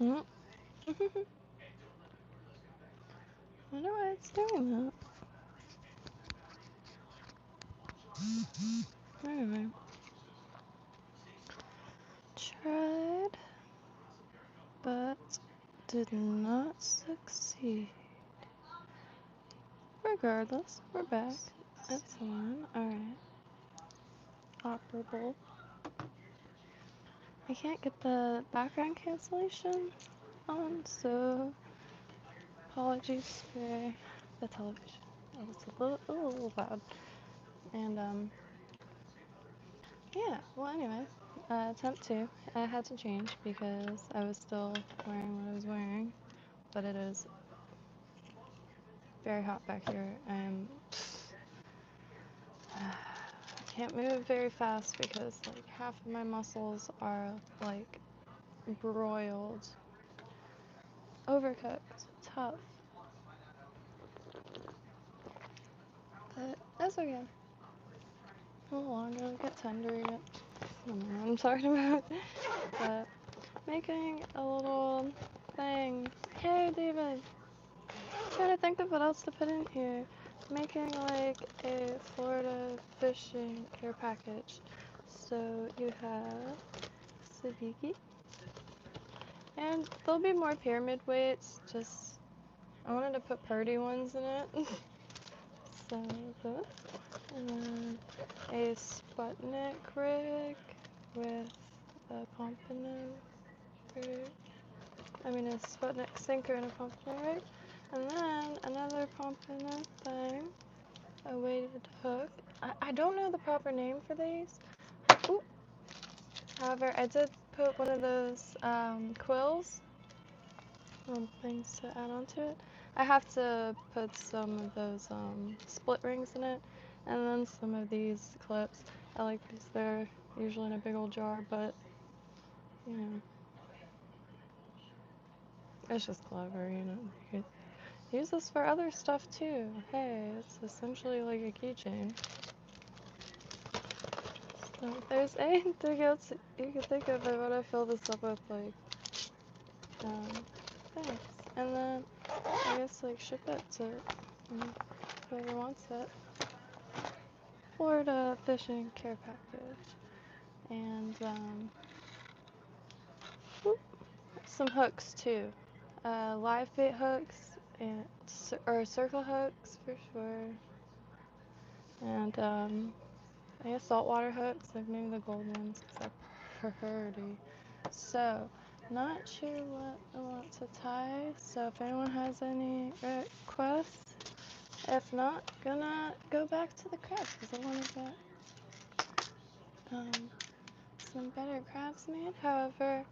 Mm. I wonder why it's doing that. Anyway. Tried, but did not succeed. Regardless, we're back. It's on. Alright. Operable. I can't get the background cancellation on, so apologies for the television. It was a little loud. And, yeah, well, anyway, attempt 2. I had to change because I was still wearing what I was wearing, but it is very hot back here. I can't move very fast because, like, half of my muscles are, like, broiled, overcooked, tough. But that's okay. A little longer, it'll get tender yet. I don't know what I'm talking about. But making a little thing. Hey, David! Trying to think of what else to put in here. Making like a Florida fishing care package. So you have sabiki. And there'll be more pyramid weights. Just, I wanted to put purdy ones in it. So this. And then a Sputnik rig with a pompano rig. I mean a Sputnik sinker and a pompano rig. And then another pompano thing. A weighted hook. I don't know the proper name for these. Ooh. However, I did put one of those quills. Things to add onto it. I have to put some of those split rings in it, and then some of these clips. I like these, they're usually in a big old jar, but you know, it's just clever, you know. You could use this for other stuff too. Hey, it's essentially like a keychain. So if there's anything else you can think of, I want to fill this up with, like, thanks. And then I guess like ship it to whoever wants it. Florida fishing care package. And some hooks too. Live bait hooks and or circle hooks for sure. And I guess saltwater hooks, like maybe the gold ones, because they're pretty. So, not sure what I want to tie, so if anyone has any requests, if not, gonna go back to the crabs, because I want to get some better crabs made. However,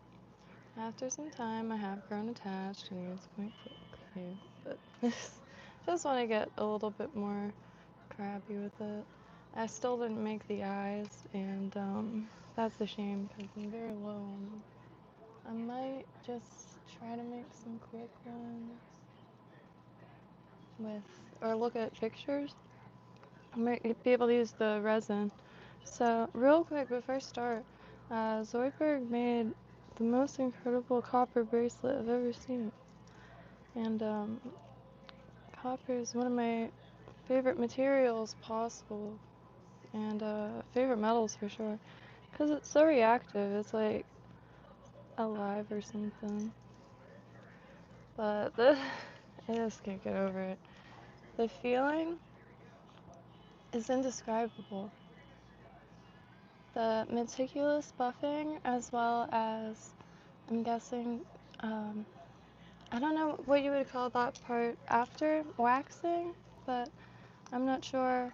after some time, I have grown attached, and it's quite quickly, but just want to get a little bit more crabby with it. I still didn't make the eyes, and that's a shame because I'm very low on them. I might just try to make some quick ones with, or look at pictures. I might be able to use the resin. So real quick before I start, Zoidberg made the most incredible copper bracelet I've ever seen. And copper is one of my favorite materials possible. And favorite metals for sure, because it's so reactive. It's like alive or something. But I just can't get over it. The feeling is indescribable. The meticulous buffing, as well as, I'm guessing, I don't know what you would call that part after waxing, but I'm not sure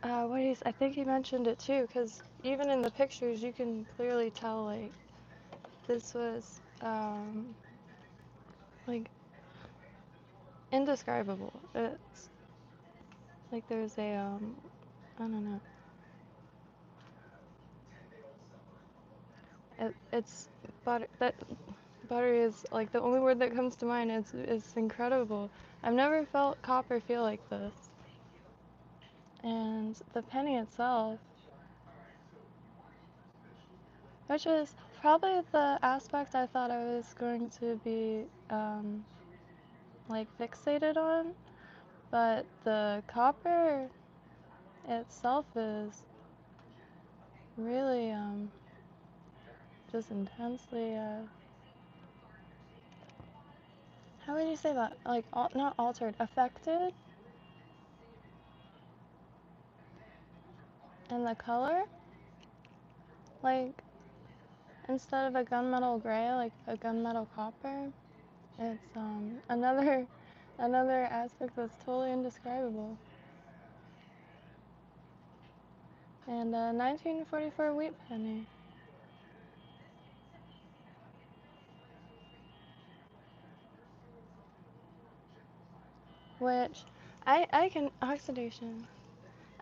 I think he mentioned it too, because even in the pictures you can clearly tell, like, this was, like, indescribable. It's, like, there's a, I don't know. It's butter, that buttery is, like, the only word that comes to mind. It's incredible. I've never felt copper feel like this. And the penny itself, which is probably the aspect I thought I was going to be like fixated on, but the copper itself is really just intensely how would you say that? Like not altered, affected. And the color, like instead of a gunmetal gray, like a gunmetal copper, it's another aspect that's totally indescribable. And 1944 wheat penny. Which I can oxidation.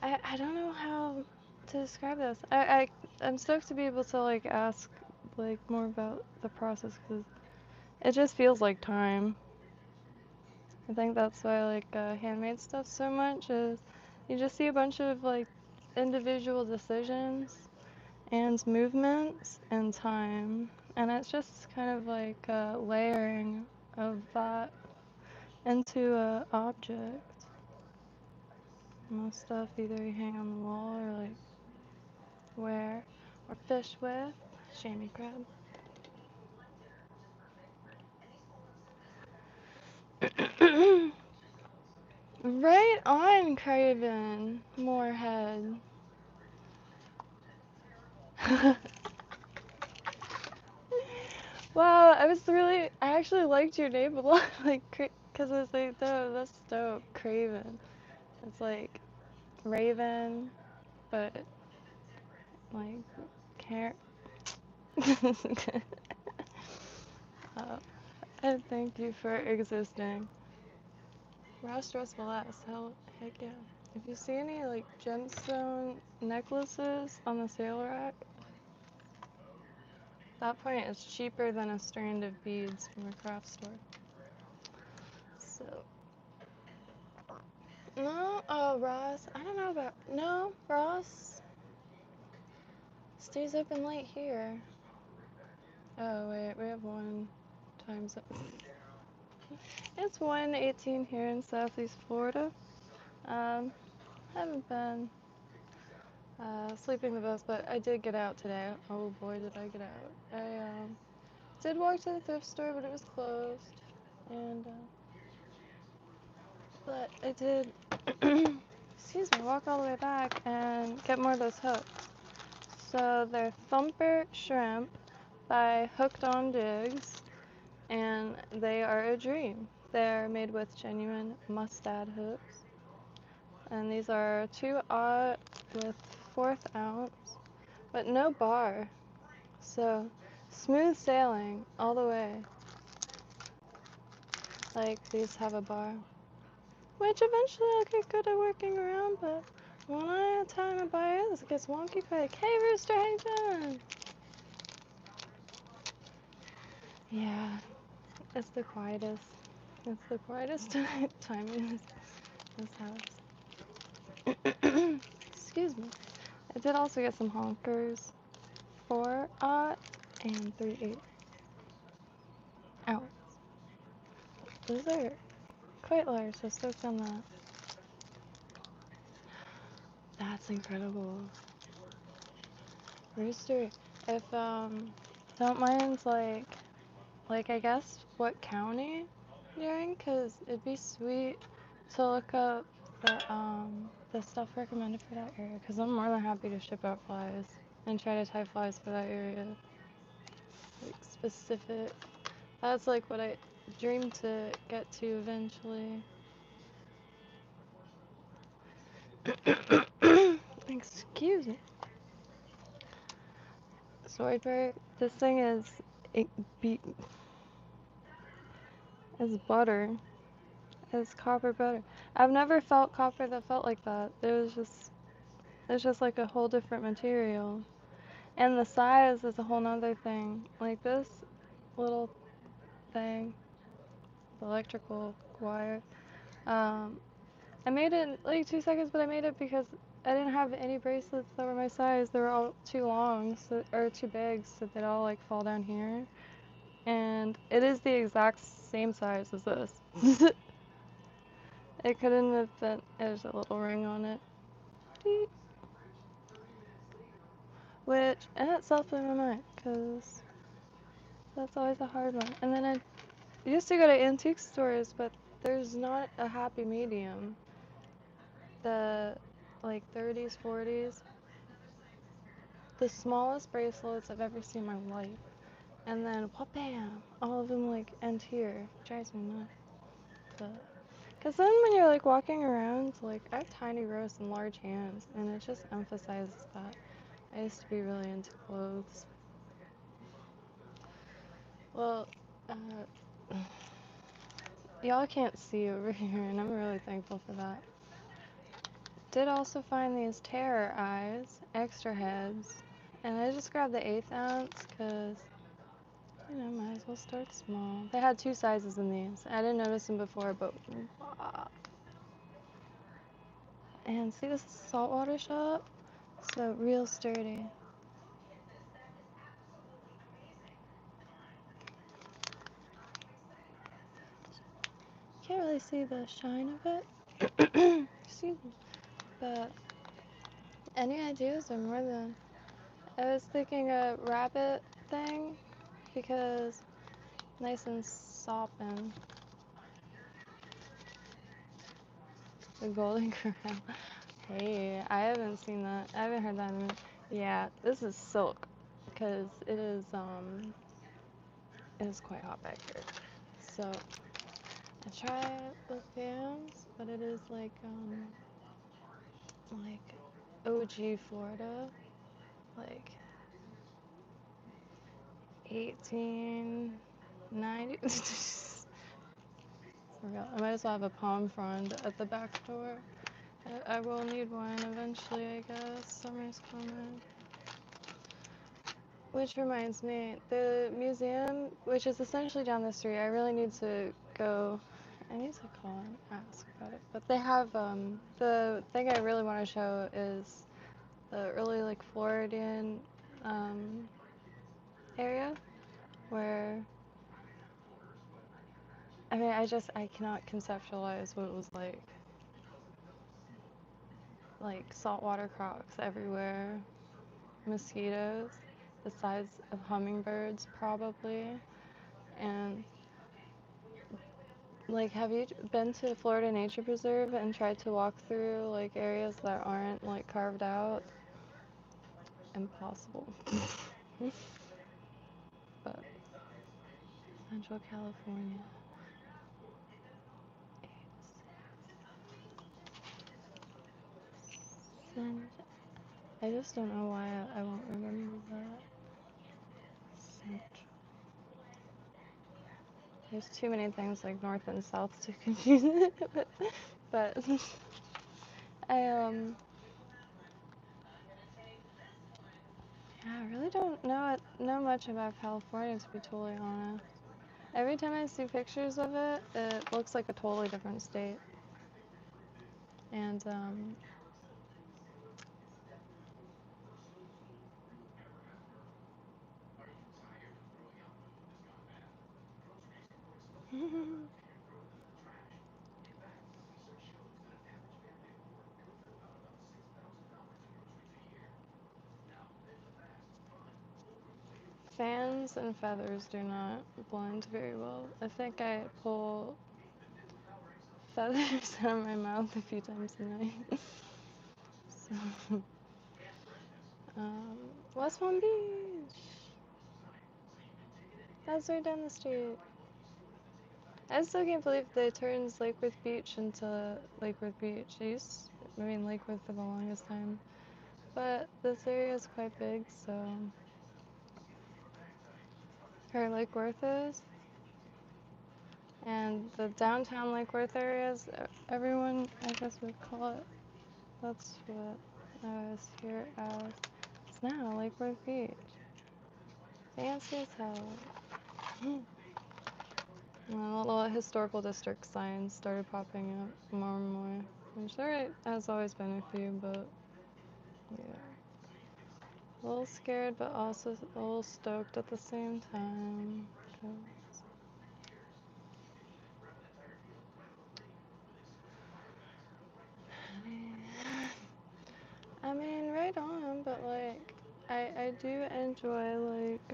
I don't know how to describe this. I'm stoked to be able to like ask like more about the process because it just feels like time. I think that's why I like handmade stuff so much is you just see a bunch of like individual decisions and movements and time, and it's just kind of like layering of that into a object. Most stuff either you hang on the wall or like wear or fish with. Shamey crab. Right on, Craven. Moorhead. Wow, I actually liked your name a lot, like, cause I was like, no, that's dope, Craven. It's like Raven, but like care. And thank you for existing. Rouse dress will last. Heck yeah. If you see any like gemstone necklaces on the sale rack, that point is cheaper than a strand of beads from a craft store. So, no, Ross, I don't know about, no, Ross stays open late here. Oh, wait, we have one time zone. It's 1:18 here in Southeast Florida. Haven't been sleeping the best, but I did get out today. Oh boy, did I get out. I did walk to the thrift store, but it was closed. And, but I did, excuse me, walk all the way back and get more of those hooks. So they're Thumper Shrimp by Hooked on Digs, and they are a dream. They're made with genuine mustad hooks, and these are 2/0 with 1/4 ounce, but no bar, so smooth sailing all the way. Like these have a bar, which eventually I'll get good at working around, but when I time it by it gets wonky quick. Hey Rooster, how you doing? Yeah, it's the quietest. It's the quietest time in this house. Excuse me. I did also get some honkers, 4/0 and 3/8 ounce. Those are quite large, so stoked on that. That's incredible. Rooster, if don't mind like I guess what county you're in, cause it'd be sweet to look up the stuff recommended for that area, cause I'm more than happy to ship out flies and try to tie flies for that area. Like specific. That's like what I dream to get to eventually. Excuse me. Swordberg, this thing is butter. It's copper butter. I've never felt copper that felt like that. It's just like a whole different material. And the size is a whole nother thing. Like this little thing, the electrical wire. I made it in like 2 seconds, but I made it because I didn't have any bracelets that were my size. They were all too long, so, or too big, so they'd all like fall down here. And it is the exact same size as this. It couldn't have been. There's a little ring on it. Beep. Which in itself blew my mind, because that's always a hard one. And then I used to go to antique stores, but there's not a happy medium. The like 30s, 40s, the smallest bracelets I've ever seen in my life. And then, wha-bam, all of them like end here. Drives me nuts. Because then when you're like walking around, like I have tiny wrists and large hands, and it just emphasizes that. I used to be really into clothes. Well, y'all can't see over here, and I'm really thankful for that. Did also find these terror eyes, extra heads, and I just grabbed the 1/8 ounce because, you know, might as well start small. They had 2 sizes in these. I didn't notice them before, but and see, this is a saltwater shop, so real sturdy. Can't really see the shine of it. Excuse me. But any ideas are more than. I was thinking a rabbit thing because nice and soppin'. The golden corral. Hey, I haven't seen that. I haven't heard that in a minute. Yeah, this is silk because it is quite hot back here. So I try it with fans, but it is like OG Florida, like 1890. For real. I might as well have a palm frond at the back door. I will need one eventually, I guess. Summer's coming. Which reminds me, the museum, which is essentially down the street, I really need to go. I need to call and ask about it. But they have, the thing I really want to show is the early, like, Floridian area where, I mean, I cannot conceptualize what it was like. Like, saltwater crocs everywhere, mosquitoes, the size of hummingbirds, probably, and like, have you been to Florida Nature Preserve and tried to walk through like areas that aren't like carved out? Impossible. But Central California. I just don't know why I won't remember that. Central. There's too many things like north and south to confuse it. but I really don't know much about California, to be totally honest. Every time I see pictures of it, it looks like a totally different state. And fans and feathers do not blend very well. I think I pull feathers out of my mouth a few times a night. So, West Palm Beach. That's right down the street. I still can't believe they turned Lake Worth Beach into Lake Worth Beach. Lake Worth for the longest time. But this area is quite big, so. Or Lake Worth is. And the downtown Lake Worth areas, everyone, I guess, would call it. That's what I was here as. It's now Lake Worth Beach. Fancy as hell. And little historical district signs started popping up more and more. Which there has always been a few, but Yeah. A little scared, but also a little stoked at the same time. I mean, right on, but like, I do enjoy like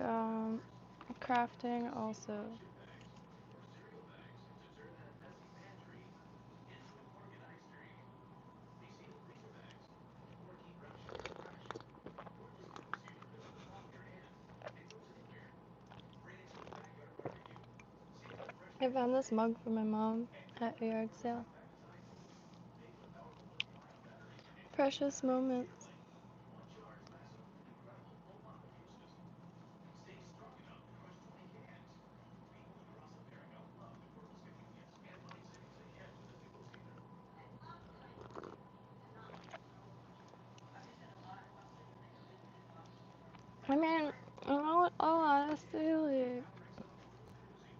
crafting also. I found this mug for my mom at a yard sale. Precious moments. I mean, in all honesty, like,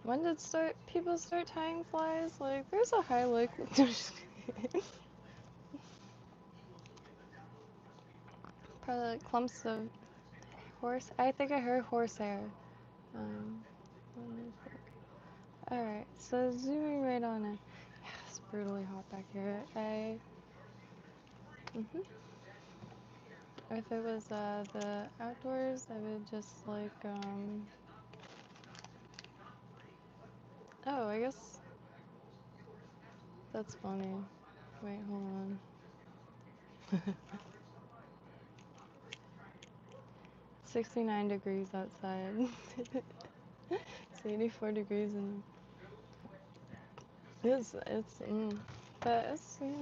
when did people start tying flies? Like, there's a high likelihood. Probably like clumps of horse. I think I heard horsehair. Um, Alright, so zooming right on in. Yeah, it's brutally hot back here. If it was the outdoors, I would just like oh, I guess that's funny. Wait, hold on. 69 degrees outside. It's 84 degrees and but it's, you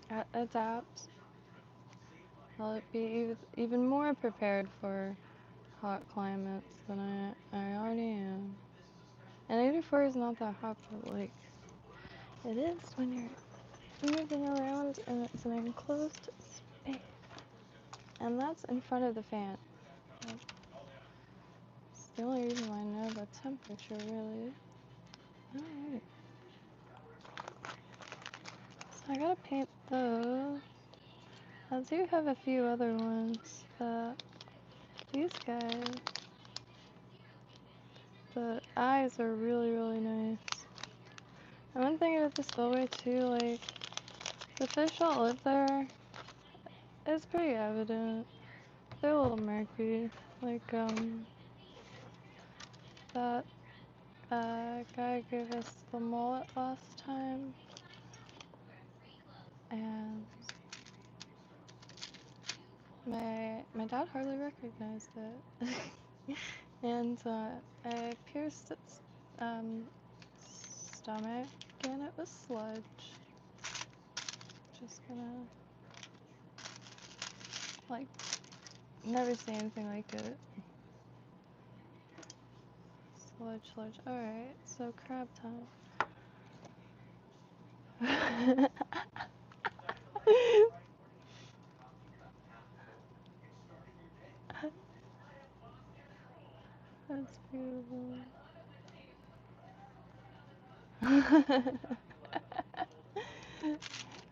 know, adapt. I'll be even more prepared for hot climates than I already am. And 84 is not that hot, but like, it is when you're moving around and it's an enclosed space. And that's in front of the fan. It's the only reason why I know the temperature, really. Alright. So I gotta paint those. I do have a few other ones, but these guys, the eyes are really, really nice. And one thing about the spillway too, like, the fish that live there, it's pretty evident. They're a little murky. Like, that guy gave us the mullet last time, and my dad hardly recognized it. And I pierced its stomach, and it was sludge. Just gonna, like, never see anything like it. Sludge. Alright, so crab time. That's beautiful.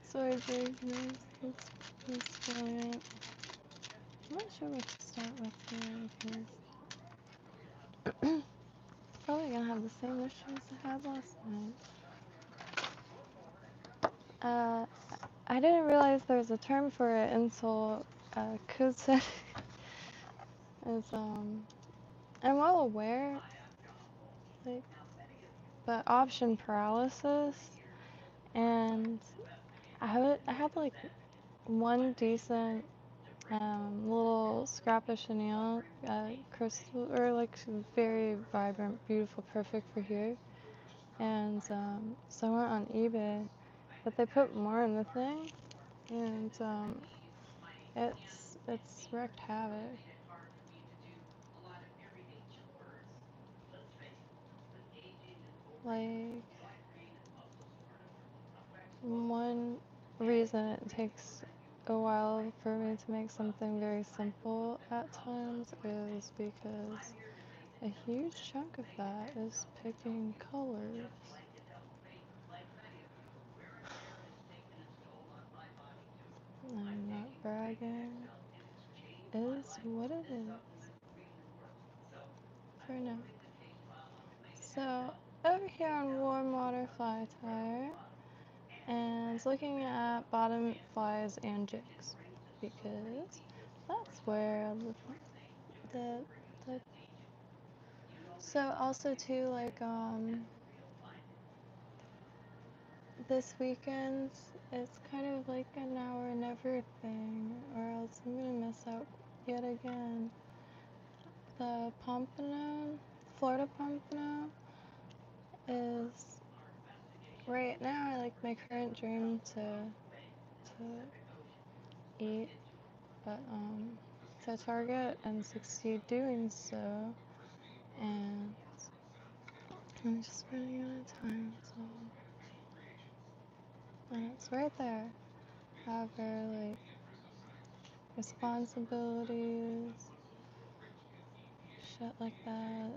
Sorry, James. That's brilliant. I'm not sure what to start with here, because it's probably gonna have the same issues I had last night. I didn't realize there was a term for it until Kuz is I'm well aware, like, but option paralysis, and I had like one decent little scrap of chenille, crystal, or like very vibrant, beautiful, perfect for here. And so I went on eBay, but they put more in the thing, and it's wreaked havoc. Like, one reason it takes a while for me to make something very simple at times is because a huge chunk of that is picking colors. I'm not bragging. Is what it is for now. So over here on warm water fly tire, and it's looking at bottom flies and jigs because that's where the so also too like this weekend it's kind of like a now or never thing, or else I'm gonna miss out yet again. The pompano, Florida pompano, is right now like my current dream to eat, but to target and succeed doing so, and I'm just running out of time. So, and it's right there. However, like responsibilities, shit like that.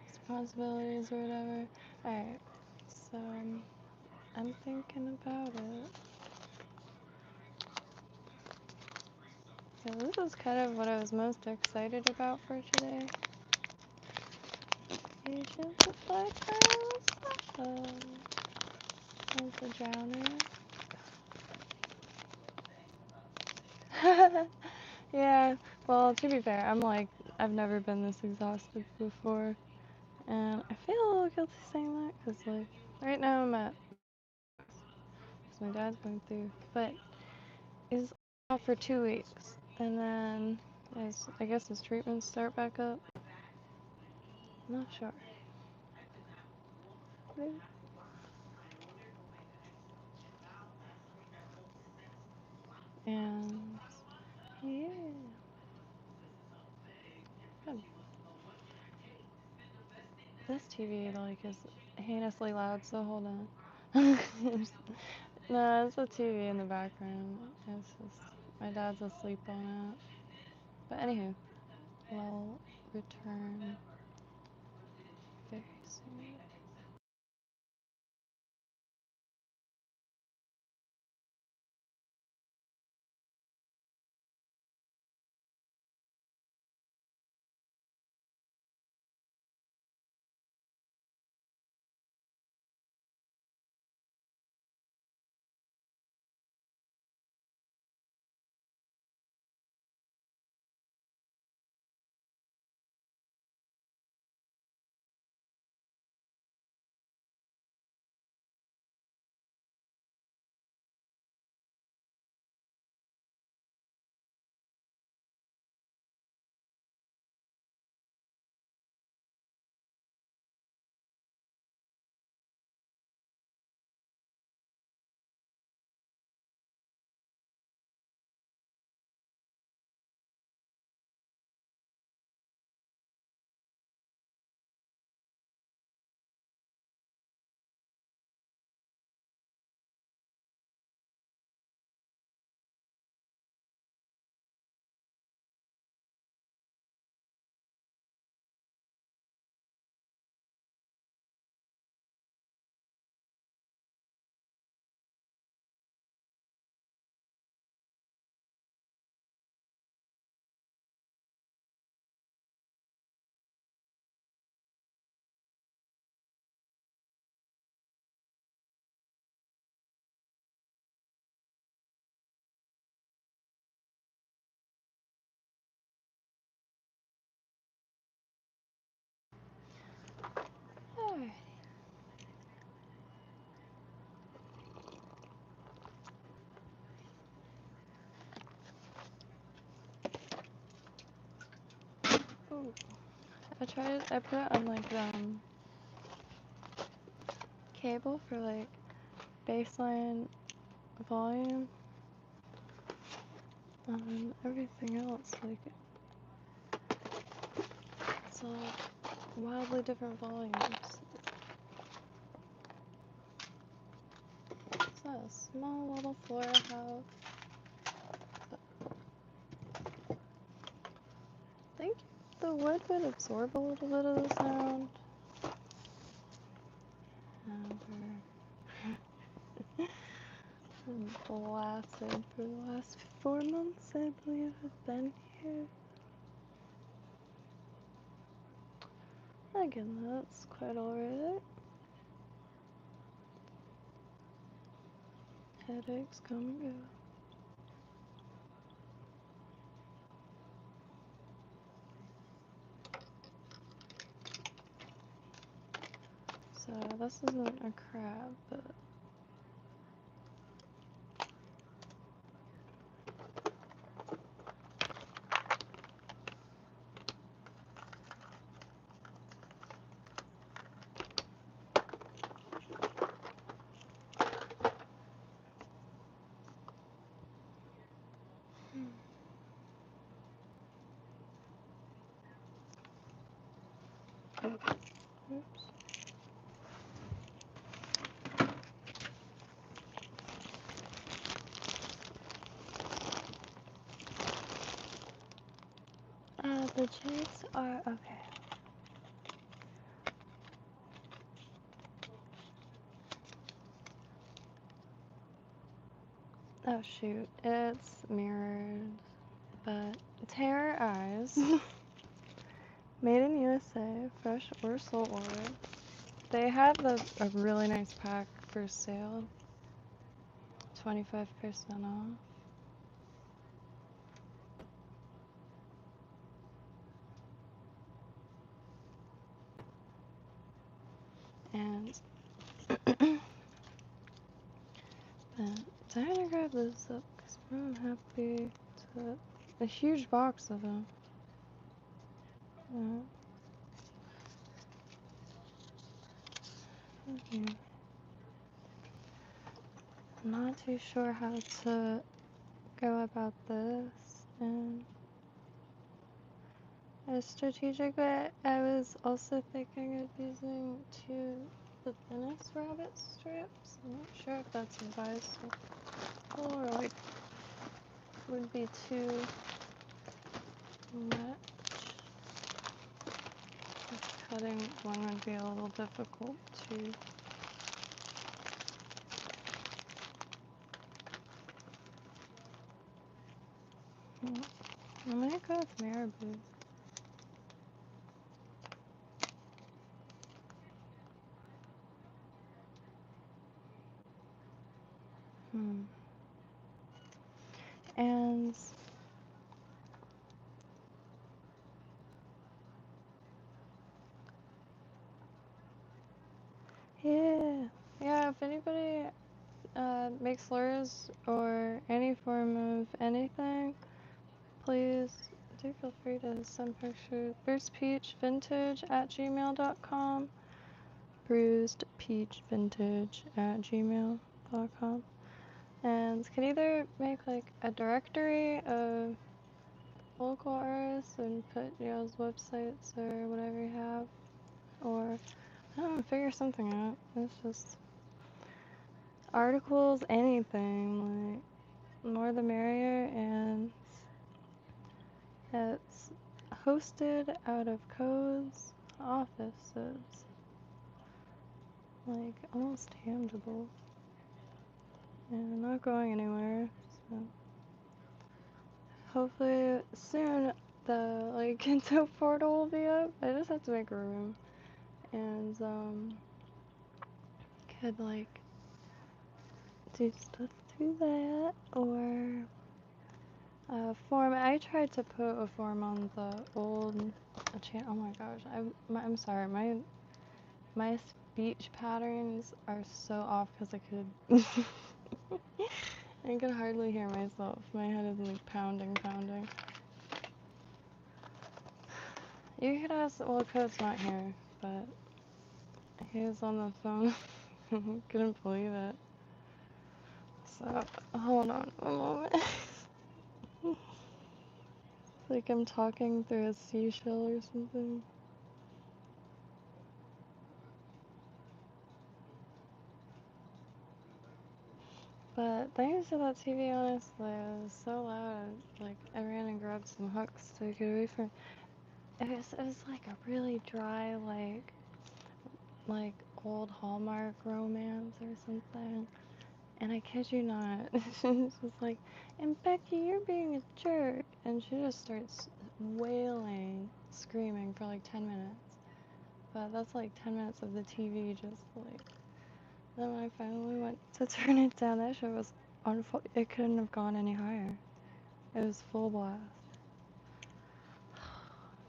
Responsibilities or whatever. Alright, so I'm thinking about it. So this is kind of what I was most excited about for today. Agents of Black Girls. There's the drowner. Yeah, well, to be fair, I've never been this exhausted before. And I feel a little guilty saying that, because, like, right now I'm at, because my dad's going through, but he's off for 2 weeks. And then, I guess his treatments start back up. I'm not sure. And, yeah. Good. This TV, like, is heinously loud, so hold on. No, it's a TV in the background. It's just, my dad's asleep on it. But anywho, we'll return very soon. Alright. Ooh. I put it on like cable for like baseline volume. Everything else, like, it's all wildly different volumes. It's a small little floor house. I think the wood would absorb a little bit of the sound. for the last 4 months, I believe I've been here. Again, that's quite alright. Headaches come and go. So this isn't a crab, but oops. The jigs are okay. Oh shoot, it's mirrored, but terror eyes. Made in USA, fresh or soul order. They have a really nice pack for sale. 25% off. And I'm gonna grab this up because I'm happy to. A huge box of them. Okay. I'm not too sure how to go about this in a strategic way. I was also thinking of using the thinnest rabbit strips. I'm not sure if that's advisable or like would be too much. Cutting one would be a little difficult too. I might go with marabou. And yeah, if anybody makes lures or any form of anything, please do feel free to send pictures. bruisedpeachvintage@gmail.com, bruisedpeachvintage@gmail.com, and can either make like a directory of local artists and put y'all's websites or whatever you have, or I don't know, figure something out. It's just articles, anything, like more the merrier, and it's hosted out of Code's offices, like almost tangible, and not going anywhere. So hopefully soon the like Kynto portal will be up. I just have to make room, and could like do stuff through that, or form. I tried to put a form on the old channel. Oh my gosh, I'm sorry. My speech patterns are so off because I can hardly hear myself. My head is like pounding. You could ask. Well, Code's not here, but he was on the phone. Couldn't believe it. So hold on a moment. Like I'm talking through a seashell or something. But thanks to that TV, honestly, it was so loud. Like I ran and grabbed some hooks to get away from. It was like a really dry, like old Hallmark romance or something. And I kid you not, she's just like, and Becky, you're being a jerk. And she just starts wailing, screaming for like 10 minutes. But that's like 10 minutes of the TV just like. Then when I finally went to turn it down, that shit was on. It couldn't have gone any higher. It was full blast.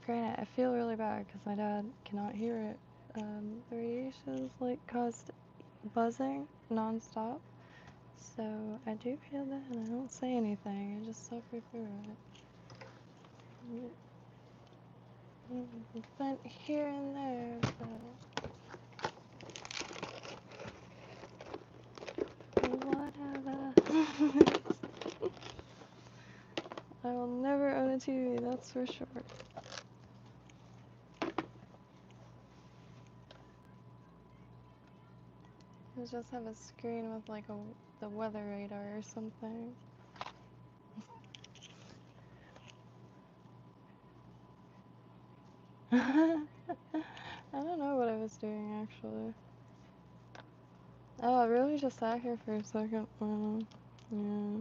Granted, I feel really bad because my dad cannot hear it. The radiations like caused buzzing nonstop. So I do feel that, and I don't say anything. I just suffer through it. But here and there, but whatever. I will never own a TV, that's for sure. I just have a screen with like the weather radar or something. I don't know what I was doing actually. Oh, I really just sat here for a second. Yeah.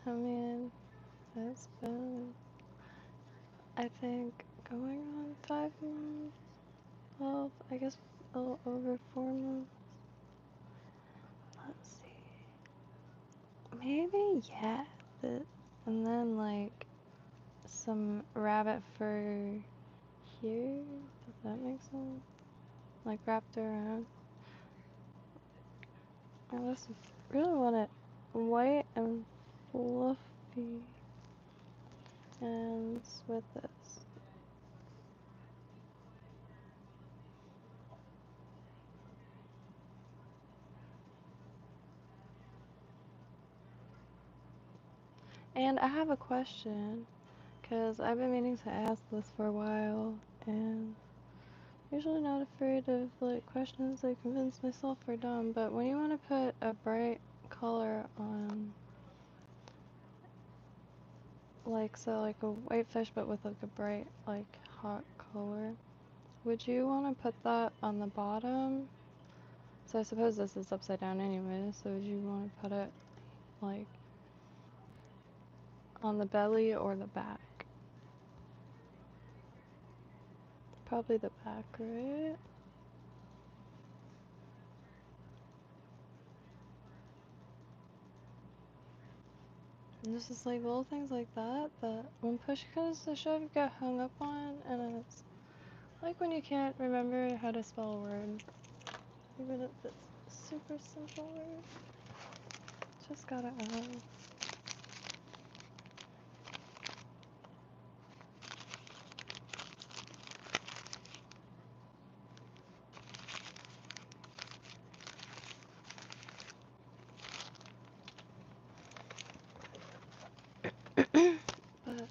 I mean, it's been, I think, going on 5 months. Well, I guess a little over 4 months. Let's see. Maybe, yeah. And then, like, some rabbit fur here. Does that make sense? Like, wrapped around. I just really want it white and fluffy. And with this. And I have a question, because I've been meaning to ask this for a while, and usually not afraid of like questions I convince myself are dumb, but when you want to put a bright color on, like, so like a white fish but with like a bright, like, hot color, would you want to put that on the bottom? So I suppose this is upside down anyway, so would you want to put it like on the belly or the back? Probably the back, right? And it's just like little things like that that when push comes to shove, you get hung up on, and it's like when you can't remember how to spell a word, even if it's super simple word, just gotta But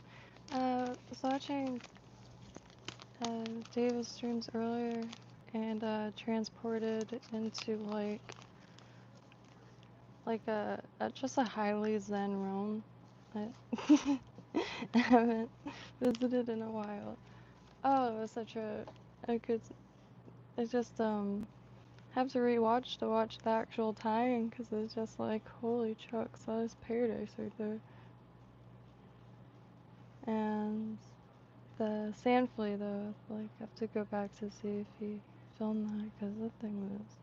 I was watching David's streams earlier, and transported into like a just a highly zen realm. I haven't visited in a while. Oh, it was such a good. I just have to rewatch to watch the actual tying because it's just like holy chucks, that is paradise right there. And the sand flea though, like I have to go back to see if he filmed that because that thing was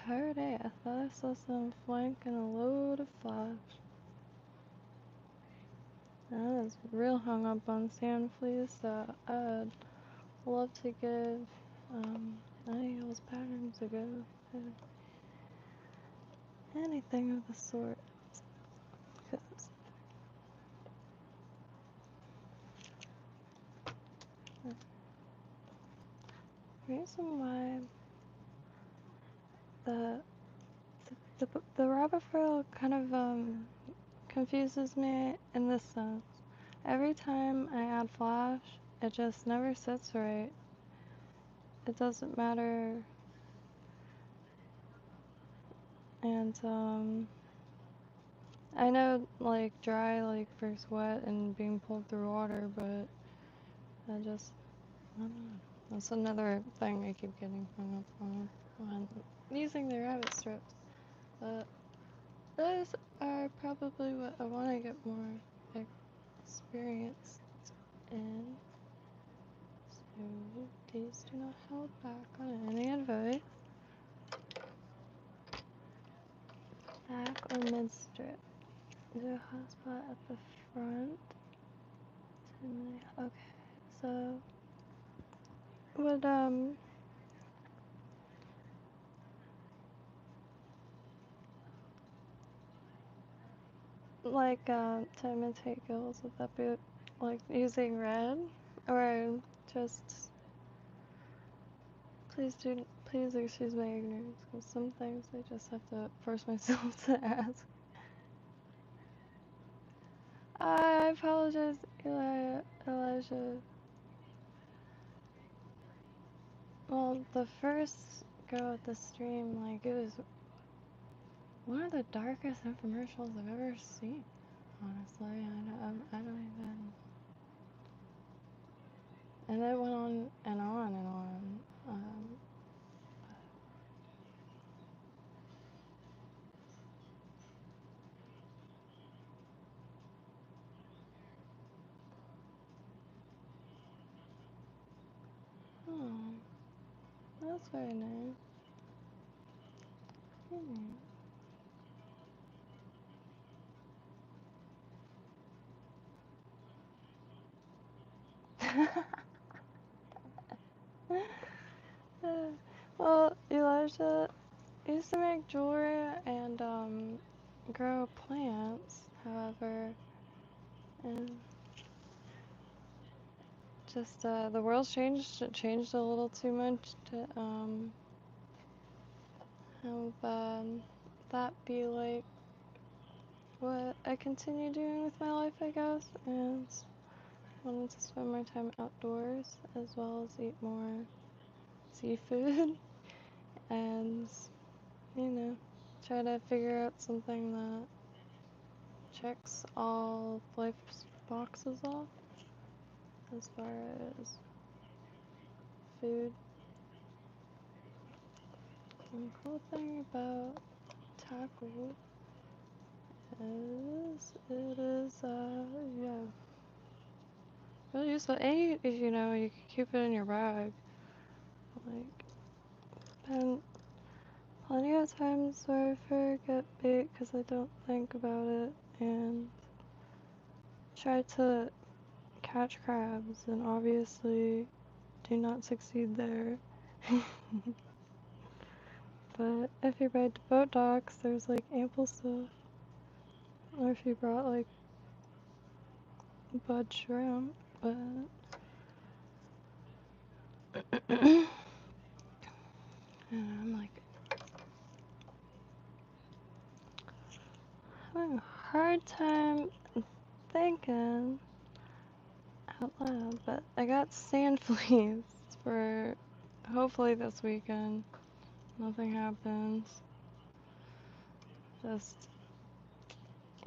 paradise. I thought I saw some flank and a load of flash. I was real hung up on sand fleas, so I'd love to give any of those patterns a go. Anything of the sort. Cause the reason why the the rabbit frill kind of confuses me in this sense. Every time I add flash, it just never sits right. It doesn't matter, and I know like dry like versus wet and being pulled through water, but I don't know. That's another thing I keep getting hung up on when using the rabbit strips. But those are probably what I want to get more experience in. So these do not hold back on any advice. Back or mid strip. Do a hotspot at the front. Okay, so would like to imitate gills, would that be like using red, or just please excuse my ignorance, because some things I just have to force myself to ask. I apologize, Elijah. Well, the first go at the stream, like, it was one of the darkest infomercials I've ever seen. Honestly, I don't even. And it went on and on and on. Oh, that's very nice. Well, Elijah used to make jewelry and grow plants, however, and just the world's changed. It changed a little too much to have that be like what I continue doing with my life, I guess, and wanted to spend more time outdoors as well as eat more seafood and, you know, try to figure out something that checks all life's boxes off as far as food. And the cool thing about tackle is it is, yeah, really useful. And you know, you can keep it in your bag. Like, spent plenty of times where I forget bait because I don't think about it and try to catch crabs and obviously do not succeed there. But if you ride to boat docks, there's like ample stuff. Or if you brought like bud shrimp, but and I'm like having a hard time thinking out loud, but I got sand fleas for hopefully this weekend. Nothing happens. Just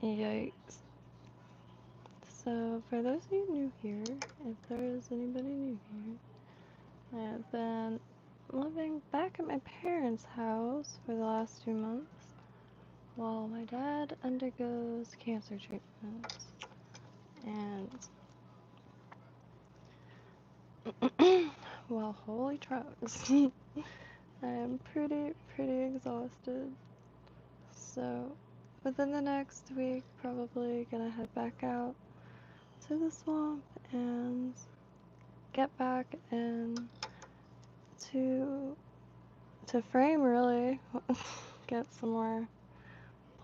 yikes. So for those of you new here, if there is anybody new here, I have been living back at my parents' house for the last 2 months while my dad undergoes cancer treatment. And well, holy trucks. I am pretty exhausted. So within the next week, probably gonna head back out to the swamp and get back in to frame, really. Get some more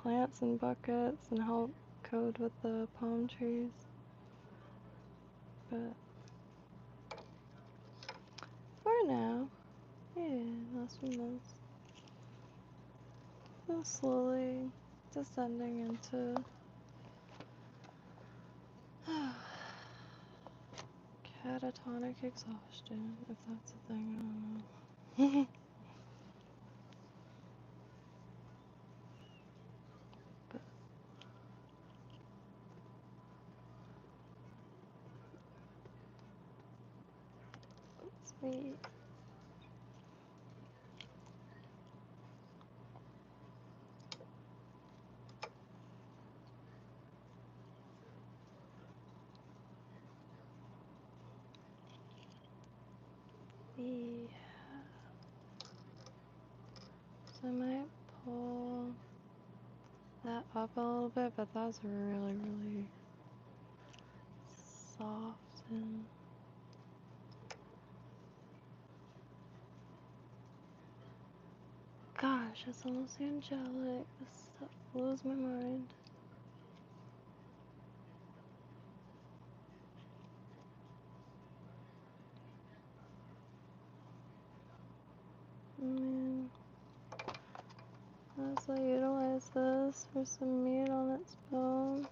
plants and buckets and help code with the palm trees. But for now, yeah, last few months, I'm slowly descending into catatonic exhaustion, if that's a thing, I don't know. But We Yeah. So I might pull that up a little bit, but that's really, really soft and gosh, it's almost angelic. This stuff blows my mind. Man, let's utilize this for some meat on its bone.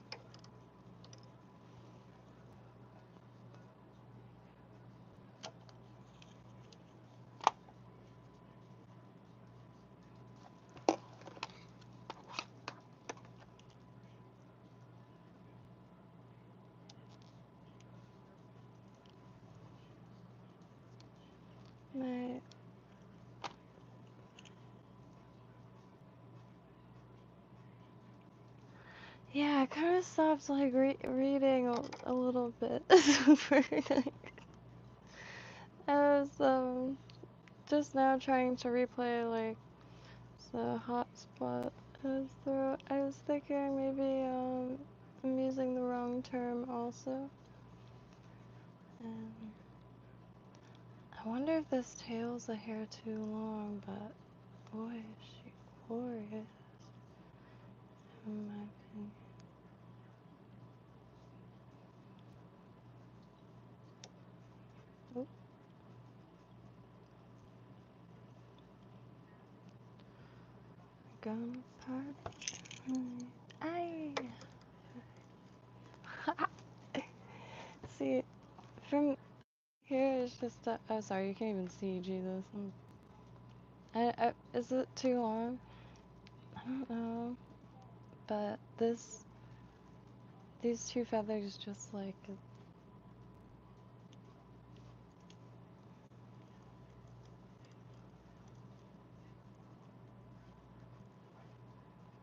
Right. Yeah, I kind of stopped like reading a little bit. I was just now trying to replay like the hotspot. I was thinking maybe I'm using the wrong term also. And I wonder if this tail's a hair too long, but boy, is she glorious in my opinion. Oop, gum part. Aye. See, from here it's just oh sorry, you can't even see, Jesus. Is it too long? I don't know, but these two feathers just like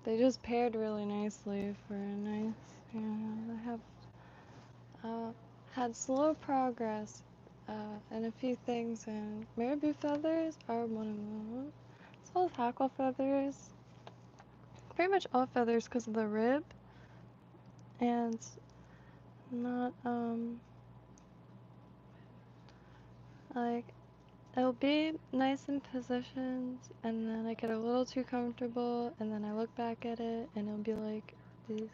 they just paired really nicely for a nice, you know, I have had slow progress in a few things, and marabou feathers are one of them, as well as hackle feathers. Pretty much all feathers because of the rib, and not, like, it'll be nice in positions, and then I get a little too comfortable, and then I look back at it, and it'll be like this,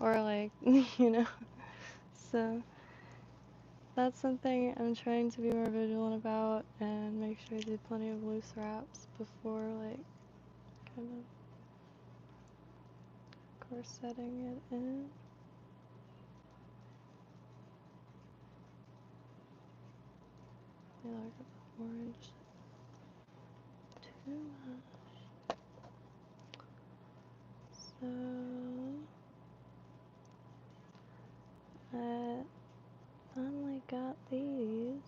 or like, you know, so that's something I'm trying to be more vigilant about, and make sure I do plenty of loose wraps before, like, kind of corsetting it in. Maybe like a orange too much. So I finally got these.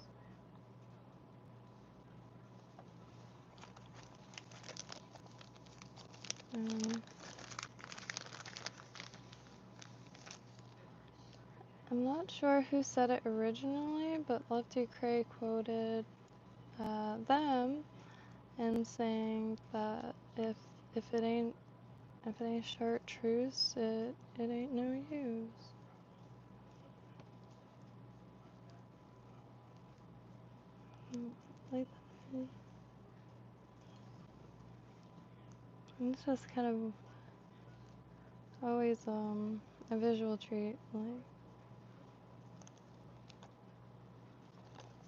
I'm not sure who said it originally, but Lefty Cray quoted them and saying that if it ain't chartreuse, it ain't no use. Like it's just kind of always a visual treat. Like,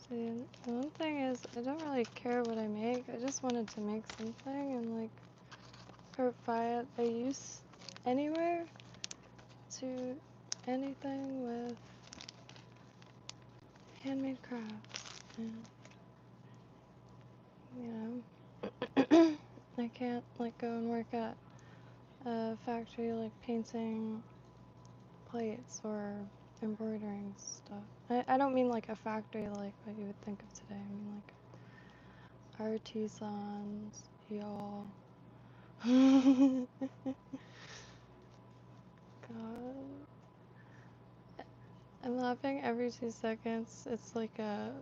see, the one thing is I don't really care what I make. I just wanted to make something and like provide a use anywhere to anything with handmade crafts. And, you know, I can't like go and work at a factory like painting plates or embroidering stuff. I don't mean like a factory like what you would think of today. I mean like artisans, y'all. God. I'm laughing every 2 seconds. It's like a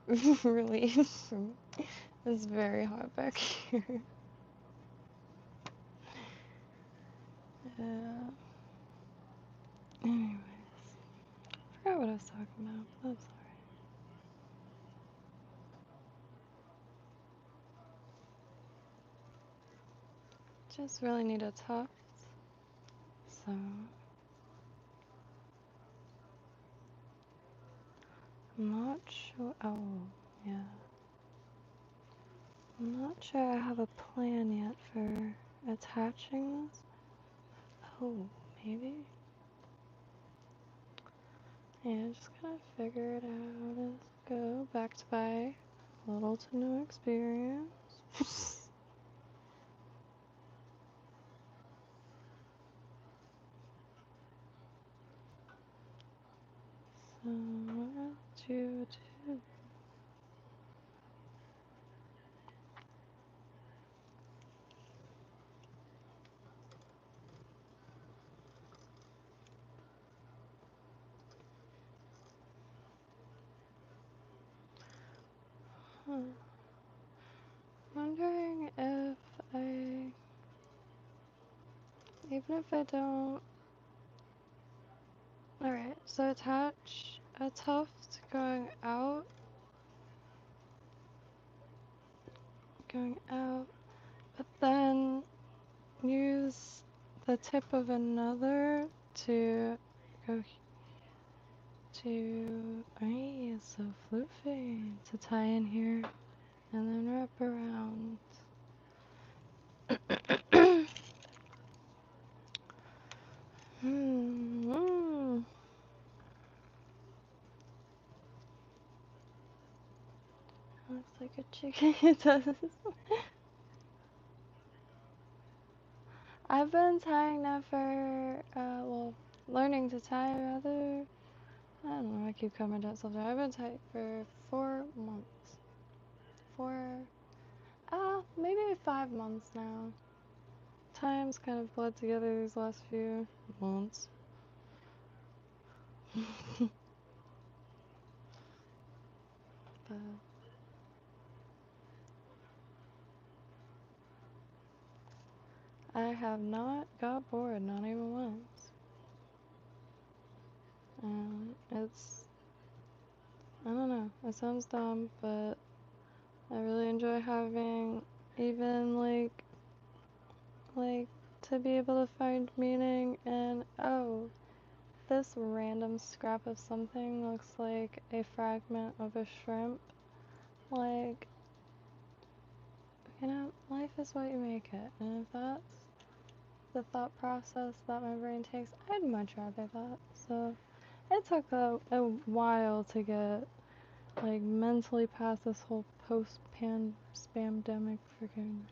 relief from it's very hot back here. Yeah. Anyways. Forgot what I was talking about. That's alright. Just really need a tuft. So I'm not sure. Oh, yeah. I'm not sure I have a plan yet for attaching this. Oh, maybe? Yeah, just gotta figure it out as I go. Backed by little to no experience. So, what do you do? Huh. Wondering if I, even if I don't. Alright, so attach a tuft going out, but then use the tip of another to go to, ay, it's so floofy, to tie in here and then wrap around. Looks like a chicken. It does. I've been tying now for, well, learning to tie rather. I don't know, I keep coming to that subject. I've been tying for 4 months. Maybe 5 months now. Time's kind of bled together these last few months. But I have not got bored, not even once. It's, I don't know, it sounds dumb, but I really enjoy having even like to be able to find meaning in, oh, this random scrap of something looks like a fragment of a shrimp. Like, you know, life is what you make it, and if that's the thought process that my brain takes, I'd much rather that. So it took a while to get like mentally past this whole post-pan spamdemic freaking.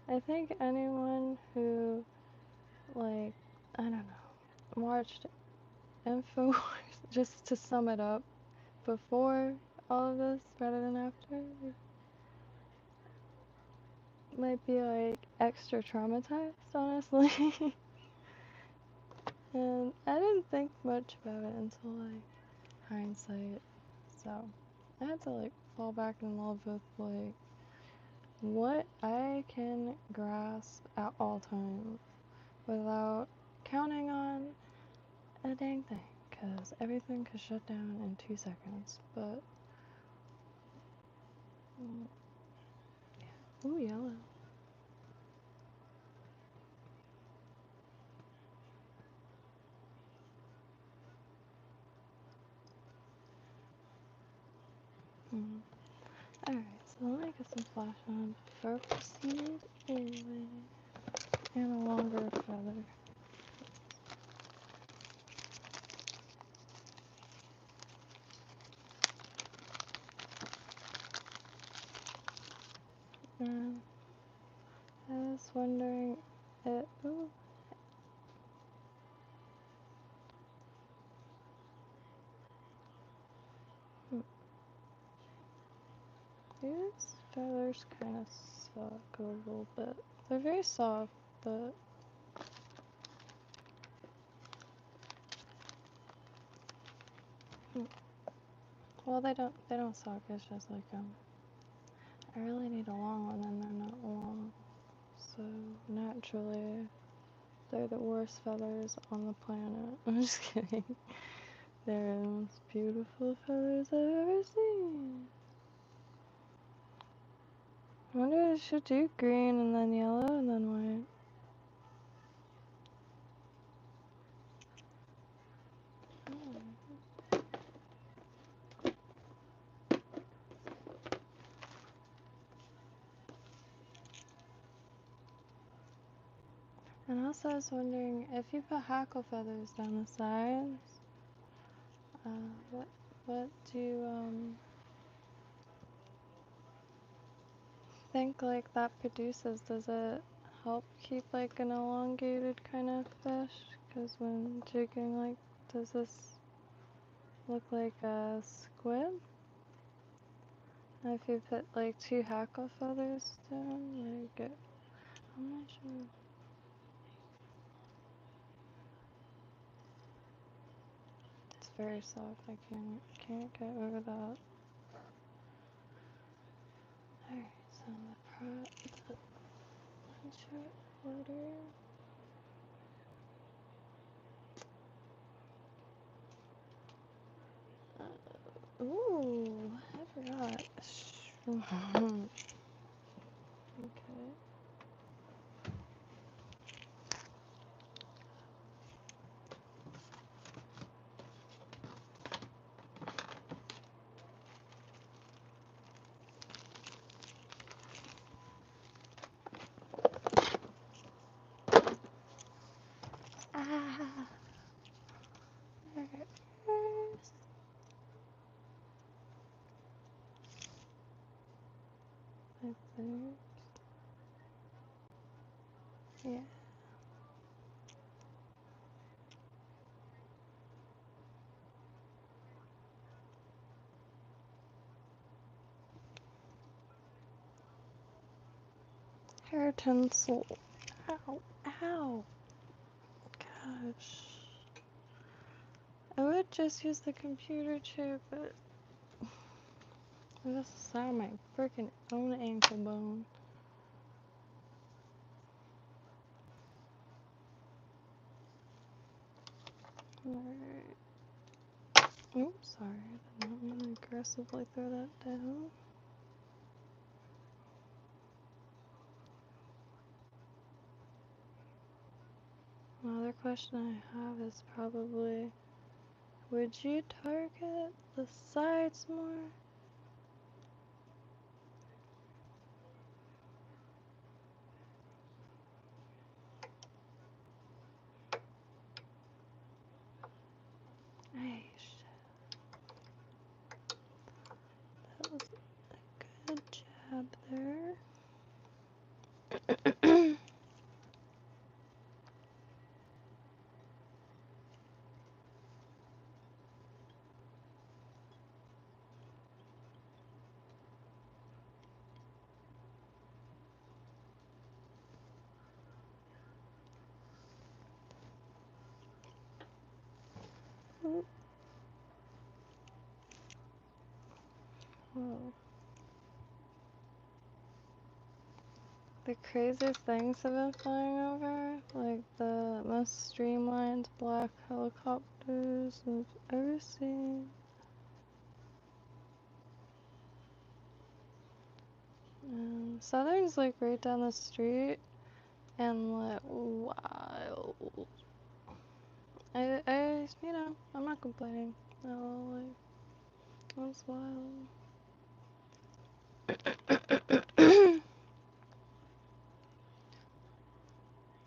I think anyone who, like, I don't know, watched InfoWars, just to sum it up, before all of this rather than after, might be like extra traumatized, honestly. And I didn't think much about it until like hindsight. So I had to like fall back in love with like what I can grasp at all times without counting on a dang thing, because everything could shut down in 2 seconds. But yeah. Ooh, yellow. Alright, so let me get some flash on before I proceed away. And a longer feather. And was wondering if... Ooh. These feathers kind of suck a little bit. They're very soft, but... Well, they don't suck, it's just like, I really need a long one and they're not long. So, naturally, they're the worst feathers on the planet. I'm just kidding. They're the most beautiful feathers I've ever seen. I wonder if I should do green and then yellow and then white. And also I was wondering if you put hackle feathers down the sides, what do you think like that produces? Does it help keep like an elongated kind of fish? Because when jigging, like, does this look like a squid? If you put like 2 hackle feathers down, like it, I'm not sure. It's very soft. I can't get over that. Alright, so the short order. Ooh, I forgot. Okay. Ah. Alright, first. I think. Yeah. Hair tinsel. Ow, ow. Gosh. I would just use the computer chair, but this is on my freaking own ankle bone. Alright. Oops, sorry. I did not mean to aggressively throw that down. Another question I have is probably, would you target the sides more? Ay, shit. That was a good jab there. Whoa. The craziest things have been flying over, like the most streamlined black helicopters I've ever seen. And Southern's like right down the street, and like, wow. You know, I'm not complaining. No, like, that's wild.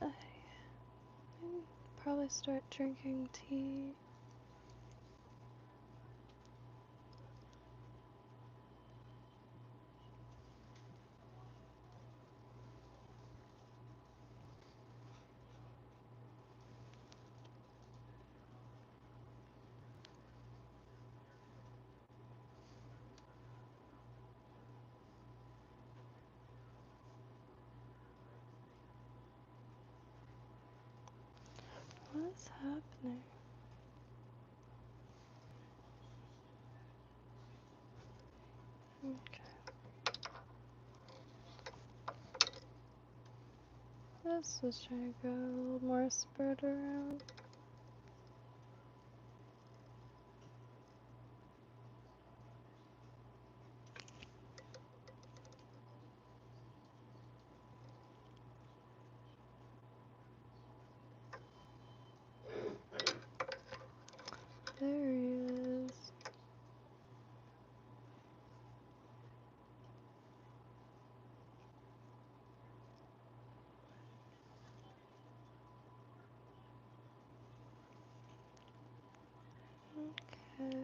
I probably start drinking tea. is happening? Okay. This was trying to go a little more spread around. There he is. Okay.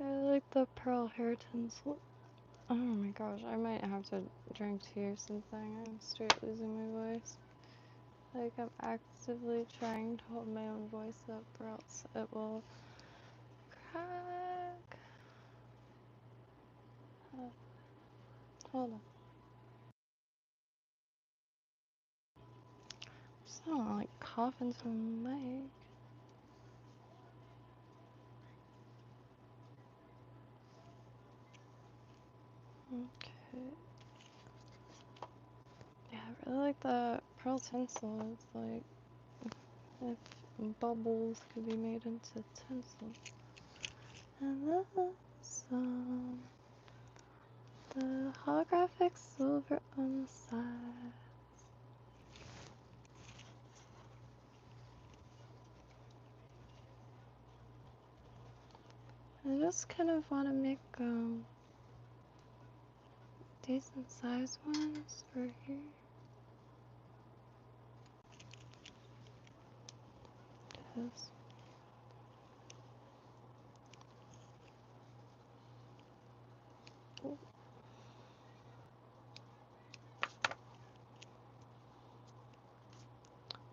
I like the pearl hair tinsel. Oh my gosh, I might have to drink tea or something. I'm straight losing my voice. Like, I'm actively trying to hold my own voice up or else it will crack. Hold on. Just don't wanna, like, cough into a mic. Okay. Yeah, I really like the pearl tinsel. It's like if bubbles could be made into tinsel. And this, the holographic silver on the side. I just kind of want to make decent size ones for here. Cause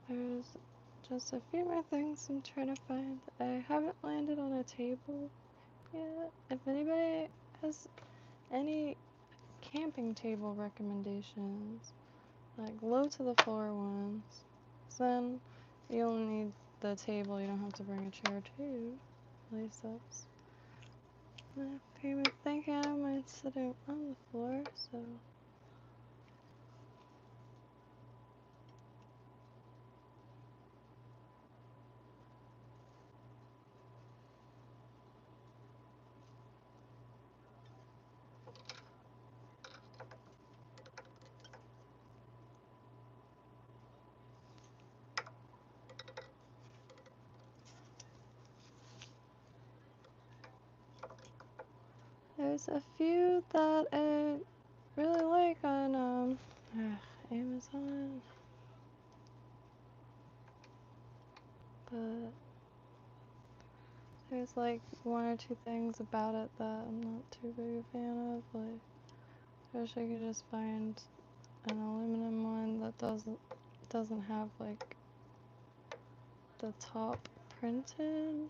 there's just a few more things I'm trying to find. I haven't landed on a table yet. If anybody has any camping table recommendations, like low to the floor ones, then you only need the table, you don't have to bring a chair too. At least that's my favorite thing. I don't mind sitting on the floor, so. There's a few that I really like on Amazon, but there's like one or two things about it that I'm not too big a fan of. Like, I wish I could just find an aluminum one that doesn't have like the top printed,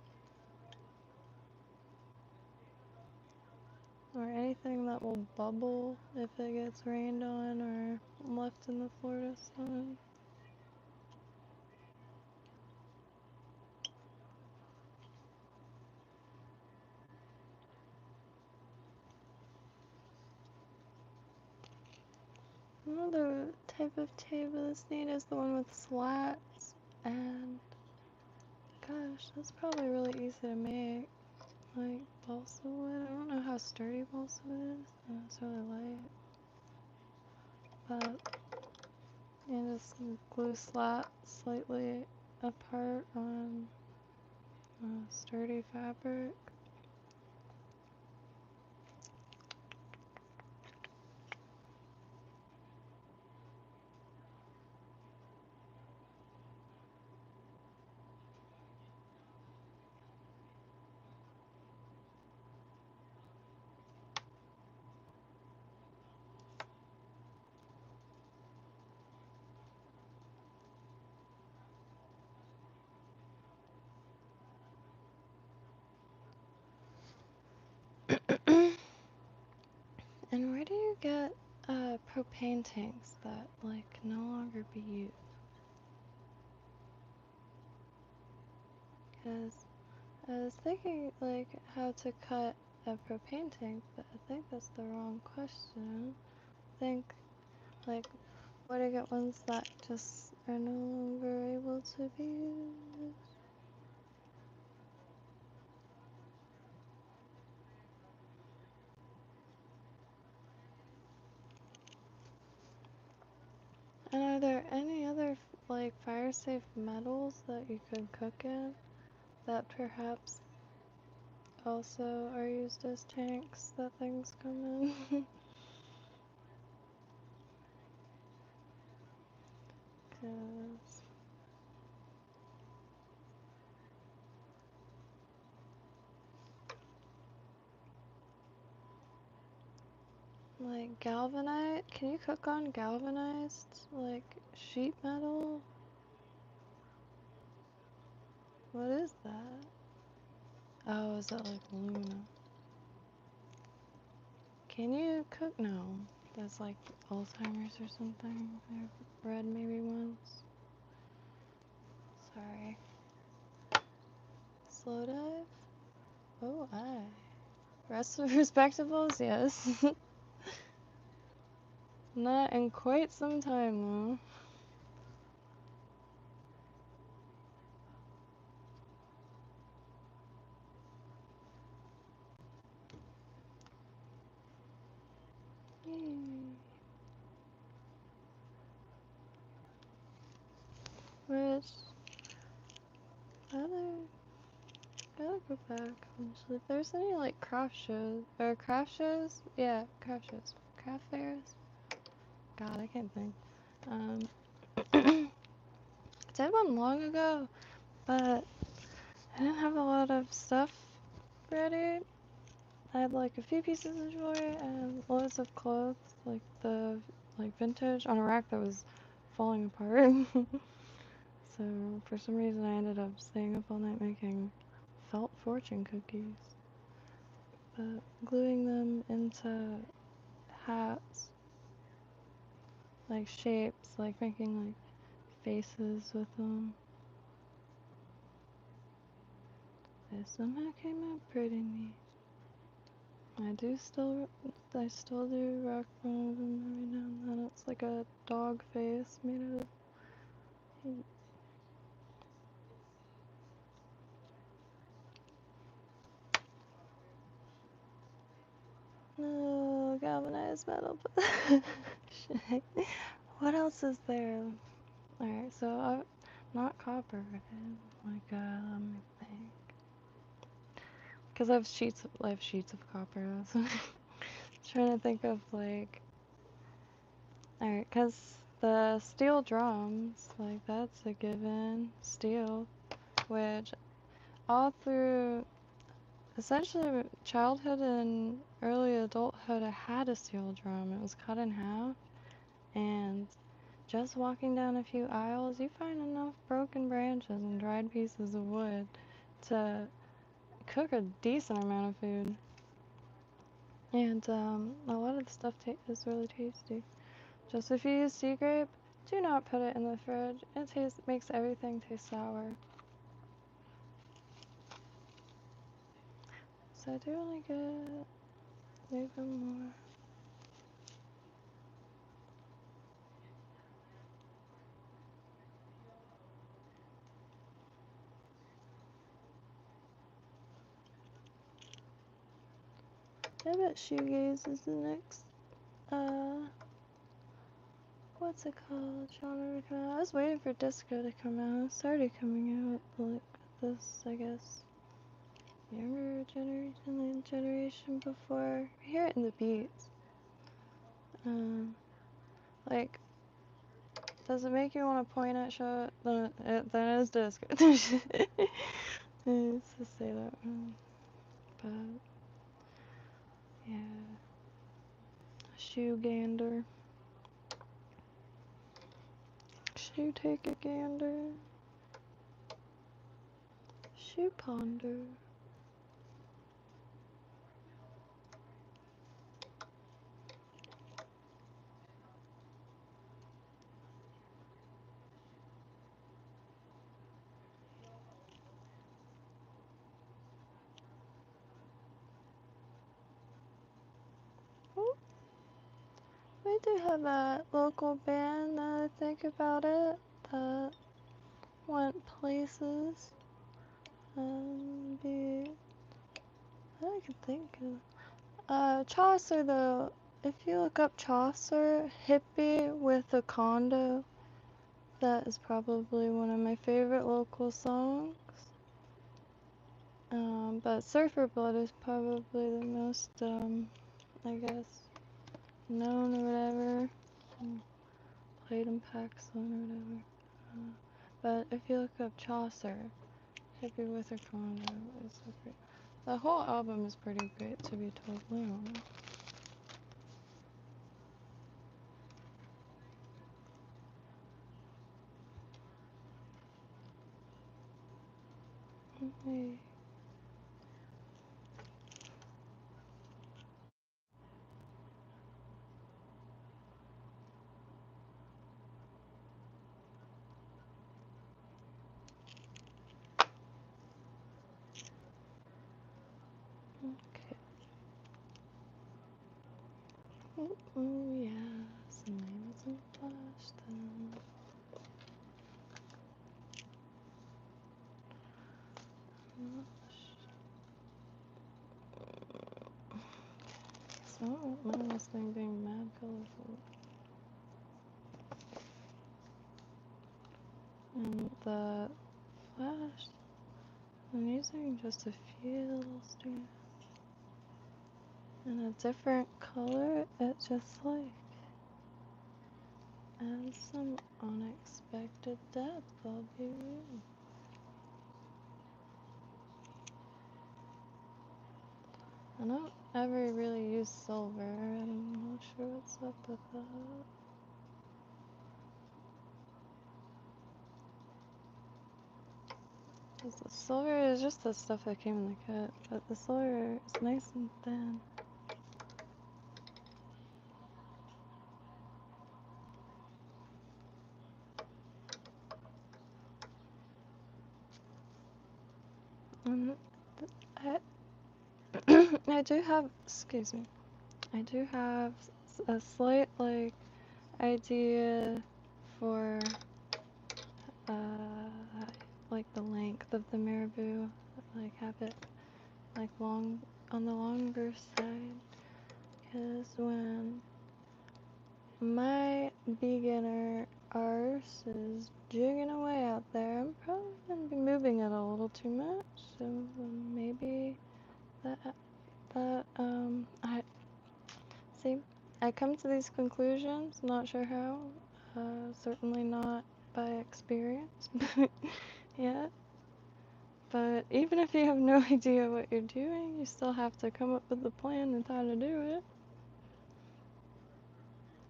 or anything that will bubble if it gets rained on or left in the Florida sun. Another type of table that's neat is the one with slats, and gosh, that's probably really easy to make. Like balsa wood, I don't know how sturdy balsa wood is, it's really light, but you just glue slats slightly apart on sturdy fabric. And where do you get propane tanks that, like, can no longer be used. Because I was thinking, like, how to cut a propane tank, but I think that's the wrong question. I think, like, what do you get ones that just are no longer able to be used? And are there any other, like, fire-safe metals that you could cook in that perhaps also are used as tanks that things come in? Cause like galvanite, can you cook on galvanized like sheet metal? What is that? Oh, is that like aluminum? Can you cook? No, that's like Alzheimer's or something. I've read maybe once. Sorry. Slow dive? Oh, aye. Rest of respectables, yes. Not in quite some time though. Yay. Which gotta go back eventually. If there's any like craft shows or craft shows, yeah, craft shows, craft fairs. God, I can't think. I did one long ago, but I didn't have a lot of stuff ready. I had like a few pieces of jewelry and loads of clothes, like the vintage on a rack that was falling apart. So for some reason I ended up staying up all night making felt fortune cookies, but gluing them into hats, like shapes, like making like faces with them. They somehow came out pretty neat. I still do rock one of them every now and then. It's like a dog face made out of heat. No, galvanized metal. Shit. What else is there? Alright, so not copper, like let me think. Cause I have sheets of copper. So trying to think of like. Alright, cause the steel drums, like that's a given. Steel, which all through essentially childhood and early adulthood, I had a steel drum. It was cut in half, and just walking down a few aisles, you find enough broken branches and dried pieces of wood to cook a decent amount of food. And a lot of the stuff is really tasty. Just if you use sea grape, do not put it in the fridge. It makes everything taste sour. So I do want to get even more. I bet shoegaze is the next, what's it called, genre to come out. I was waiting for disco to come out. It's already coming out, like, this, I guess, younger generation than the generation before. I hear it in the beats. Like, does it make you want to point at shit? Then it is disco. It's to say that wrong. But, yeah. Shoe gander. Shoe take a gander. Shoe ponder. we do have a local band, now that I think about it, that went places. Be I can think of Chaucer though. If you look up Chaucer, hippie with a condo, that is probably one of my favorite local songs. But Surfer Blood is probably the most, I guess, known or whatever. Played in Paxson or whatever. But if you look up Chaucer, hippie with a condo is so great. The whole album is pretty great, to be totally honest. Okay. Oh yeah, some names and flash them. So I don't mind this thing being mad colorful. And the flash, I'm using just a few little strands. And a different color, it just like adds some unexpected depth, I'll be real. I don't ever really use silver, I'm not sure what's up with that. Because the silver is just the stuff that came in the kit, but the silver is nice and thin. I, I do have, excuse me, I do have a slight, like, idea for, like, the length of the marabou. Like, have it, like, long, on the longer side. Because when my beginner arse is jigging away out there, I'm probably going to be moving it a little too much. So maybe that, I come to these conclusions, not sure how, certainly not by experience, yet. But even if you have no idea what you're doing, you still have to come up with a plan and how to do it.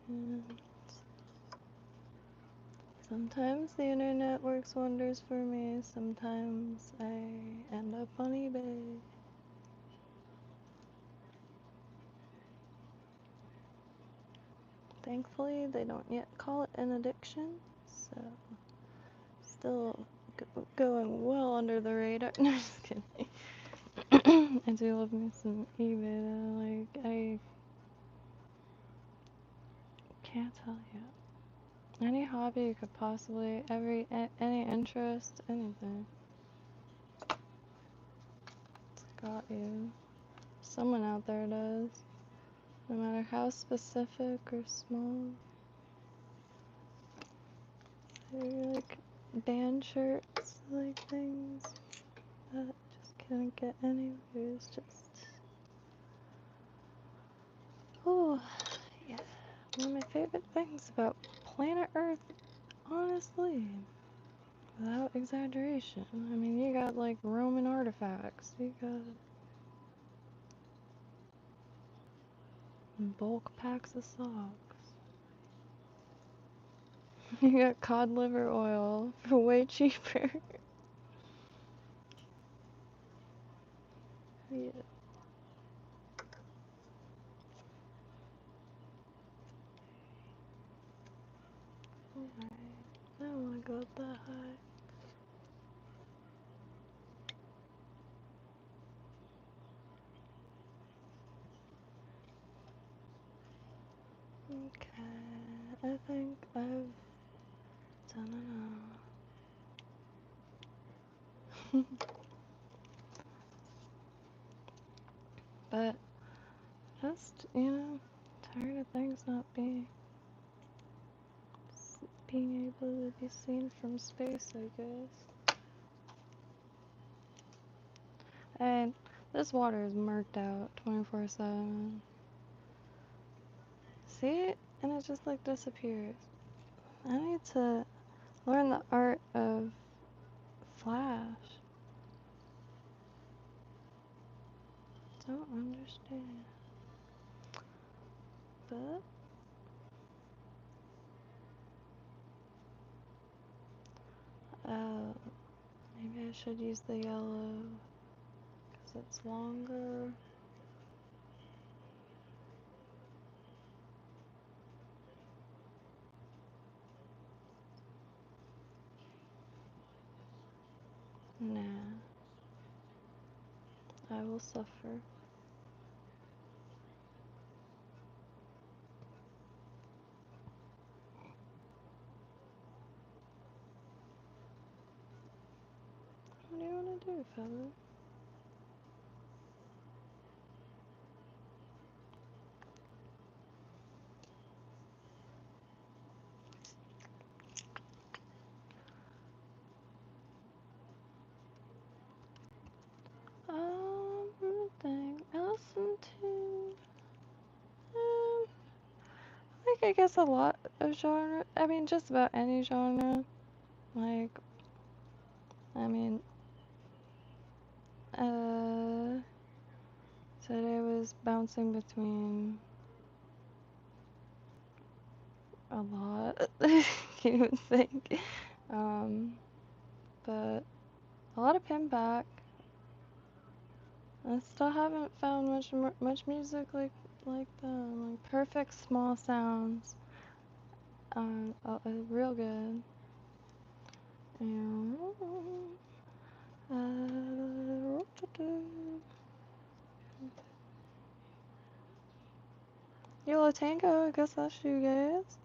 And sometimes the internet works wonders for me, sometimes I end up on eBay. Thankfully, they don't yet call it an addiction, so still going well under the radar. No, just kidding. I do love me some eBay though, like, I can't tell you. Any hobby you could possibly, any interest, anything. It's got you. Someone out there does. No matter how specific or small. They're like band shirts, like things that just couldn't get anywhere. It's just, oh yeah. One of my favorite things about planet Earth, honestly, without exaggeration. I mean, you got like Roman artifacts, you got bulk packs of socks. You got cod liver oil for way cheaper. Yeah. Alright. I don't wanna go up that high. Okay, I think I've done enough. But just, you know, tired of things not being able to be seen from space, I guess. And this water is murked out 24/7. See? And it just like disappears. I need to learn the art of Flash. Don't understand. But maybe I should use the yellow because it's longer. Nah, I will suffer. What do you want to do, fella? Thing I listen to. Like I guess a lot of genre. I mean, just about any genre. Like, I mean, today was bouncing between a lot. You would think. But a lot of pin back. I still haven't found much music like them. Like perfect small sounds. Real good. And Yellow Tango, I guess that's you guys.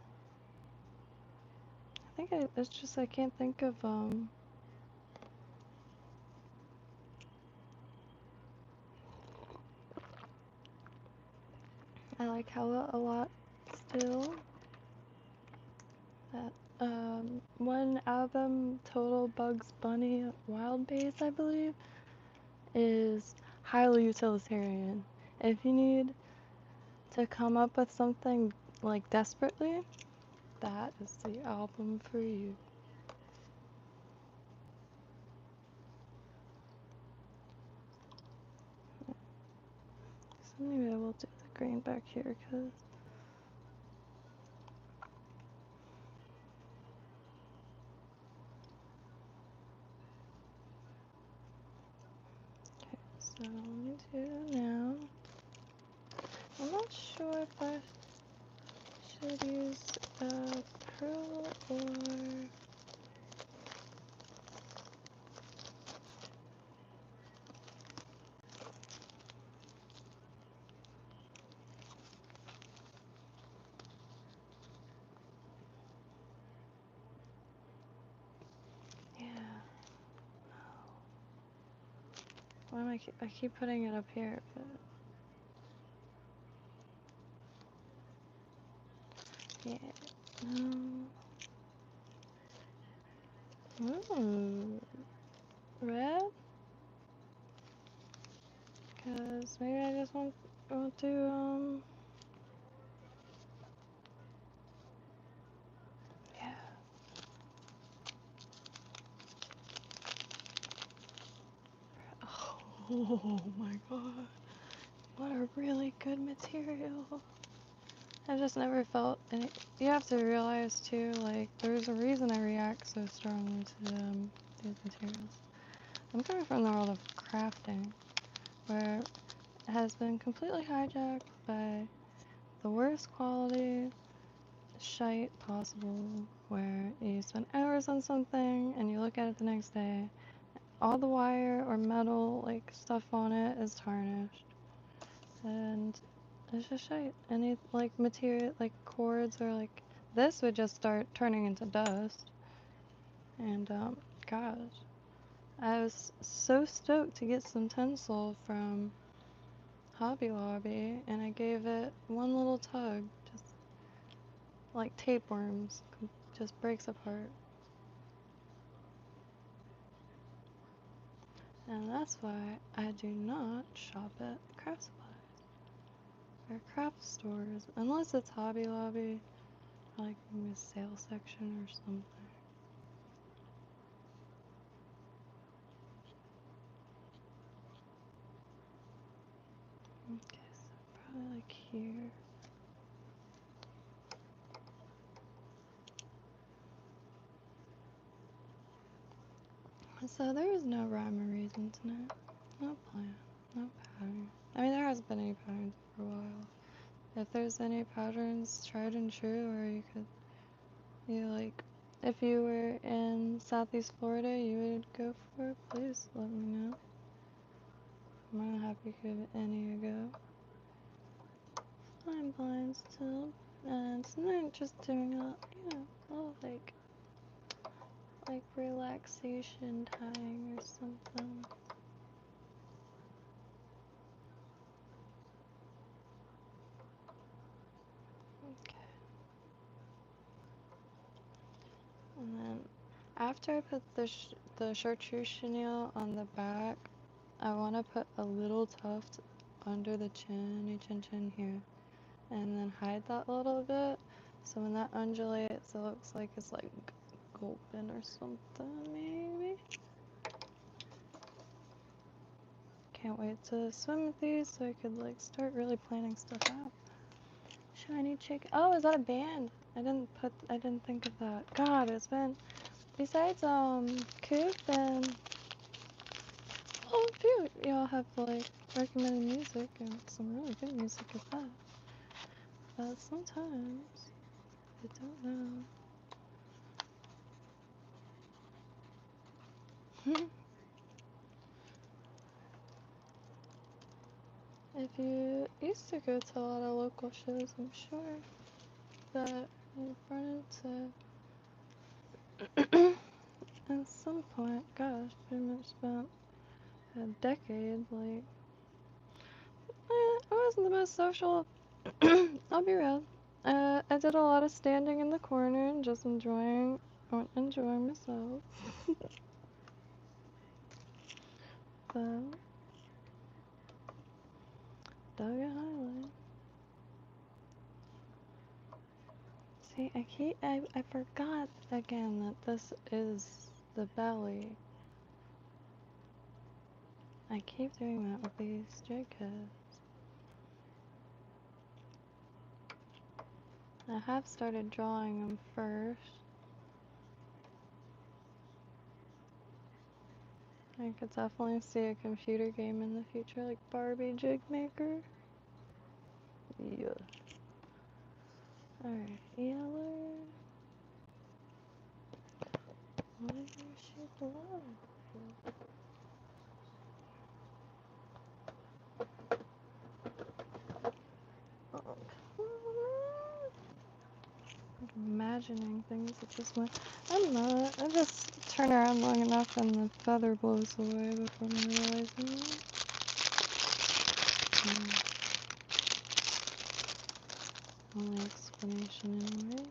I think it's just I can't think of I like Hella a lot still. That one album, Total Bugs Bunny Wild Bass, I believe, is highly utilitarian. If you need to come up with something like desperately, that is the album for you. So maybe I will do the green back here because so let me do now. I'm not sure if I should use pearl or yeah. Why am I keep putting it up here, but yeah. Ooh, red? Cause maybe I just want to yeah. Oh my god. What a really good material. I just never felt any. You have to realize too, like, there's a reason I react so strongly to these materials. I'm coming from the world of crafting, where it has been completely hijacked by the worst quality shite possible, where you spend hours on something and you look at it the next day, all the wire or metal like stuff on it is tarnished, and It's just shite. Any like material, like cords or like this would just start turning into dust. And gosh, I was so stoked to get some tinsel from Hobby Lobby, and I gave it one little tug, just like tapeworms, just breaks apart. And that's why I do not shop at craft supplies or craft stores, unless it's Hobby Lobby, like maybe a sale section or something. Okay, so probably like here. So there is no rhyme or reason tonight. No plan, no pattern. I mean, there hasn't been any patterns for a while. If there's any patterns tried and true, or if you were in Southeast Florida, you would go for it, please let me know. I'm more than happy to give any a go. I'm blind still, and tonight just doing a, little like relaxation tying or something. Okay. And then after I put the chartreuse chenille on the back, I want to put a little tuft under the chin here, and then hide that a little bit, so when that undulates, it looks like it's like golden or something, maybe. Can't wait to swim with these so I could like start really planning stuff out. Shiny chicken. Oh, is that a band? I didn't think of that. God, it's been, besides Coop and a few y'all have like recommended music, and some really good music at that. But sometimes I don't know. If you used to go to a lot of local shows, I'm sure that you've run into at some point. Gosh, pretty much spent a decade. Like, I wasn't the most social. I'll be real. I did a lot of standing in the corner and just enjoying myself. But dug a highlight. See, I forgot again that this is the belly. I keep doing that with these jig heads. I have started drawing them first. I could definitely see a computer game in the future, like Barbie Jig Maker. Yeah. Alright, yellow. What is your shape love? Oh, come on. I'm imagining things that just went. I'm not. I just turn around long enough and the feather blows away before I realize it. Only explanation anyways.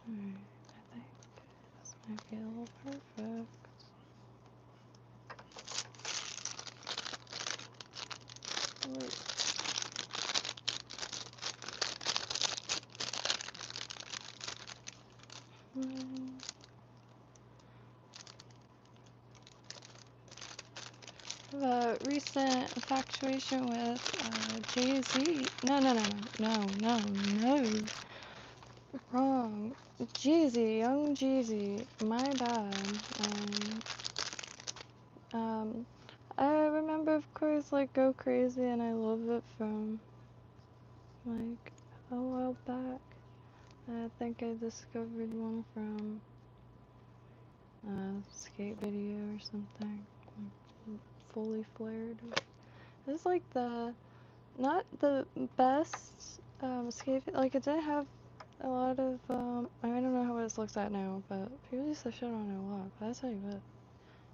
Alright, I think this might be a little perfect. Wait. I have a recent infatuation with Jay-Z. No. Wrong. Jeezy, young Jeezy. My bad. I remember, of course, like Go Crazy, and I love it from like a while back. I think I discovered one from a skate video or something. Like, fully flared. It's like not the best skate, like it didn't have a lot of, I don't know how it looks at now, but people used to shit on it a lot. But I tell you what,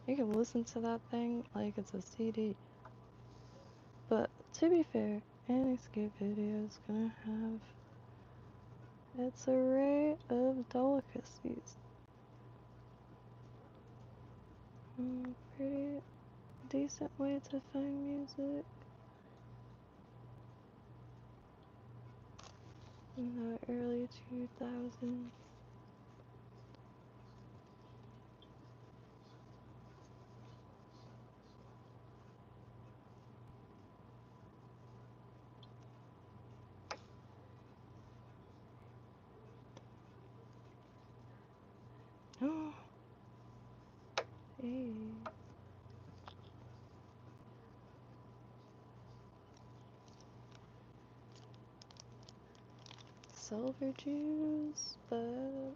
you can listen to that thing like it's a CD. But to be fair, any skate video is gonna have its array of delicacies. Pretty decent way to find music in the early 2000s. Oh, hey. Silver juice, but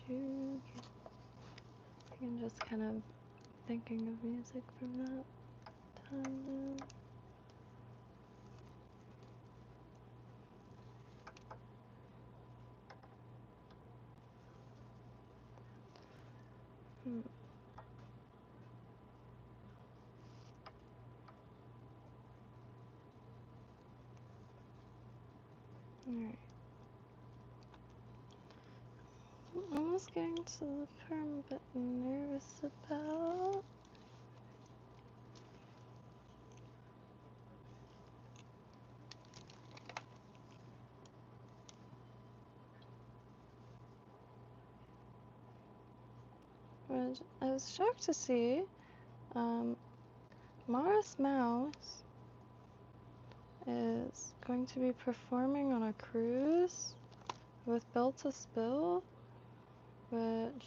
you can just kind of thinking of music from that time now. Alright. I'm almost getting to the part I'm a bit nervous about. Which I was shocked to see, Mars Mouse is going to be performing on a cruise with Built to Spill, which,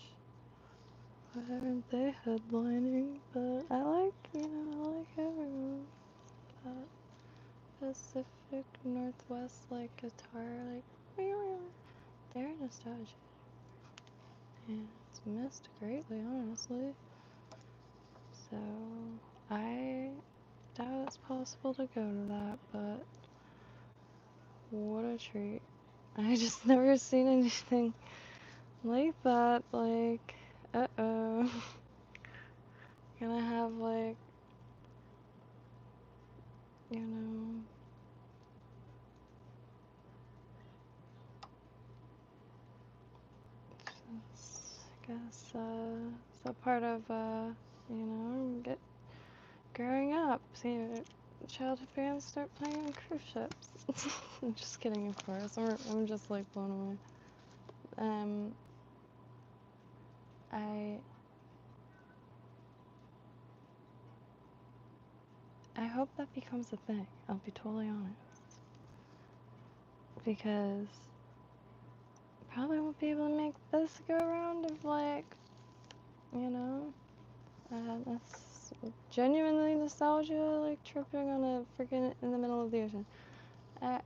why aren't they headlining? But I like, I like everyone. That Pacific Northwest, like, guitar, like, they're nostalgic. And it's missed greatly, honestly. So, I doubt it's possible to go to that, but what a treat. I just never seen anything like that, like, uh-oh. Gonna have, like, I guess, it's a part of, growing up, see, childhood bands start playing on cruise ships. I'm just kidding, of course. I'm just, like, blown away. I hope that becomes a thing, I'll be totally honest. Because probably won't be able to make this go around of, like, that's genuinely nostalgia, like tripping on a freaking in the middle of the ocean. I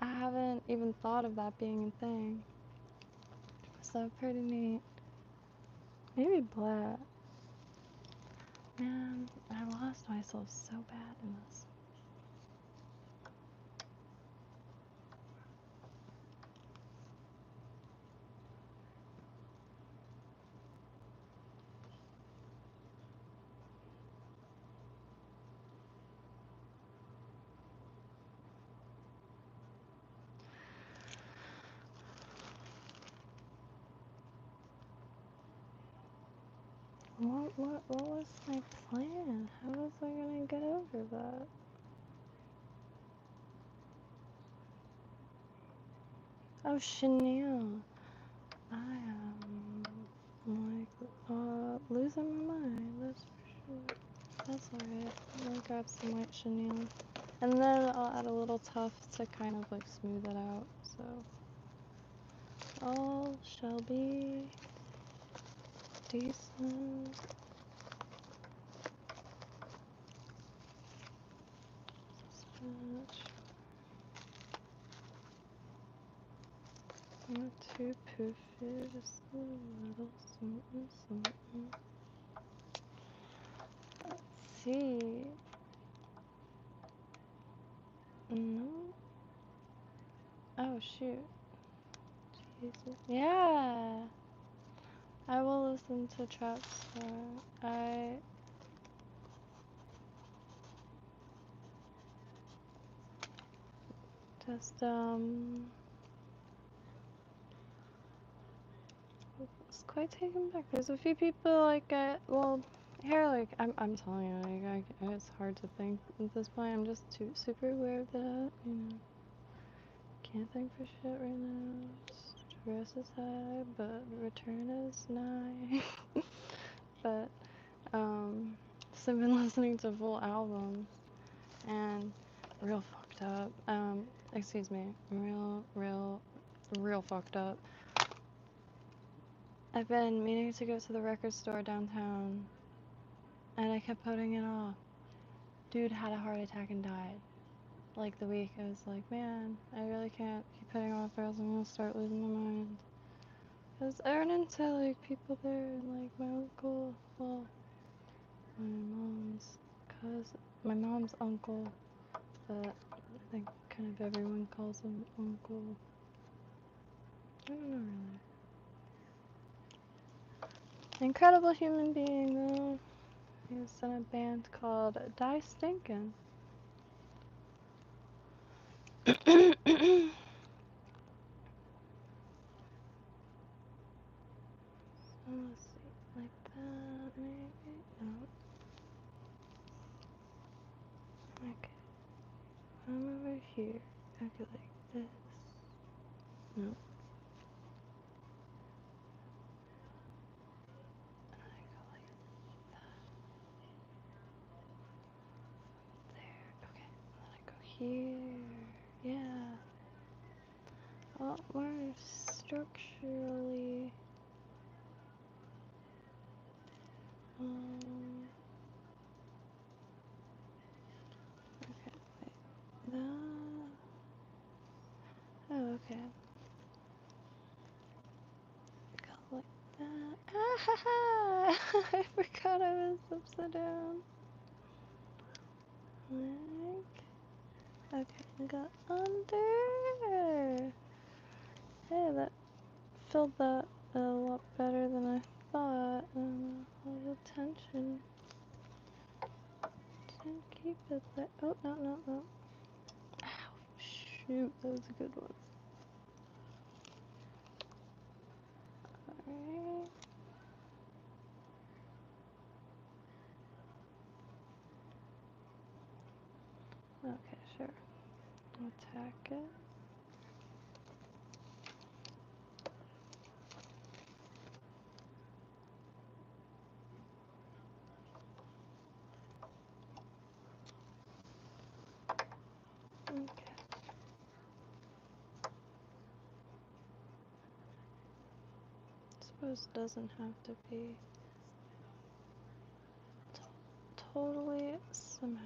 haven't even thought of that being a thing. So pretty neat. Maybe black. Man, I lost myself so bad in this. What was my plan? How was I gonna get over that? Oh, Chanel. I am, like, losing my mind, that's for sure. That's alright. I'm gonna grab some white Chanel. And then I'll add a little tuft to kind of, like, smooth it out, so. All shall be decent. Dispatch. Not too poofy, just a little something, something. Let's see. No. Oh shoot. Jesus. Yeah. I will listen to trap song. I just was quite taken back. There's a few people like well here like I'm telling you like it's hard to think at this point. I'm just too super aware of that, you know. Can't think for shit right now. Stress is high, but return is nigh. But so I've been listening to full albums and real fucked up. Excuse me, real fucked up. I've been meaning to go to the record store downtown and I kept putting it off. Dude had a heart attack and died. Like the week, I was like, man, I really can't keep putting off or else I'm gonna start losing my mind. Cause I run into like people there and like my uncle, well, my mom's uncle, but I think kind of everyone calls him uncle. I don't know really. Incredible human being though. He was in a band called Die Stinkin'. So let's see, like that maybe? No. Okay. I'm over here. Okay, like this. No. And I go like that. There. Okay. And then I go here. Yeah. A lot more structurally. Okay, wait. That. Oh, okay. Go like that. Ah ha ha! I forgot I was upside down. Like. Okay, go under. Hey, that filled that a lot better than I thought. A little tension. Didn't keep it there. Oh, no, no, no. Ow, shoot, that was a good one. Alright. Okay, sure. Attack it. Okay. Suppose it doesn't have to be totally symmetrical.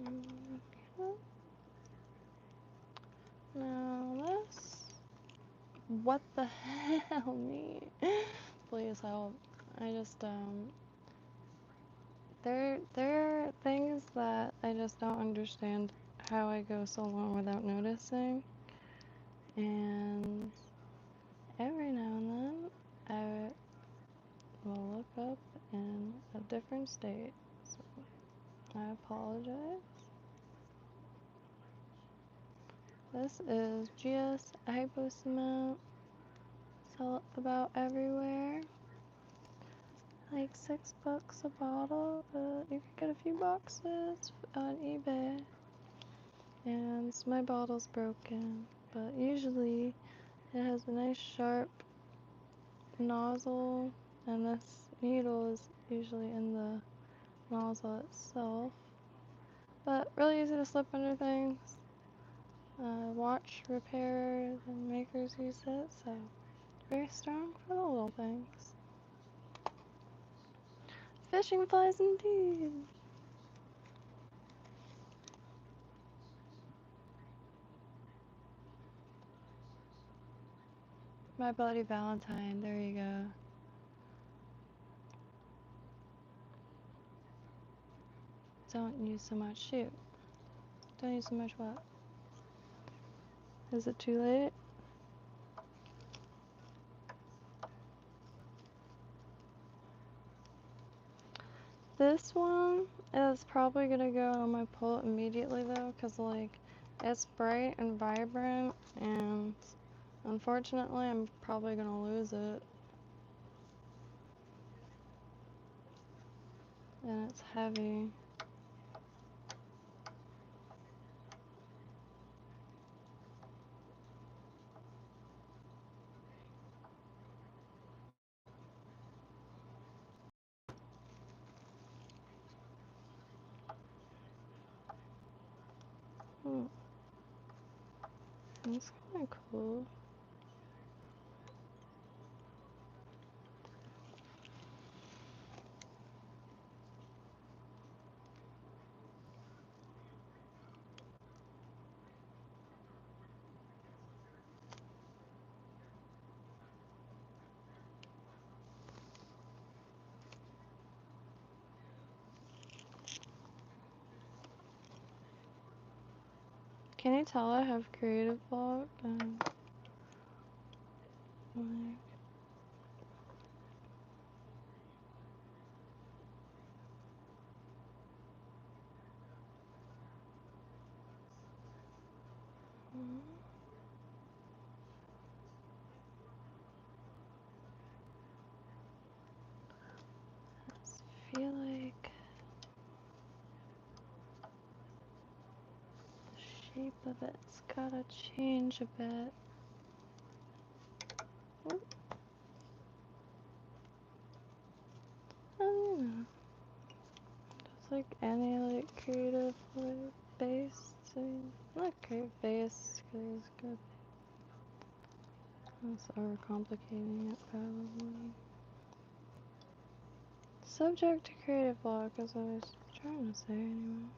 Okay. Now this. What the hell, me? Please help. I just there are things that I just don't understand how I go so long without noticing, and every now and then I will look up in a different state. So I apologize. This is GS Hypo-Cement. Sell it about everywhere. Like $6 a bottle, but you could get a few boxes on eBay. And my bottle's broken, but usually it has a nice sharp nozzle, and this needle is usually in the nozzle itself. But really easy to slip under things. watch repair the makers use it, so very strong for the little things. Fishing flies indeed! My buddy Valentine, there you go. Don't use so much, shoot. Don't use so much what? Is it too late? This one is probably gonna go on my pull immediately though, cause like, it's bright and vibrant, and unfortunately I'm probably gonna lose it. And it's heavy. It's kinda cool. Can you tell I have creative block? Like, I feel like the shape of it's gotta change a bit. Oh, you know, just like any like creative like base. Not creative base, because it's good. That's overcomplicating it probably. Subject to creative block, as I was trying to say anyway.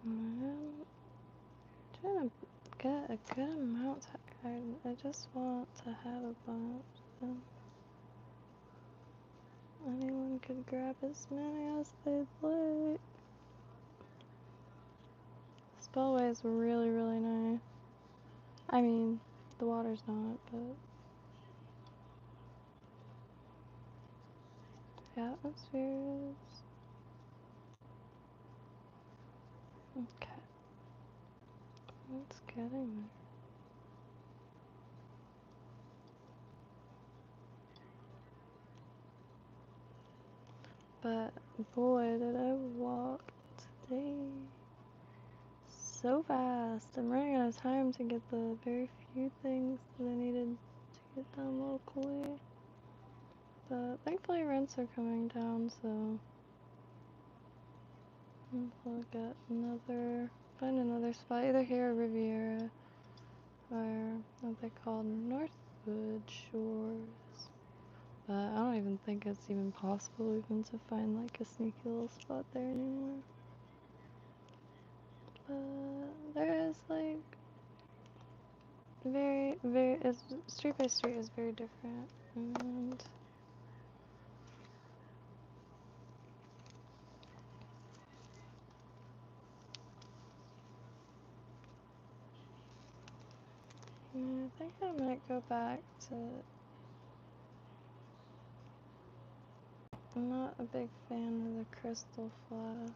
I'm trying to get a good amount. I just want to have a bunch. Then anyone could grab as many as they'd like. Spillway is really, really nice. I mean, the water's not, but the atmosphere is. Okay. It's getting there. But boy, did I walk today so fast. I'm running out of time to get the very few things that I needed to get done locally. But thankfully rents are coming down, so I'll get find another spot, either here or Riviera, or what they call Northwood Shores. But I don't even think it's even possible even to find like a sneaky little spot there anymore. But there is like street by street is very different, and yeah, I think I might go back to. I'm not a big fan of the crystal flash.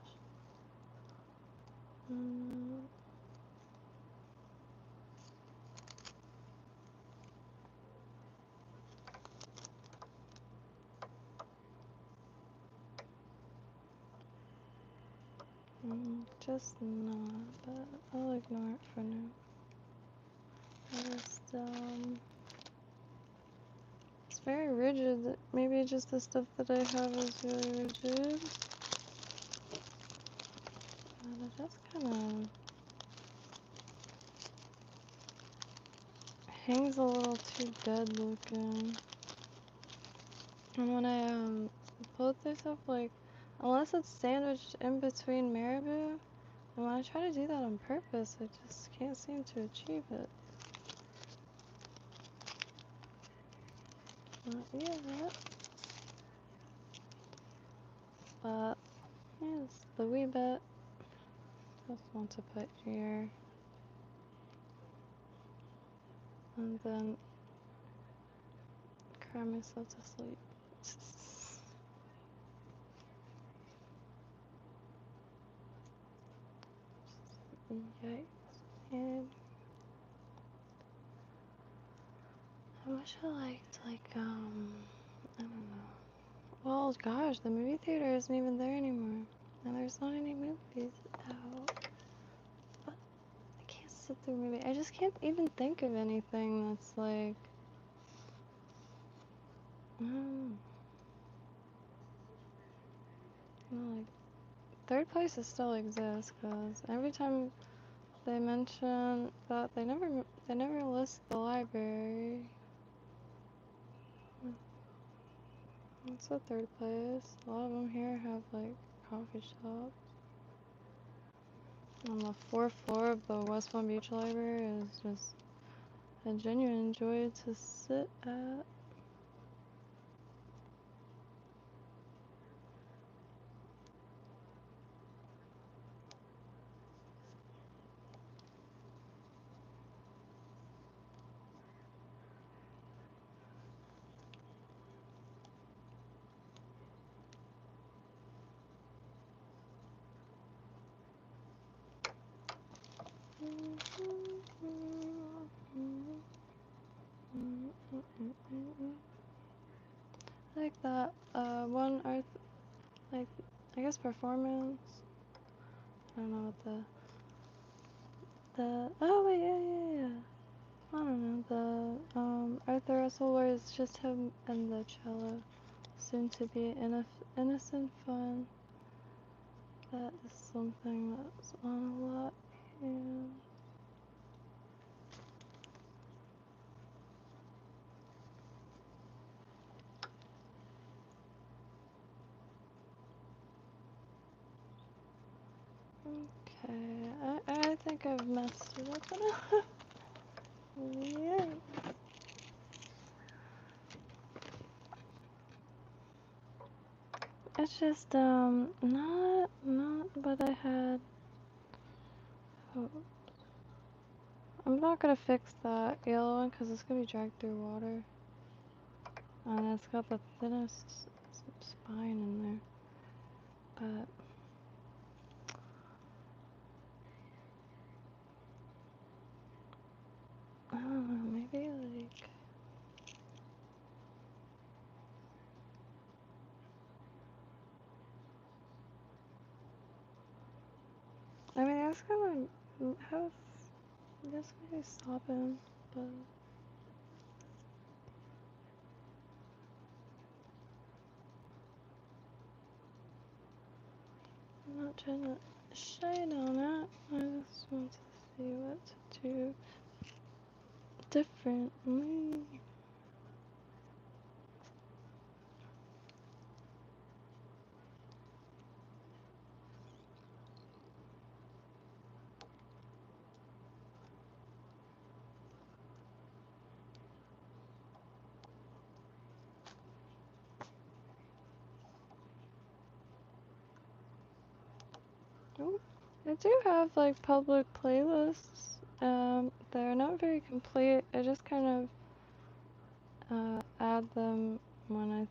Just not, but I'll ignore it for now. It's very rigid. Maybe just the stuff that I have is really rigid. But it just kind of hangs a little too dead looking. And when I pull this up, like, unless it's sandwiched in between marabou, and when I try to do that on purpose, I just can't seem to achieve it. Not yet. But yes, the wee bit. Just want to put here. And then cry myself to sleep. Yikes. And I wish I liked, like, I don't know. Well, gosh, the movie theater isn't even there anymore. And there's not any movies out. But I can't sit through a movie. I just can't even think of anything that's like, like, third places still exist, because every time they mention that, they never list the library. It's a third place. A lot of them here have, like, coffee shops. On the 4th floor of the West Palm Beach Library is just a genuine joy to sit at. Like that one art, like, I guess performance. I don't know what oh wait, yeah. I don't know, the Arthur Russell, where it's just him and the cello. Soon to be innocent fun. That is something that's on a lot here. Okay, I think I've messed it up enough. Yeah. It's just, not what I had hoped. I'm not gonna fix that yellow one because it's gonna be dragged through water. And it's got the thinnest spine in there. But I don't know, maybe like, I mean, that's gonna have, that's gonna be stopping, but I'm not trying to shine on it. I just want to see what to do differently. Oh, I do have like public playlists. They're not very complete. I just kind of add them when I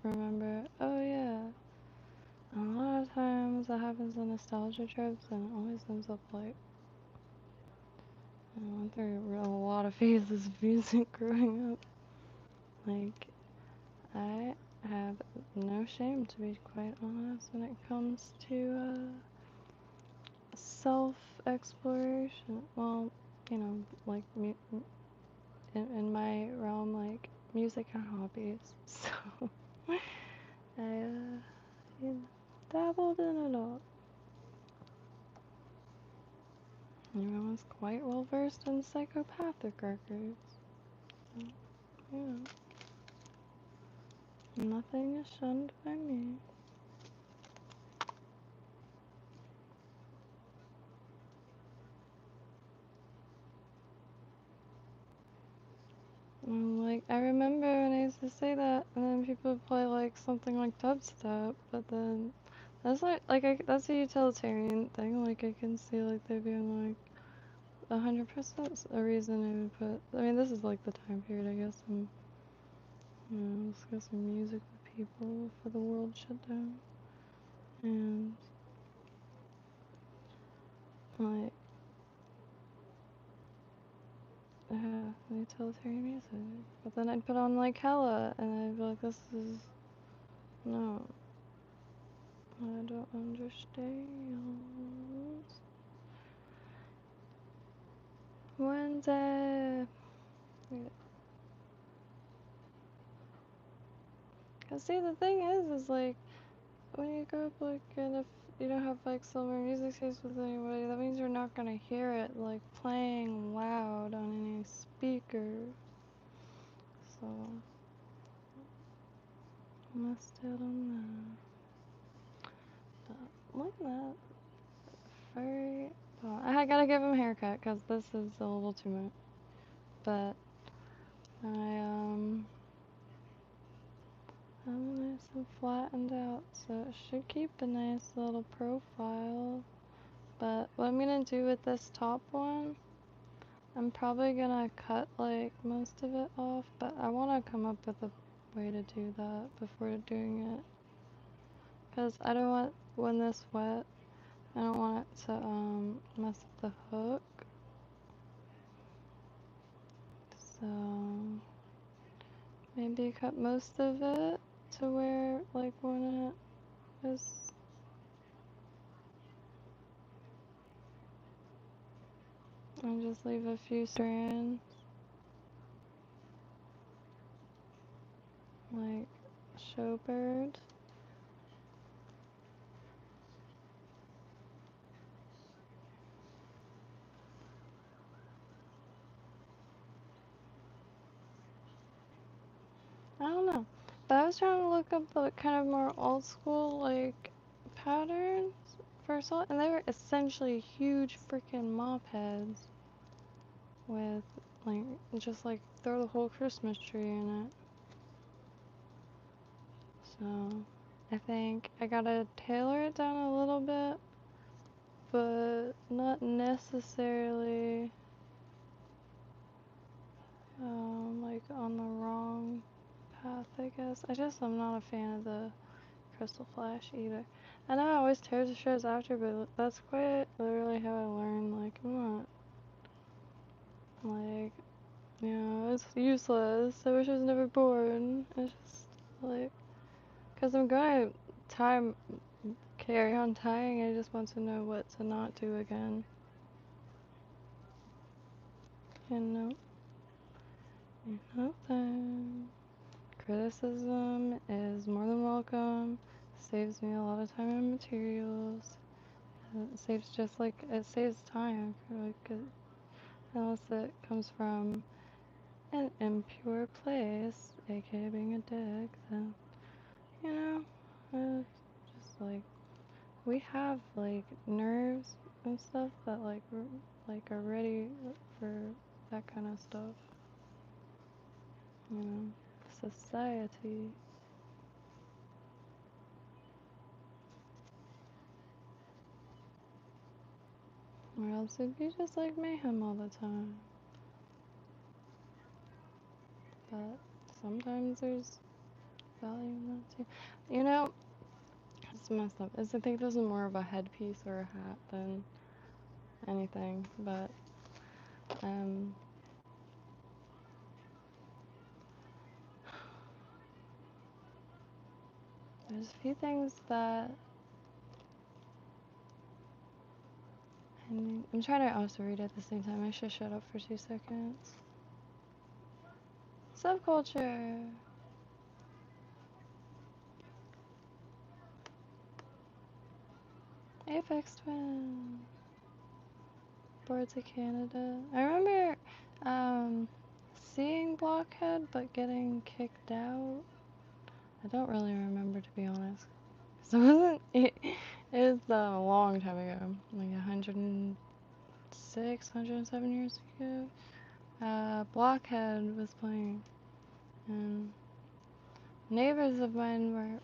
remember. Oh yeah. And a lot of times that happens in nostalgia trips, and it always ends up like I went through a lot of phases of music growing up. Like, I have no shame, to be quite honest, when it comes to self-exploration. Well, you know, like in my realm, like music and hobbies. So I dabbled in it all. You know, I was quite well versed in psychopathic records. So, you know, nothing is shunned by me. Like, I remember when I used to say that, and then people would play like something like dubstep, but then that's that's a utilitarian thing. Like, I can see like there being like 100% a reason I would put. I mean, this is like the time period, I guess. I'm, you know, discussing music with people for the world shut down, and like, utilitarian music. But then I'd put on like hella, and I'd be like, this is no. I don't understand. Wednesday. Cause see, the thing is like, when you go up, like, and if you don't have, like, similar music taste with anybody, that means you're not gonna hear it, like, playing loud on any speaker. So, I missed out on that. But, like that. Furry. Well, I gotta give him a haircut, cause this is a little too much. But, I'm nice and flattened out, so it should keep a nice little profile. But what I'm gonna do with this top one, I'm probably gonna cut like most of it off, but I wanna come up with a way to do that before doing it. Cause I don't want, when this wet, I don't want it to mess up the hook. So maybe cut most of it to where like when it is. And just leave a few strands, like showbird. I don't know, but I was trying to look up the kind of more old school like patterns for salt, and they were essentially huge freaking mop heads with like just like throw the whole Christmas tree in it. So I think I gotta tailor it down a little bit, but not necessarily like on the wrong path, I guess. I'm not a fan of the Crystal Flash either. I know I always tear the shows after, but that's quite literally how I learn. Like, I'm not, like, you know, it's useless. I wish I was never born. It's just, like, because I'm gonna carry on tying, I just want to know what to not do again. You know, then. Criticism is more than welcome. Saves me a lot of time and materials. It saves it saves time, like, unless it comes from an impure place, aka being a dick, then, you know, just like, we have like nerves and stuff that like are ready for that kind of stuff, you know, society. Or else it'd be just like mayhem all the time. But sometimes there's value in that too. You know, it's messed up. I think this is more of a headpiece or a hat than anything, but there's a few things that I'm trying to also read at the same time. I should shut up for 2 seconds. Subculture. Apex Twin. Boards of Canada. I remember seeing Blockhead but getting kicked out. I don't really remember, to be honest. So it was a long time ago, like 106, 107 years ago. Blockhead was playing, and neighbors of mine were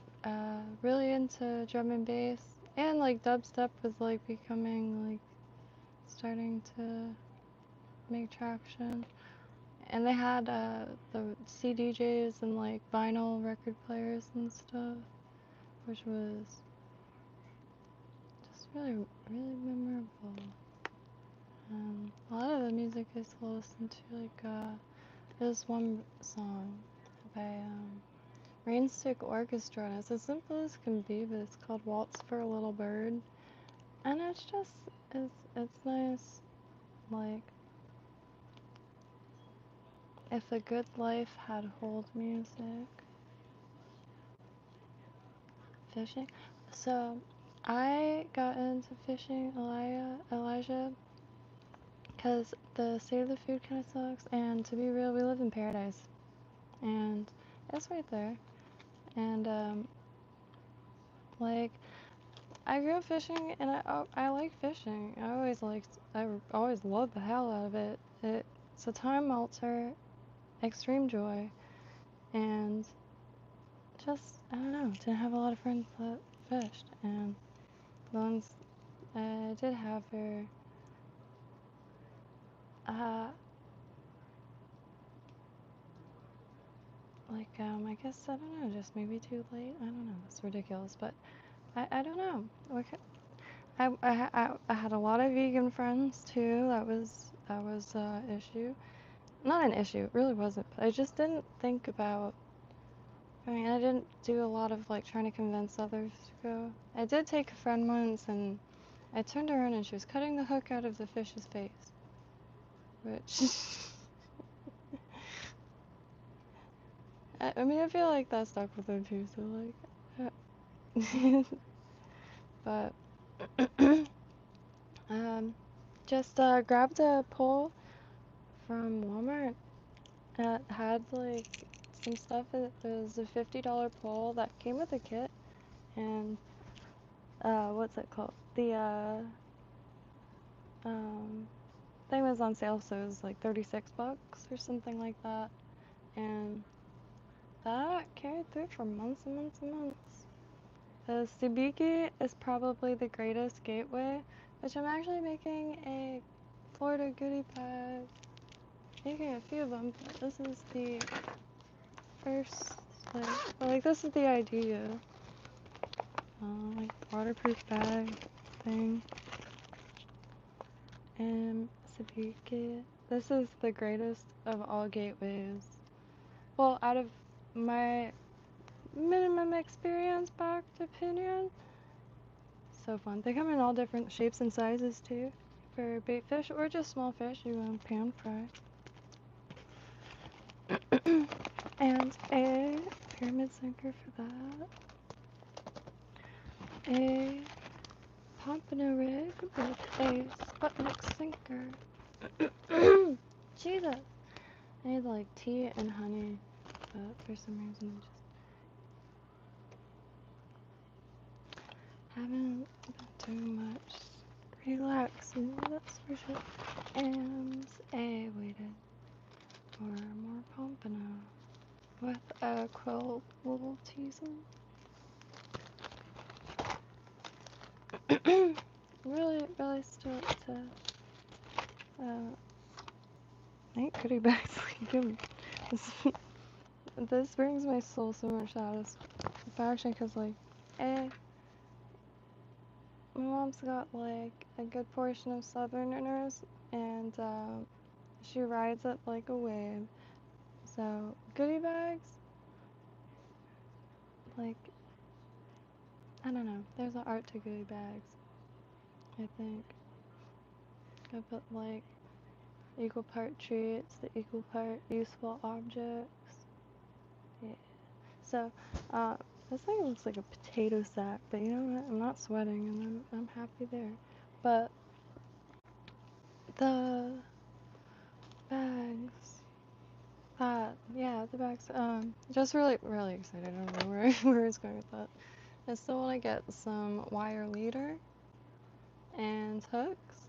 really into drum and bass, and like dubstep was like becoming like starting to make traction. And they had the CDJs and like vinyl record players and stuff, which was just really, really memorable. A lot of the music I still listen to, like there's one song by Rainstick Orchestra, and it's as simple as can be, but it's called Waltz for a Little Bird, and it's just, it's nice, like, if a good life had hold music. Fishing. So I got into fishing, Elijah, because the state of the food kind of sucks, and to be real, we live in paradise, and it's right there, and like, I grew up fishing, and I like fishing. I always loved the hell out of it. It's a time melter, extreme joy, and just, I don't know, didn't have a lot of friends that fished, and the ones I did have were, like, I guess, I don't know, just maybe too late? I don't know, it's ridiculous, but I don't know. I had a lot of vegan friends, too. That was issue. Not an issue, it really wasn't, but I just didn't think about, I mean, I didn't do a lot of, like, trying to convince others to go. I did take a friend once, and I turned around and she was cutting the hook out of the fish's face, which, I mean, I feel like that stuck with her too, so, like, but, just, grabbed a pole from Walmart that had, like, some stuff. There was a $50 pole that came with a kit, and, what's it called? The, thing was on sale, so it was like 36 bucks or something like that, and that carried through for months and months and months. The Subiki is probably the greatest gateway, which I'm actually making a Florida goodie bag, making a few of them, but this is the first, like this is the idea, like waterproof bag thing, and Subiki. This is the greatest of all gateways. Well, out of my minimum experience backed opinion. So fun. They come in all different shapes and sizes too, for bait fish or just small fish you want to pan fry. And a pyramid sinker for that. A pompano rig with a Sputnik sinker. Jesus! I need like tea and honey, but for some reason I just haven't been doing much relaxing, that's for sure. And I waited for more pompano with a quilt little teasel. really stoked to make goodie bags like him. This brings my soul so much satisfaction, because like, my mom's got like a good portion of Southerners, and she rides it like a wave. So goodie bags, like, I don't know, there's an art to goodie bags, I think. I put like equal part treats, the equal part useful objects. Yeah. So, this thing looks like a potato sack, but you know what? I'm not sweating, and I'm happy there. But the bags, the bags. Just really excited. I don't know where I was going with that. I still want to get some wire leader and hooks.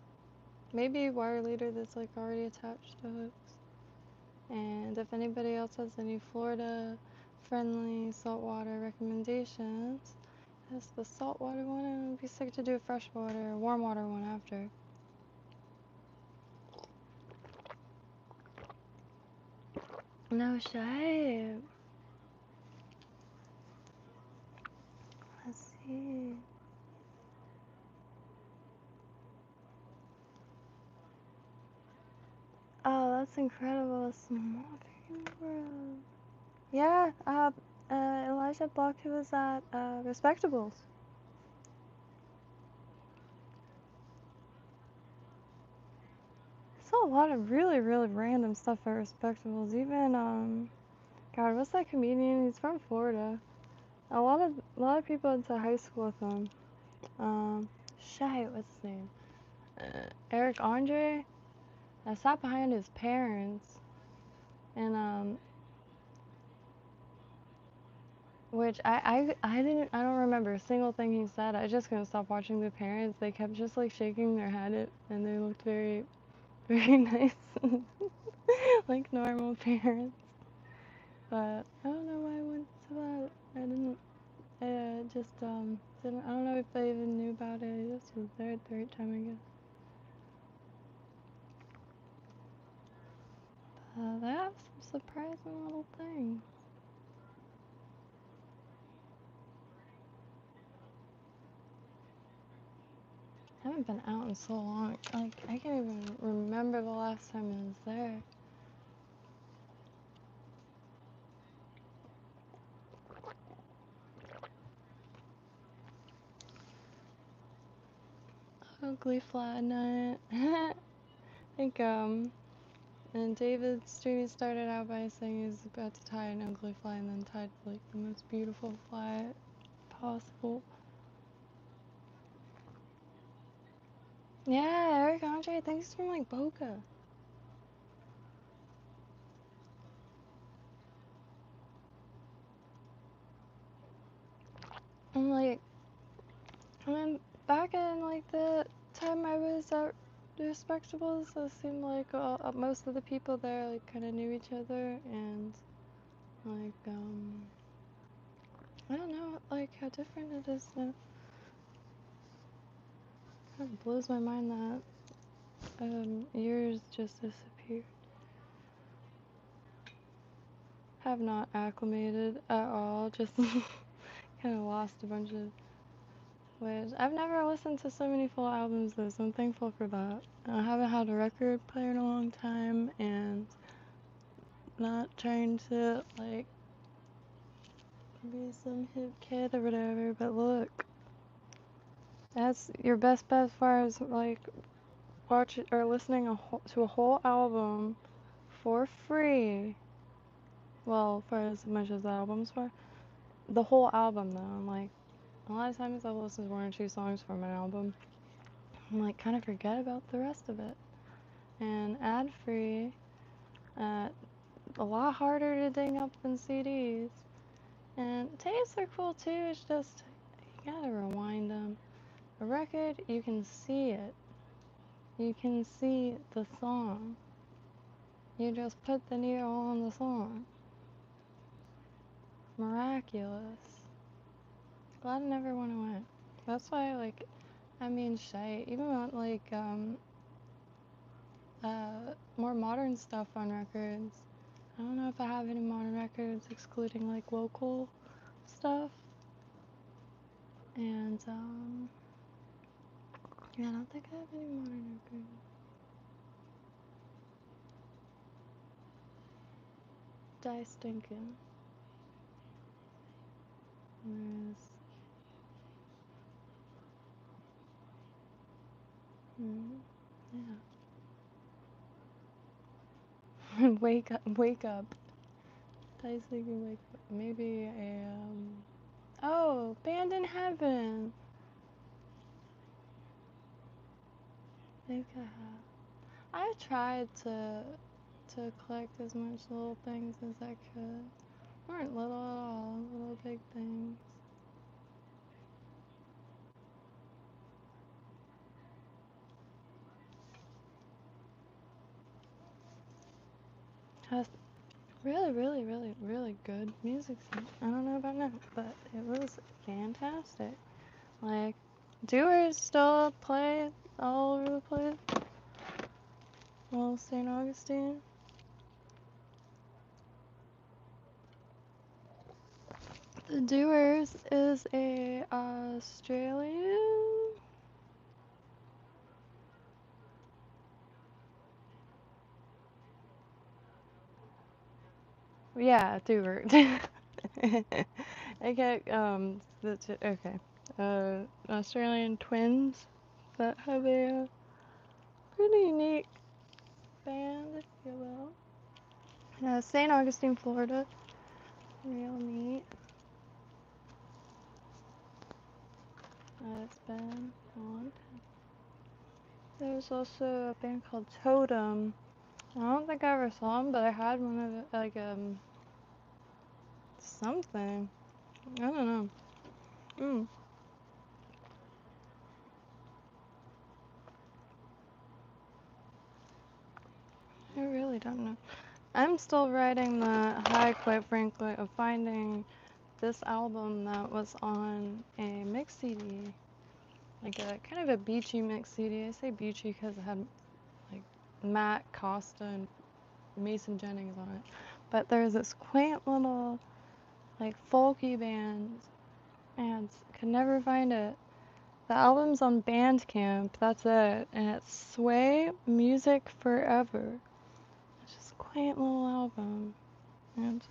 Maybe wire leader that's like already attached to hooks. And if anybody else has any Florida friendly saltwater recommendations, that's the saltwater one, and I'd be sick to do a freshwater or warm water one after. No shade. Let's see. Oh, that's incredible. Small world. Yeah, Elijah Block, who was at Respectables. I saw a lot of really random stuff at Respectables. Even, God, what's that comedian? He's from Florida. A lot of people went to high school with him. What's his name? Eric Andre. I sat behind his parents, and which I don't remember a single thing he said. I just couldn't stop watching the parents. They kept just like shaking their head, and they looked very nice, like normal parents. But I don't know why I went to that. I didn't. I just didn't. I don't know if I even knew about it. I just was there at the right time, I guess. They have some surprising little things. I haven't been out in so long. Like, I can't even remember the last time I was there. Ugly flat night. I think, and David's stream started out by saying he was about to tie an ugly fly and then tied, like, the most beautiful fly possible. Yeah, Eric Andre, thanks from, like, Boca. And, like, and then back in, like, the time I was at Respectables, it seemed like most of the people there, like, kind of knew each other, and, like, I don't know, like, how different it is now. It kind of blows my mind that years just disappeared. Have not acclimated at all, just kind of lost a bunch of ways. I've never listened to so many full albums though, so I'm thankful for that. I haven't had a record player in a long time, and not trying to, like, be some hip kid or whatever, but look, that's your best bet as far as, like, watch or listening to a whole album for free. Well, for as much as the album's for. The whole album, though, like, a lot of times I'll listen to 1 or 2 songs from an album and, like, kind of forget about the rest of it. And ad-free, a lot harder to ding up than CDs. And tapes are cool too, it's just, you gotta rewind them. A record, you can see it. You can see the song. You just put the needle on the song. Miraculous. Glad it never went away. That's why, like, I mean, shite. Even on, like, more modern stuff on records. I don't know if I have any modern records excluding, like, local stuff. And, yeah, I don't think I have any modern records. Die Stinkin'. There's... yeah. Wake up, wake up. Toddy sleeping, wake up. Maybe a, oh, Band in Heaven. Make a hat. I tried to collect as much little things as I could. Weren't little at all, little big things. Has really, really, really, really good music scene. I don't know about now, but it was fantastic. Like, doers still play all over the place. Well, St. Augustine. The Doers is a Australian. Yeah, Doer. I get okay. Australian twins that have a pretty unique band, if you will. St. Augustine, Florida. Real neat. It's been a long time. There's also a band called Totem. I don't think I ever saw them, but I had one of it, like, something. I don't know. I really don't know. I'm still riding the high, quite frankly, of finding this album that was on a mix CD. Like a kind of a beachy mix CD. I say beachy because it had like Matt Costa and Mason Jennings on it. But there's this quaint little like folky band and could never find it. The album's on Bandcamp, that's it. And it's Sway Music Forever. It's just a quaint little album. And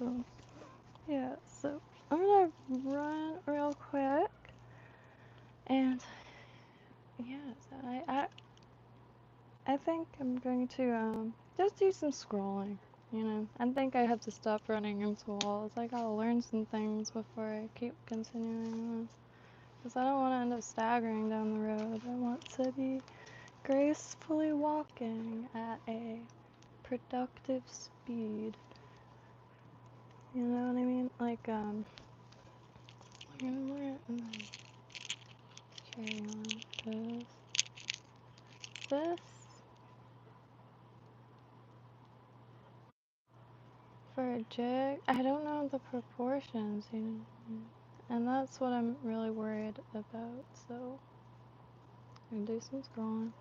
yeah, so I'm gonna run real quick. And yes, I think I'm going to just do some scrolling, you know. I think I have to stop running into walls. I gotta learn some things before I keep continuing this. Because I don't want to end up staggering down the road. I want to be gracefully walking at a productive speed. You know what I mean? Like, carry on this for a jig. I don't know the proportions, you know, and that's what I'm really worried about. So I'm gonna do some scrolling.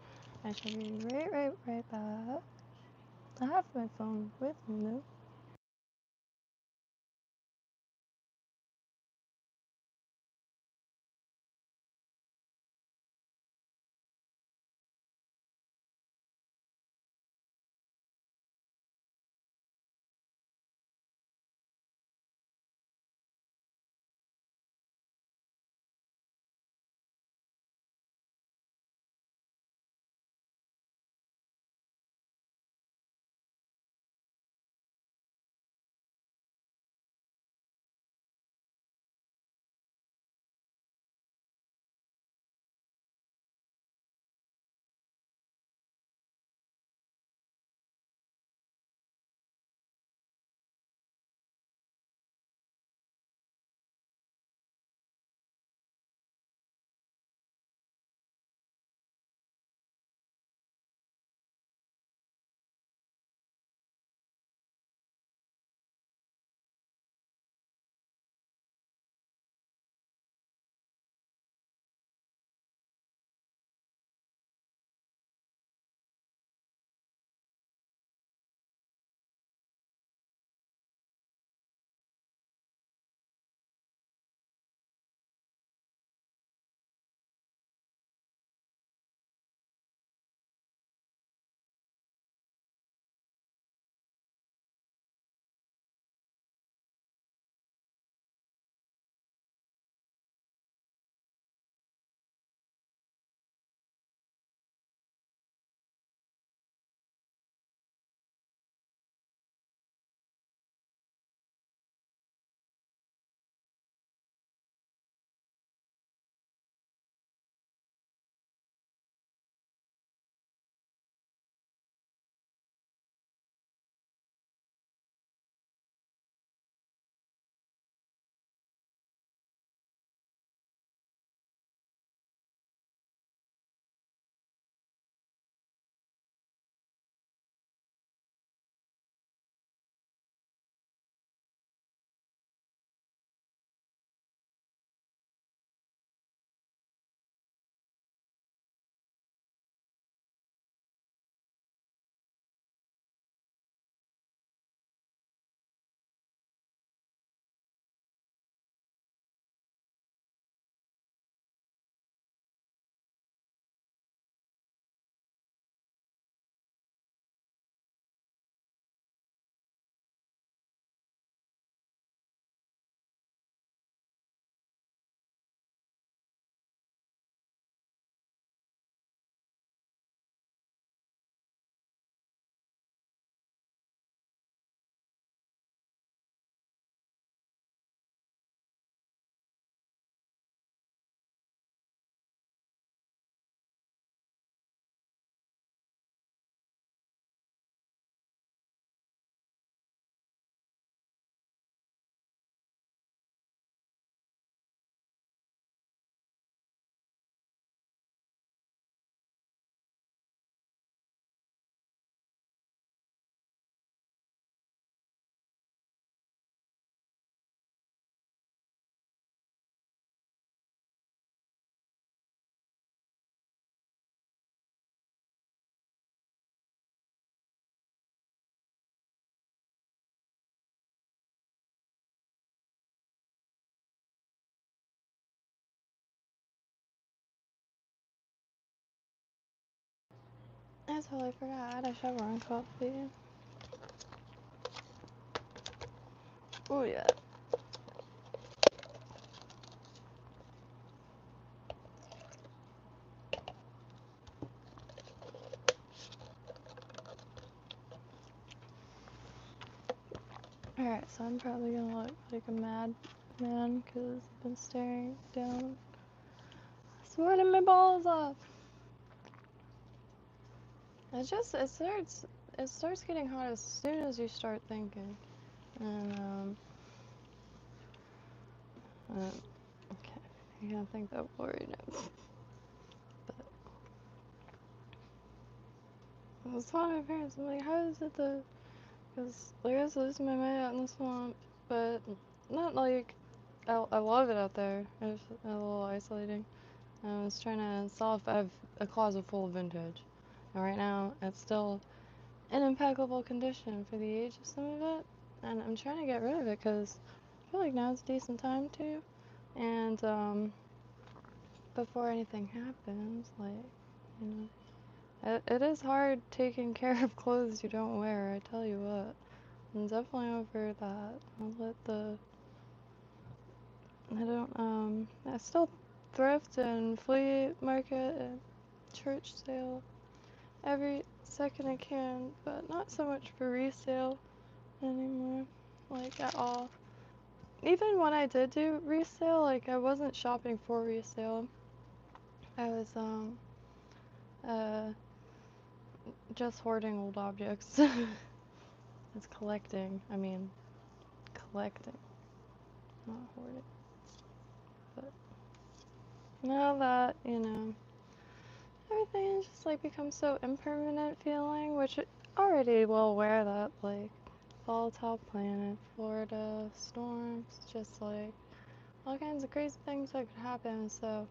I shall be right back. I have my phone with me though. I totally forgot. I should have run coffee. Oh yeah. Alright, so I'm probably gonna look like a madman because I've been staring down, sweating my balls off. It starts getting hot as soon as you start thinking. And okay, I can't think that far right now. But I was telling my parents, I'm like, how is it the? Because like I was losing my mind out in the swamp, but not like I love it out there. It's a little isolating. I was trying to solve. I have a closet full of vintage, and right now it's still in impeccable condition for the age of some of it, and I'm trying to get rid of it because I feel like now's a decent time to. And before anything happens, like, you know, it is hard taking care of clothes you don't wear, I tell you what. I'm definitely over that. I still thrift and flea market and church sale every second I can, but not so much for resale anymore, like at all. Even when I did do resale, like I wasn't shopping for resale. I was uh just hoarding old objects. It's collecting. I mean, collecting, not hoarding. But now that, you know, everything just like becomes so impermanent feeling, which already well aware that, like volatile planet, Florida, storms, just like all kinds of crazy things that could happen. So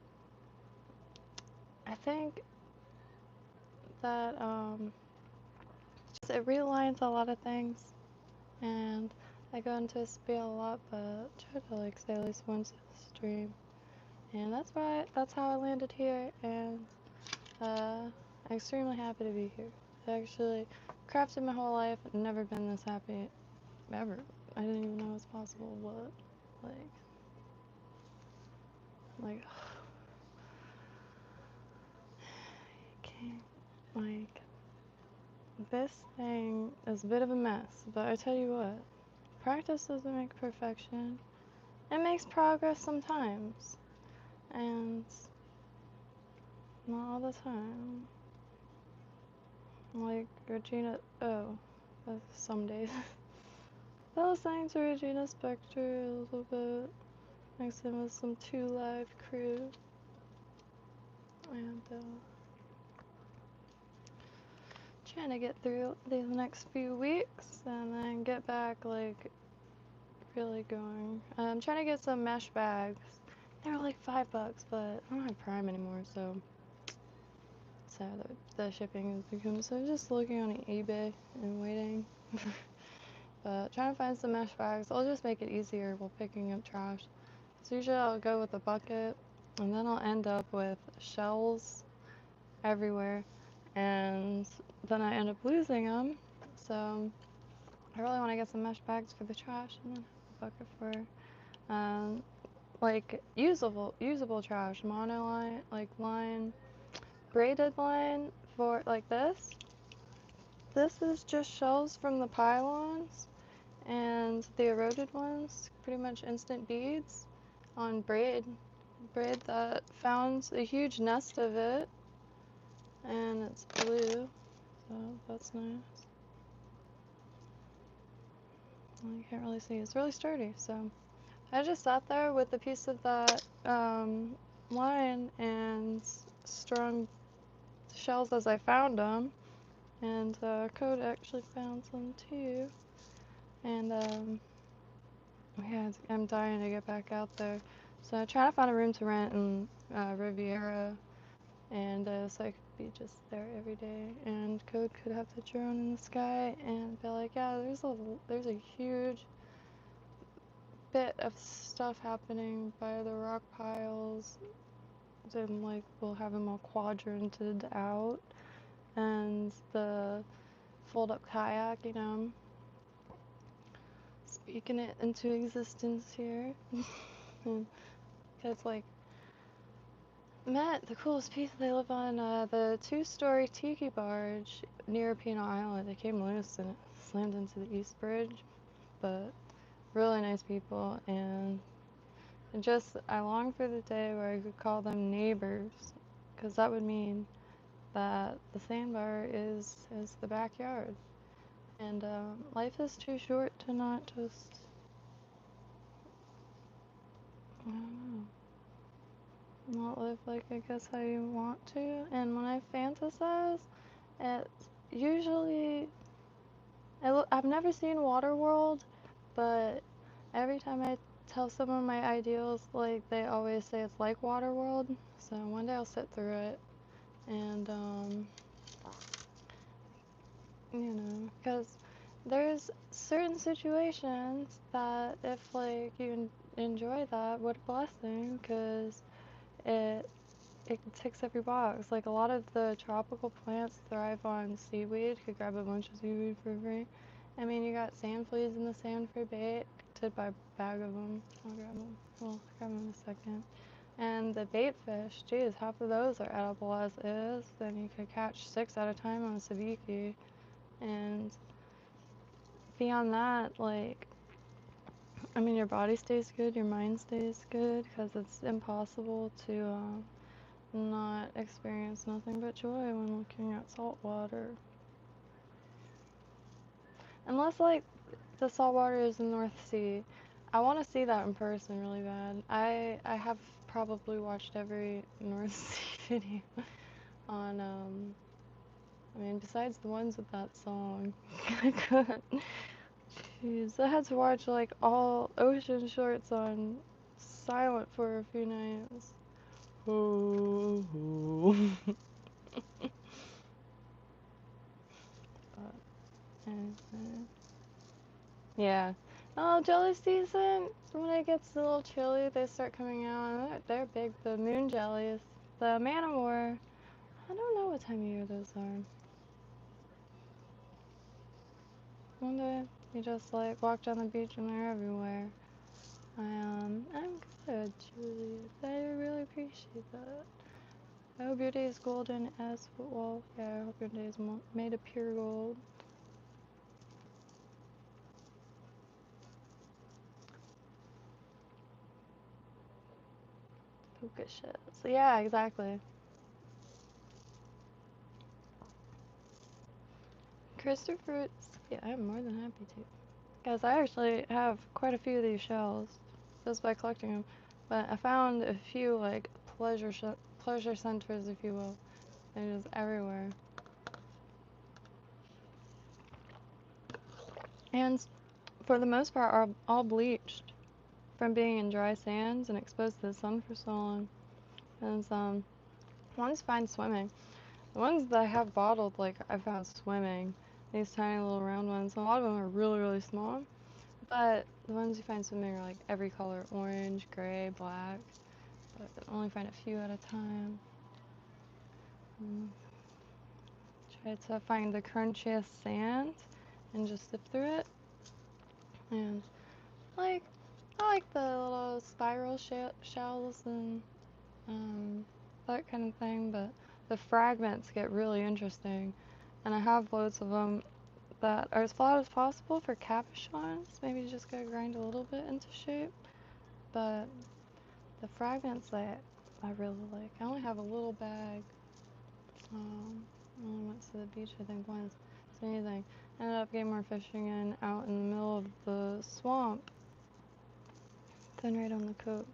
I think that just it realigns a lot of things, and I go into a spiel a lot, but try to like say at least once a stream, and that's how I landed here, and I'm extremely happy to be here. I actually crafted my whole life, never been this happy ever. I didn't even know it was possible, but like can't, like this thing is a bit of a mess, but I tell you what, practice doesn't make perfection. It makes progress sometimes, and not all the time. Like Regina, oh, some days. I was listening to Regina Spektor a little bit, mixing with some 2 Live crew, and trying to get through these next few weeks and then get back like really going. I'm trying to get some mesh bags. They were like $5, but I don't have Prime anymore, so sad that the shipping has become. So I'm just looking on eBay and waiting. But trying to find some mesh bags. I'll just make it easier while picking up trash. So usually I'll go with a bucket, and then I'll end up with shells everywhere, and then I end up losing them. So I really want to get some mesh bags for the trash, and then a bucket for like usable trash, monoline, like line, braided line for like this. This is just shells from the pylons, and the eroded ones, pretty much instant beads on braid that found a huge nest of it, and it's blue, so that's nice. Well, you can't really see, it's really sturdy. So I just sat there with a piece of that line and strung shells as I found them, and Code actually found some too, and yeah, I'm dying to get back out there. So I try to find a room to rent in Riviera, and so I could be just there every day, and Code could have the drone in the sky and be like, yeah, there's a huge bit of stuff happening by the rock piles, then like we'll have them all quadranted out, and the fold-up kayak, you know, speaking it into existence here. Because, like, met the coolest people. They live on the 2-story tiki barge near Pino Island. It came loose and it slammed into the East Bridge, but really nice people, and I long for the day where I could call them neighbors, because that would mean that the sandbar is the backyard, and life is too short to not just, I don't know, not live like I guess how you want to. And when I fantasize, it's usually, I've never seen Waterworld, but every time I tell someone my ideals, like, they always say it's like Waterworld. So one day I'll sit through it, and you know, because there's certain situations that if, like, you enjoy that, what a blessing, because it ticks every box. Like, a lot of the tropical plants thrive on seaweed. You could grab a bunch of seaweed for free. I mean, you got sand fleas in the sand for bait. Could buy a bag of them. I'll grab them. Well, grab them in a second. And the bait fish, geez, half of those are edible as is. Then you could catch 6 at a time on a sabiki. And beyond that, like, I mean, your body stays good, your mind stays good, because it's impossible to not experience nothing but joy when looking at salt water. Unless, like, the salt water is the North Sea. I want to see that in person really bad. I have probably watched every North Sea video on, I mean, besides the ones with that song. Jeez, I had to watch, like, all ocean shorts on silent for a few nights. Oh. Yeah. Oh, jelly season. When it gets a little chilly, they start coming out. They're big. The moon jellies. The man o' war. I don't know what time of year those are. One day, you just, like, walk down the beach and they're everywhere. I'm good, Juliet. I really appreciate that. I hope your day is golden as well. Yeah, I hope your day is made of pure gold. Puka shells. Yeah, exactly. Crystal fruits. Yeah, I'm more than happy to. Guys, I actually have quite a few of these shells just by collecting them. But I found a few, like, pleasure centers, if you will. They're just everywhere. And for the most part, are all bleached from being in dry sands and exposed to the sun for so long. And one's fine swimming. The ones that I have bottled, like, I found swimming. These tiny little round ones. A lot of them are really, really small. But the ones you find swimming are, like, every color. Orange, gray, black. But I only find a few at a time. Try to find the crunchiest sand and just sift through it. And, like, I like the little spiral shells and that kind of thing, but the fragments get really interesting. And I have loads of them that are as flat as possible for cabochons. Maybe you just gotta grind a little bit into shape. But the fragments that I really like. I only have a little bag. I only went to the beach, I think, once. It's amazing. Ended up getting more fishing in out in the middle of the swamp than right on the coast.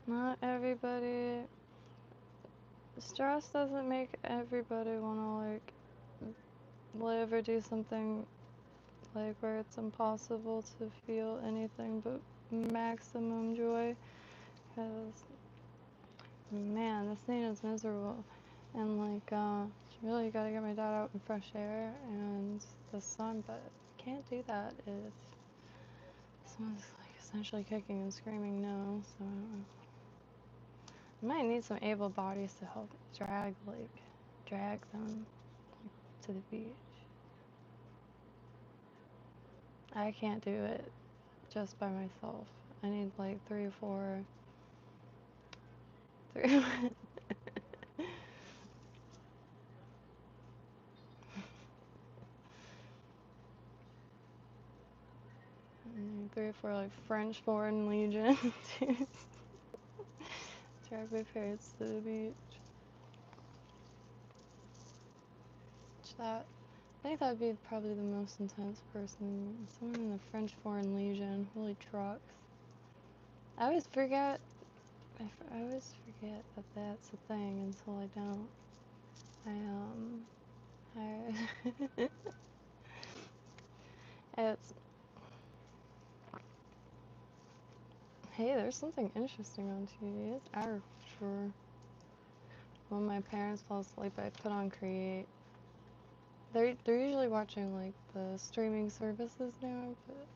Not everybody. Stress doesn't make everybody want to, like, live or do something, like, where it's impossible to feel anything but maximum joy. Because, man, this thing is miserable. And, like, really gotta get my dad out in fresh air and the sun, but can't do that if someone's, like, essentially kicking and screaming no, so I don't know. Might need some able bodies to help drag them to the beach. I can't do it just by myself. I need like 3 or 4. 3 3 or 4 like French Foreign Legion to drag my parents to the beach. That I think that'd be probably the most intense person. Someone in the French Foreign Legion. Holy trucks. I always forget. I always forget that that's a thing until I don't. It's. Hey, there's something interesting on TV. It's for when my parents fall asleep, I put on Create. They're usually watching like the streaming services now, but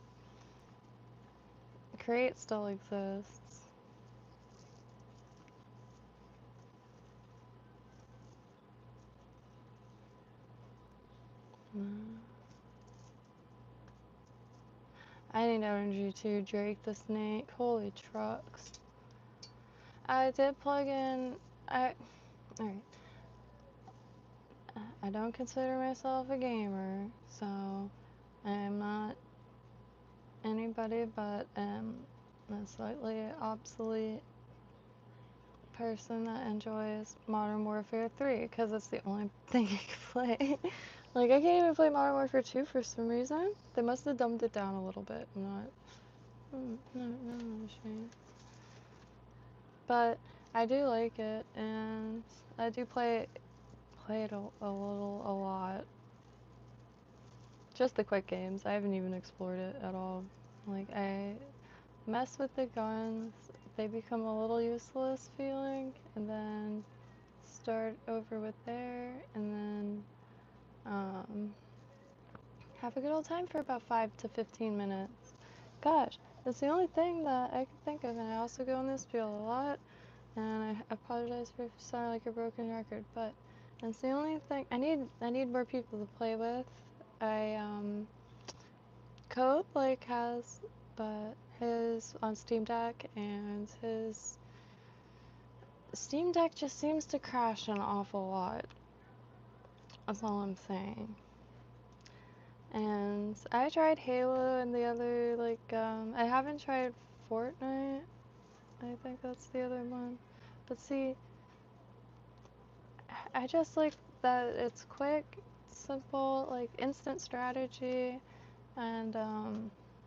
Create still exists. I need energy too, Drake the Snake. Holy trucks. I did plug in. Alright. I don't consider myself a gamer, so I am not anybody but a slightly obsolete person that enjoys Modern Warfare 3 because it's the only thing I can play. Like, I can't even play Modern Warfare 2 for some reason. They must have dumbed it down a little bit. I'm not ashamed. But I do like it, and I do play it a lot. Just the quick games. I haven't even explored it at all. Like, I mess with the guns, they become a little useless feeling, and then start over with there, and then have a good old time for about 5 to 15 minutes. Gosh, that's the only thing that I can think of, and I also go on this spiel a lot, and I apologize for sounding like a broken record, but that's the only thing. I need more people to play with. Code like has his on Steam Deck, and his Steam Deck just seems to crash an awful lot. That's all I'm saying. And I tried Halo and the other, like, I haven't tried Fortnite. I think that's the other one. But see, I just like that it's quick, simple, like instant strategy, and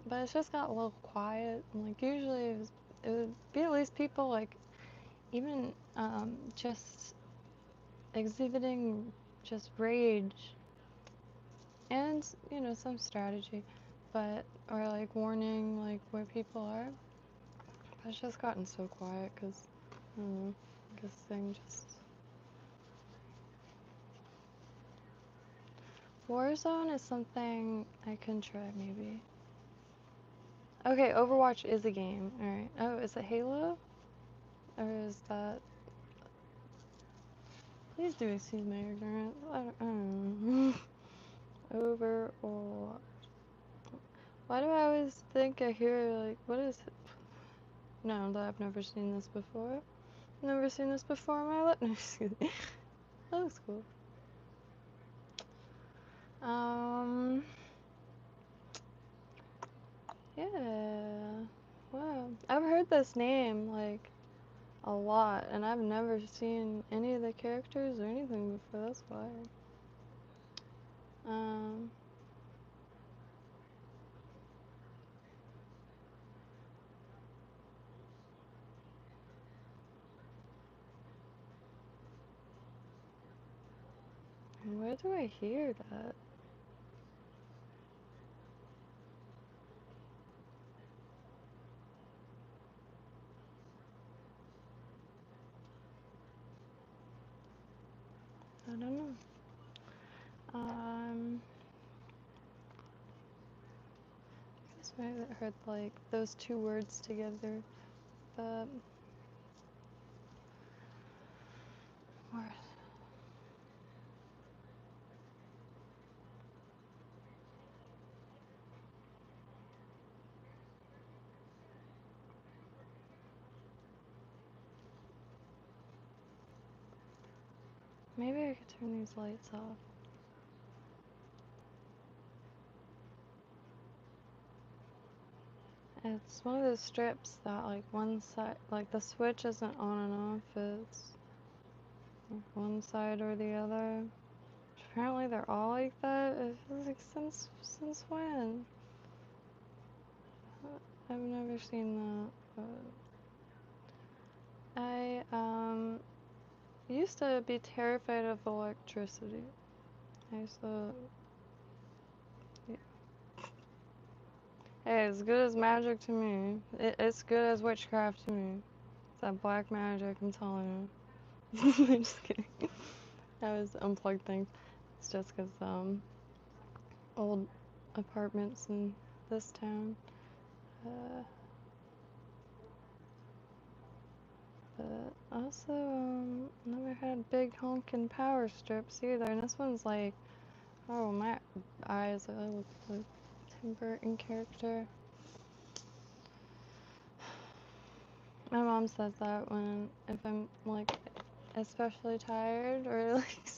but it's just got a little quiet. And, like, usually it would be at least people like even just exhibiting just rage and, you know, some strategy, but or like warning like where people are. But it's just gotten so quiet because I don't know, this thing just. Warzone is something I can try maybe. Okay, Overwatch is a game. Alright. Oh, is it Halo? Or is that. Please do excuse my ignorance. I don't know. Overwatch. Why do I always think I hear, like, what is it? No, I've never seen this before. Never seen this before in my life. No, excuse me. That looks cool. Yeah. Wow. I've heard this name, like, a lot, and I've never seen any of the characters or anything before. That's why. Where do I hear that? I don't know. Guess I haven't heard, like, those two words together, but Or maybe I could turn these lights off. It's one of those strips that like one side, like the switch isn't on and off, it's like one side or the other. Apparently they're all like that. It feels like since when? I've never seen that, but I used to be terrified of electricity. I used to, yeah. Hey, it's good as magic to me. It's good as witchcraft to me. It's that black magic, I'm telling you. I'm just kidding. I was unplugged things. It's just 'cause old apartments in this town. Uh, but also never had big honkin' power strips either. And this one's like, oh my eyes, I look like Tim Burton character. My mom says that if I'm like especially tired or like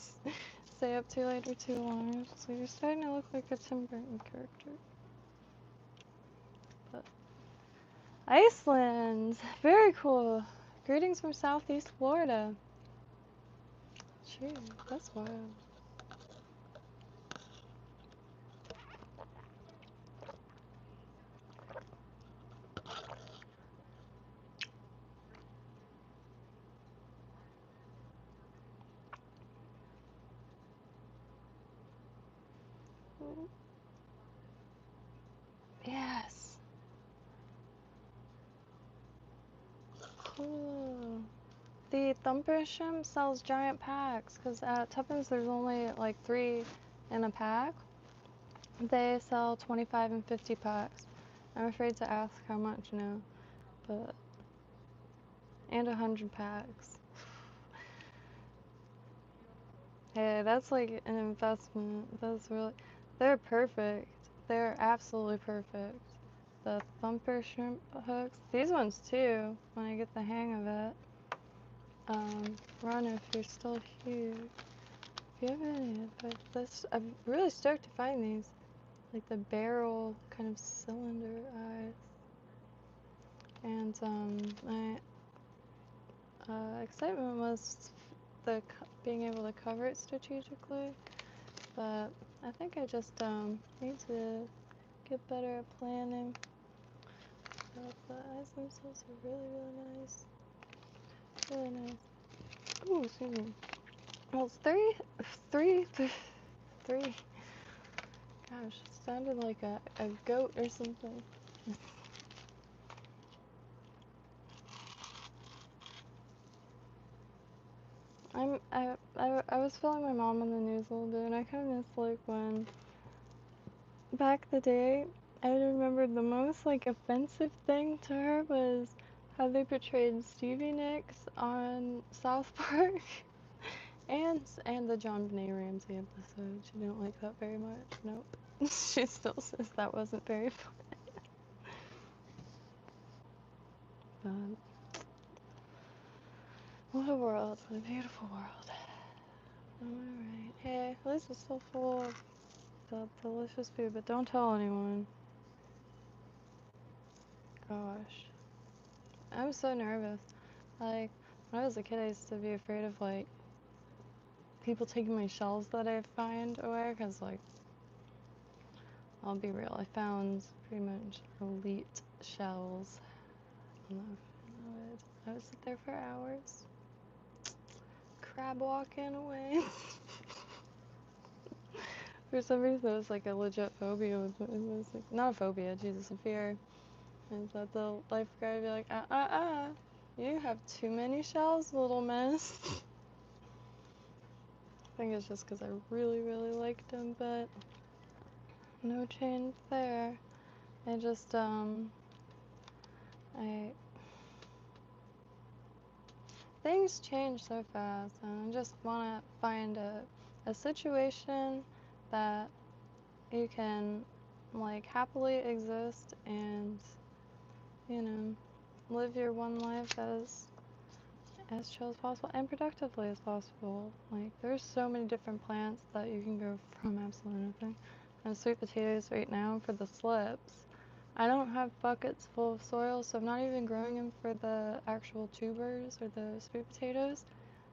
stay up too late or too long, she's like, you're starting to look like a Tim Burton character. But Iceland, very cool. Greetings from Southeast Florida. Gee, that's wild. Yes. Cool. The Thumper shrimp sells giant packs because at Tuppence there's only like 3 in a pack. They sell 25 and 50 packs. I'm afraid to ask how much now, but and 100 packs. Hey, that's like an investment. That's really, they're perfect. They're absolutely perfect. The Thumper shrimp hooks. These ones too, when I get the hang of it. Run if you're still here. If you have any, but this, I'm really stoked to find these. Like the barrel kind of cylinder eyes. And my excitement was being able to cover it strategically. But I think I just need to get better at planning. But the eyes themselves are really, really nice. Really nice. Ooh, excuse me. Well, it's three. Gosh, it sounded like a goat or something. I was following my mom on the news a little bit, and I kind of miss like when back the day. I remembered the most like offensive thing to her was how they portrayed Stevie Nicks on South Park, and the John Benet Ramsey episode. She didn't like that very much. Nope. She still says that wasn't very fun. But what a world! What a beautiful world. Alright. Hey, at least it's still full of the delicious food, but don't tell anyone. Gosh. I'm so nervous. Like, when I was a kid, I used to be afraid of, like, people taking my shells that I find away, because, like, I'll be real, I found pretty much elite shells. And I would sit there for hours. Crab walking away. For some reason, it was like a legit phobia. It was like, not a phobia, Jesus, a fear. And so the lifeguard would be like, you have too many shells, little miss. I think it's just because I really, really liked him, but no change there. I just, things change so fast, and I just want to find a situation that you can like happily exist and, you know, live your one life as chill as possible and productively as possible. Like, there's so many different plants that you can go from absolutely nothing. And sweet potatoes right now for the slips. I don't have buckets full of soil, so I'm not even growing them for the actual tubers or the sweet potatoes.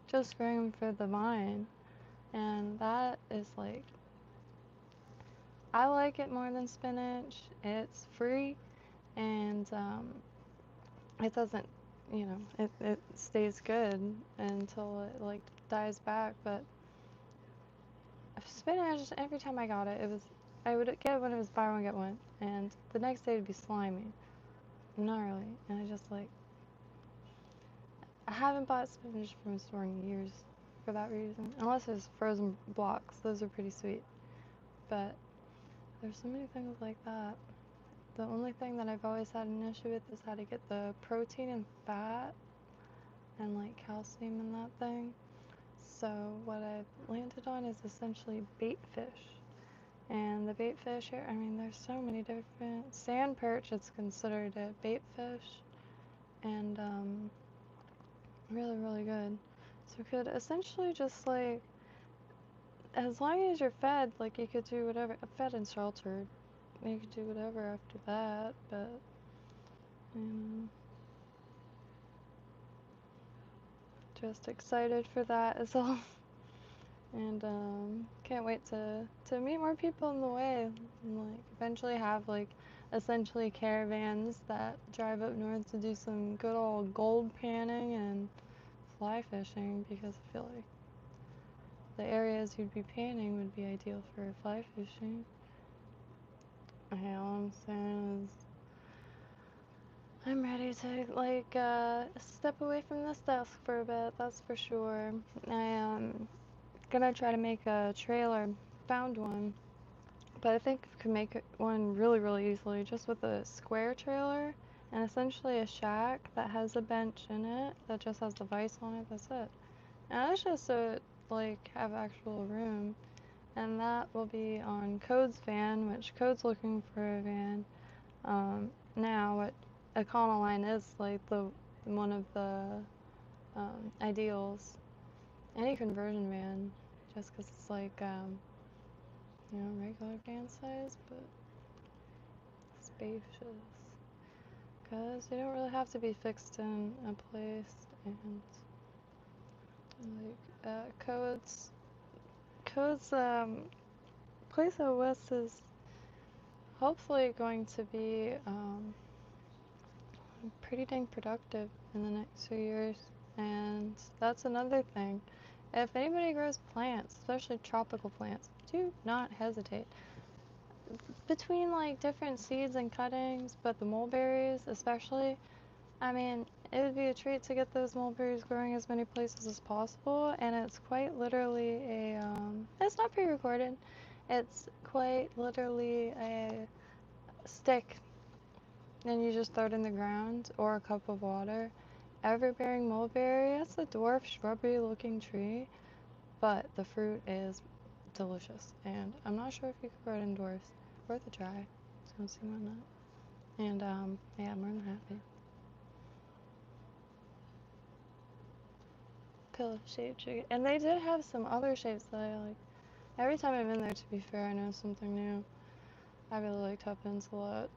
Just growing them for the vine. And that is like, I like it more than spinach. It's free, and it doesn't, you know, it stays good until it like dies back. But spinach, every time I got it, I would get it when it was buy one get one, and the next day it'd be slimy, gnarly, and I just like, I haven't bought spinach from a store in years for that reason, unless it's frozen blocks. Those are pretty sweet, but there's so many things like that. The only thing that I've always had an issue with is how to get the protein and fat and like calcium in that thing. So what I've landed on is essentially bait fish. And the bait fish here, I mean, there's so many different. Sand perch, it's considered a bait fish, and really, really good. So you could essentially just like, as long as you're fed, like you could do whatever, fed and sheltered. You could do whatever after that, but just excited for that is all. And can't wait to meet more people in the way, and like eventually have like essentially caravans that drive up north to do some good old gold panning and fly fishing, because I feel like the areas you'd be panning would be ideal for fly fishing. Okay, all I'm saying is I'm ready to like step away from this desk for a bit, that's for sure. I am gonna try to make a trailer. Found one, but I think I could make one really, really easily just with a square trailer and essentially a shack that has a bench in it that just has the vise on it. That's it. And that's just so it like have actual room. And that will be on Code's van, which Code's looking for a van. Now what Econoline is like one of the ideals. Any conversion van, just because it's like you know, regular van size, but spacious. Because you don't really have to be fixed in a place, and like Code's place out west is hopefully going to be pretty dang productive in the next few years. And that's another thing. If anybody grows plants, especially tropical plants, do not hesitate. Between like different seeds and cuttings, but the mulberries especially, I mean, it would be a treat to get those mulberries growing as many places as possible. And it's quite literally a it's not pre-recorded, it's quite literally a stick, and you just throw it in the ground or a cup of water. Everbearing mulberry, it's a dwarf shrubby looking tree, but the fruit is delicious, and I'm not sure if you could grow it indoors. Worth a try, so let's see why not. And yeah, I'm more than happy. Pillow shaped chicken, and they did have some other shapes that I like. Every time I'm in there, to be fair, I know something new. I really like tuppence a lot.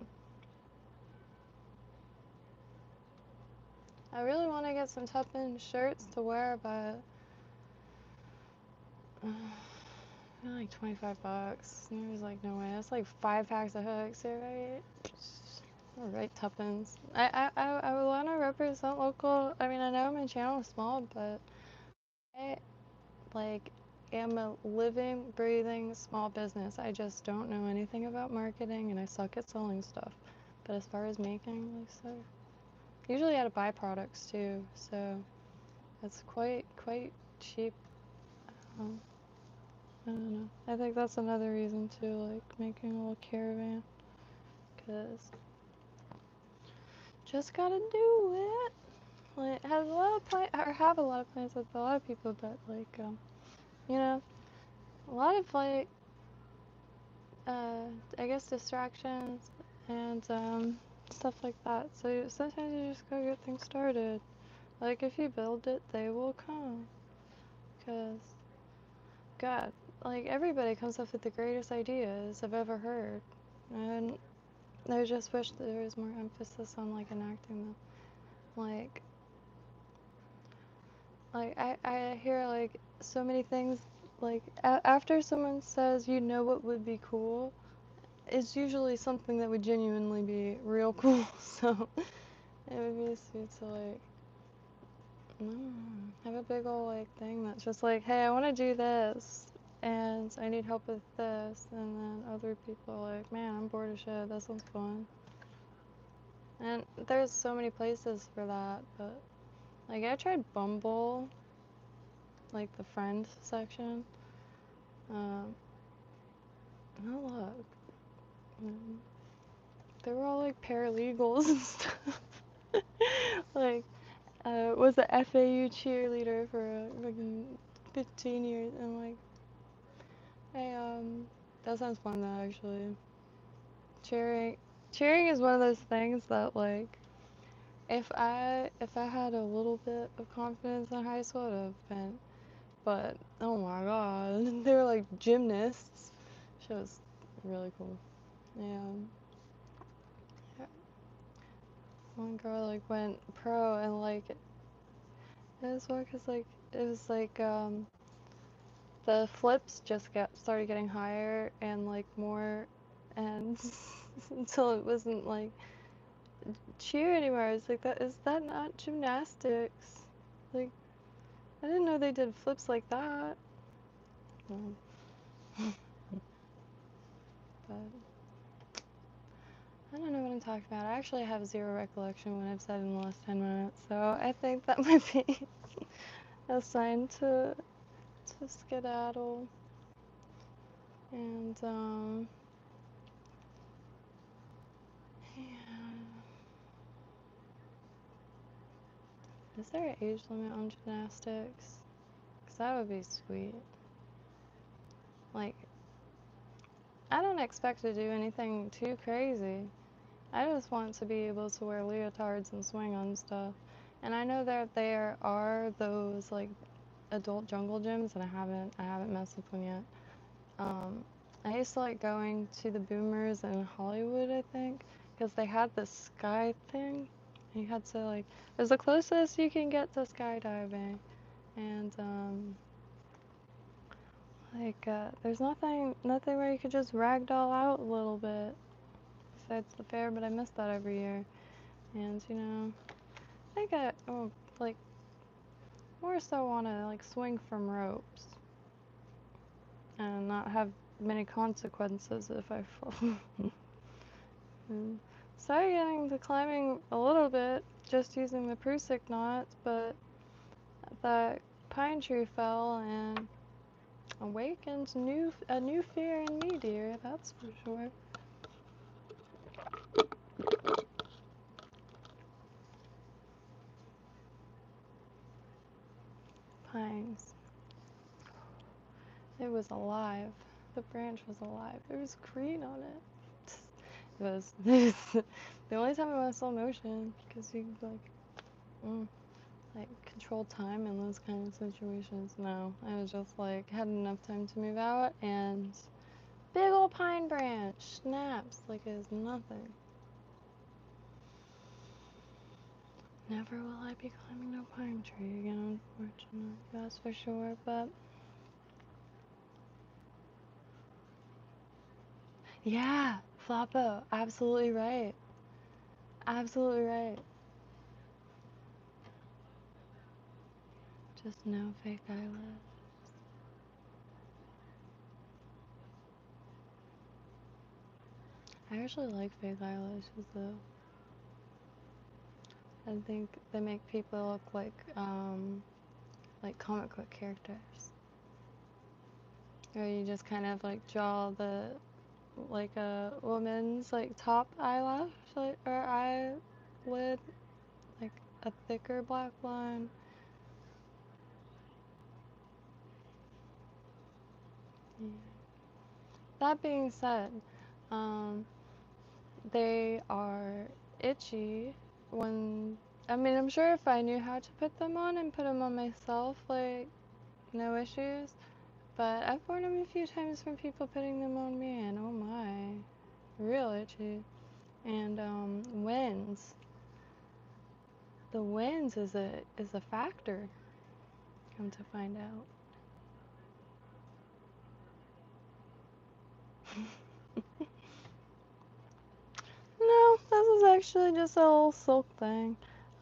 I really want to get some tuppence shirts to wear, but like 25 bucks. And there was like no way. That's like 5 packs of hooks here, right? Alright, tuppence. I would want to represent local. I mean, I know my channel is small, but I like am a living, breathing small business. I just don't know anything about marketing, and I suck at selling stuff. But as far as making like stuff, usually out of byproducts too, so it's quite cheap. I don't know. I think that's another reason too, like making a little caravan, cause just gotta do it. like has a lot of plans, or have a lot of plans with a lot of people, but like you know, a lot of like I guess distractions and stuff like that. So sometimes you just gotta get things started. Like if you build it, they will come. Cause God, like everybody comes up with the greatest ideas I've ever heard, and I just wish there was more emphasis on like enacting them. I hear like so many things like after someone says you know what would be cool, it's usually something that would genuinely be real cool. So it would be sweet to like have a big old like thing that's just like, hey, I want to do this and I need help with this, and then other people are like, man, I'm bored as shit, that sounds fun. And there's so many places for that, but like I tried Bumble, like the friend section. No luck. They were all like paralegals and stuff. Like, was a FAU cheerleader for fucking 15 years, and like, hey, that sounds fun though, actually. Cheering is one of those things that like, if I had a little bit of confidence in high school, it would have been. But oh my god, they were like gymnasts. Shit was really cool. Yeah. One girl like went pro, and like it was one cause like it was like the flips just started getting higher and like more, and until it wasn't like cheer anymore. It's like, that is that not gymnastics? Like I didn't know they did flips like that. But I don't know what I'm talking about. I actually have zero recollection what I've said in the last 10 minutes, so I think that might be a sign to skedaddle. And yeah. Is there an age limit on gymnastics? Cause that would be sweet. Like, I don't expect to do anything too crazy. I just want to be able to wear leotards and swing on stuff. And I know that there are those like adult jungle gyms, and I haven't messed with them yet. I used to like going to the Boomers in Hollywood, I think, because they had this sky thing. You had to like, it was the closest you can get to skydiving, and there's nothing where you could just ragdoll out a little bit besides the fair, but I miss that every year. And you know, I think like more so want to like swing from ropes and not have many consequences if I fall. And started getting to climbing a little bit, just using the Prusik knots, but that pine tree fell and awakened a new fear in me, dear, that's for sure. Pines. It was alive. The branch was alive. There was green on it. It was the only time I went slow motion, because you like control time in those kind of situations. No, I was just like had enough time to move out, and big old pine branch snaps like it's nothing. Never will I be climbing no pine tree again, unfortunately. That's for sure. But yeah, Floppo, absolutely right. Absolutely right. Just no fake eyelash. I actually like fake eyelashes though. I think they make people look like comic book characters. Or you just kind of like draw the like a woman's like top eyelash, like, or eyelid, like a thicker black line. Yeah. That being said, they are itchy when, I mean, I'm sure if I knew how to put them on and put them on myself, like, no issues. But I've worn them a few times from people putting them on me, and oh my, real itchy. And winds. The winds is a factor. Come to find out. No, this is actually just a little silk thing.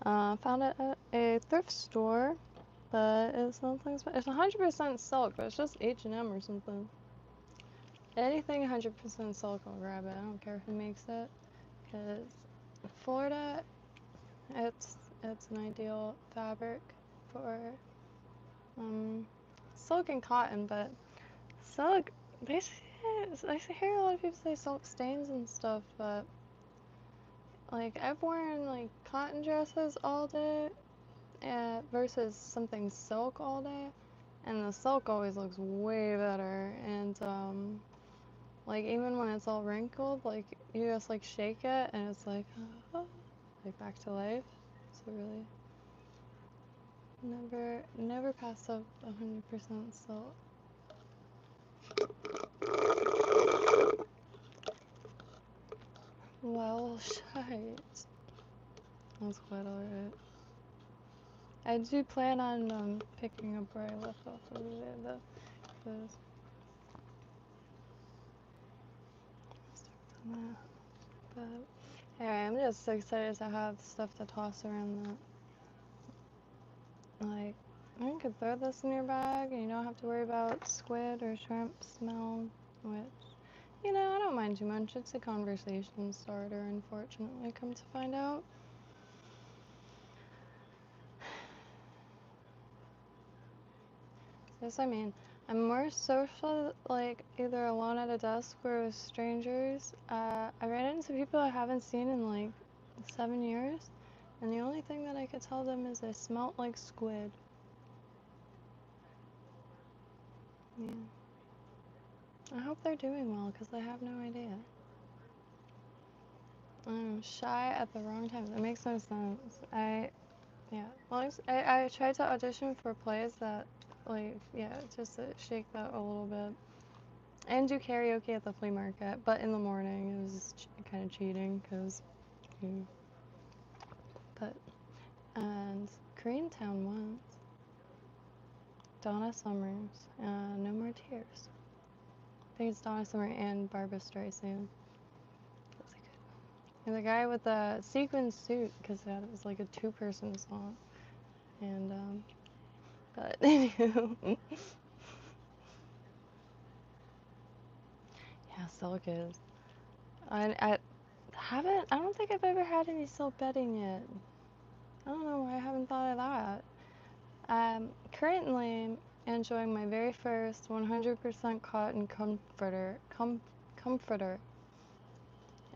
Found it at a thrift store, but it's nothing special. It's 100% silk, but it's just H&M or something. Anything 100% silk, I'll grab it. I don't care who makes it, because Florida, it's an ideal fabric for silk and cotton, but silk, basically, I hear a lot of people say silk stains and stuff, but like I've worn like cotton dresses all day versus something silk all day, and the silk always looks way better. And like even when it's all wrinkled, like you just like shake it and it's like like back to life. So really, never pass up 100% silk. Well, shite. That's quite alright. I do plan on picking up where I left off over there though, because but anyway, I'm just so excited to have stuff to toss around that, like, I could throw this in your bag and you don't have to worry about squid or shrimp smell, which, you know, I don't mind too much. It's a conversation starter, unfortunately, come to find out. Yes, I mean, I'm more social, like, either alone at a desk or with strangers. I ran into people I haven't seen in, like, 7 years, and the only thing that I could tell them is they smelt like squid. Yeah. I hope they're doing well, because I have no idea. I'm shy at the wrong time. That makes no sense. Yeah. Well, I tried to audition for plays that, like, yeah, just to shake that a little bit. And do karaoke at the flea market, but in the morning. It was kind of cheating, because, but, and Koreatown once. Donna Summers, No More Tears. I think it's Donna Summer and Barbara Streisand. That's a good one. And the guy with the sequin suit, because it was like a two-person song. And, but anywho. Yeah, silk is. I don't think I've ever had any silk bedding yet. I don't know why I haven't thought of that. Currently enjoying my very first 100% cotton comforter.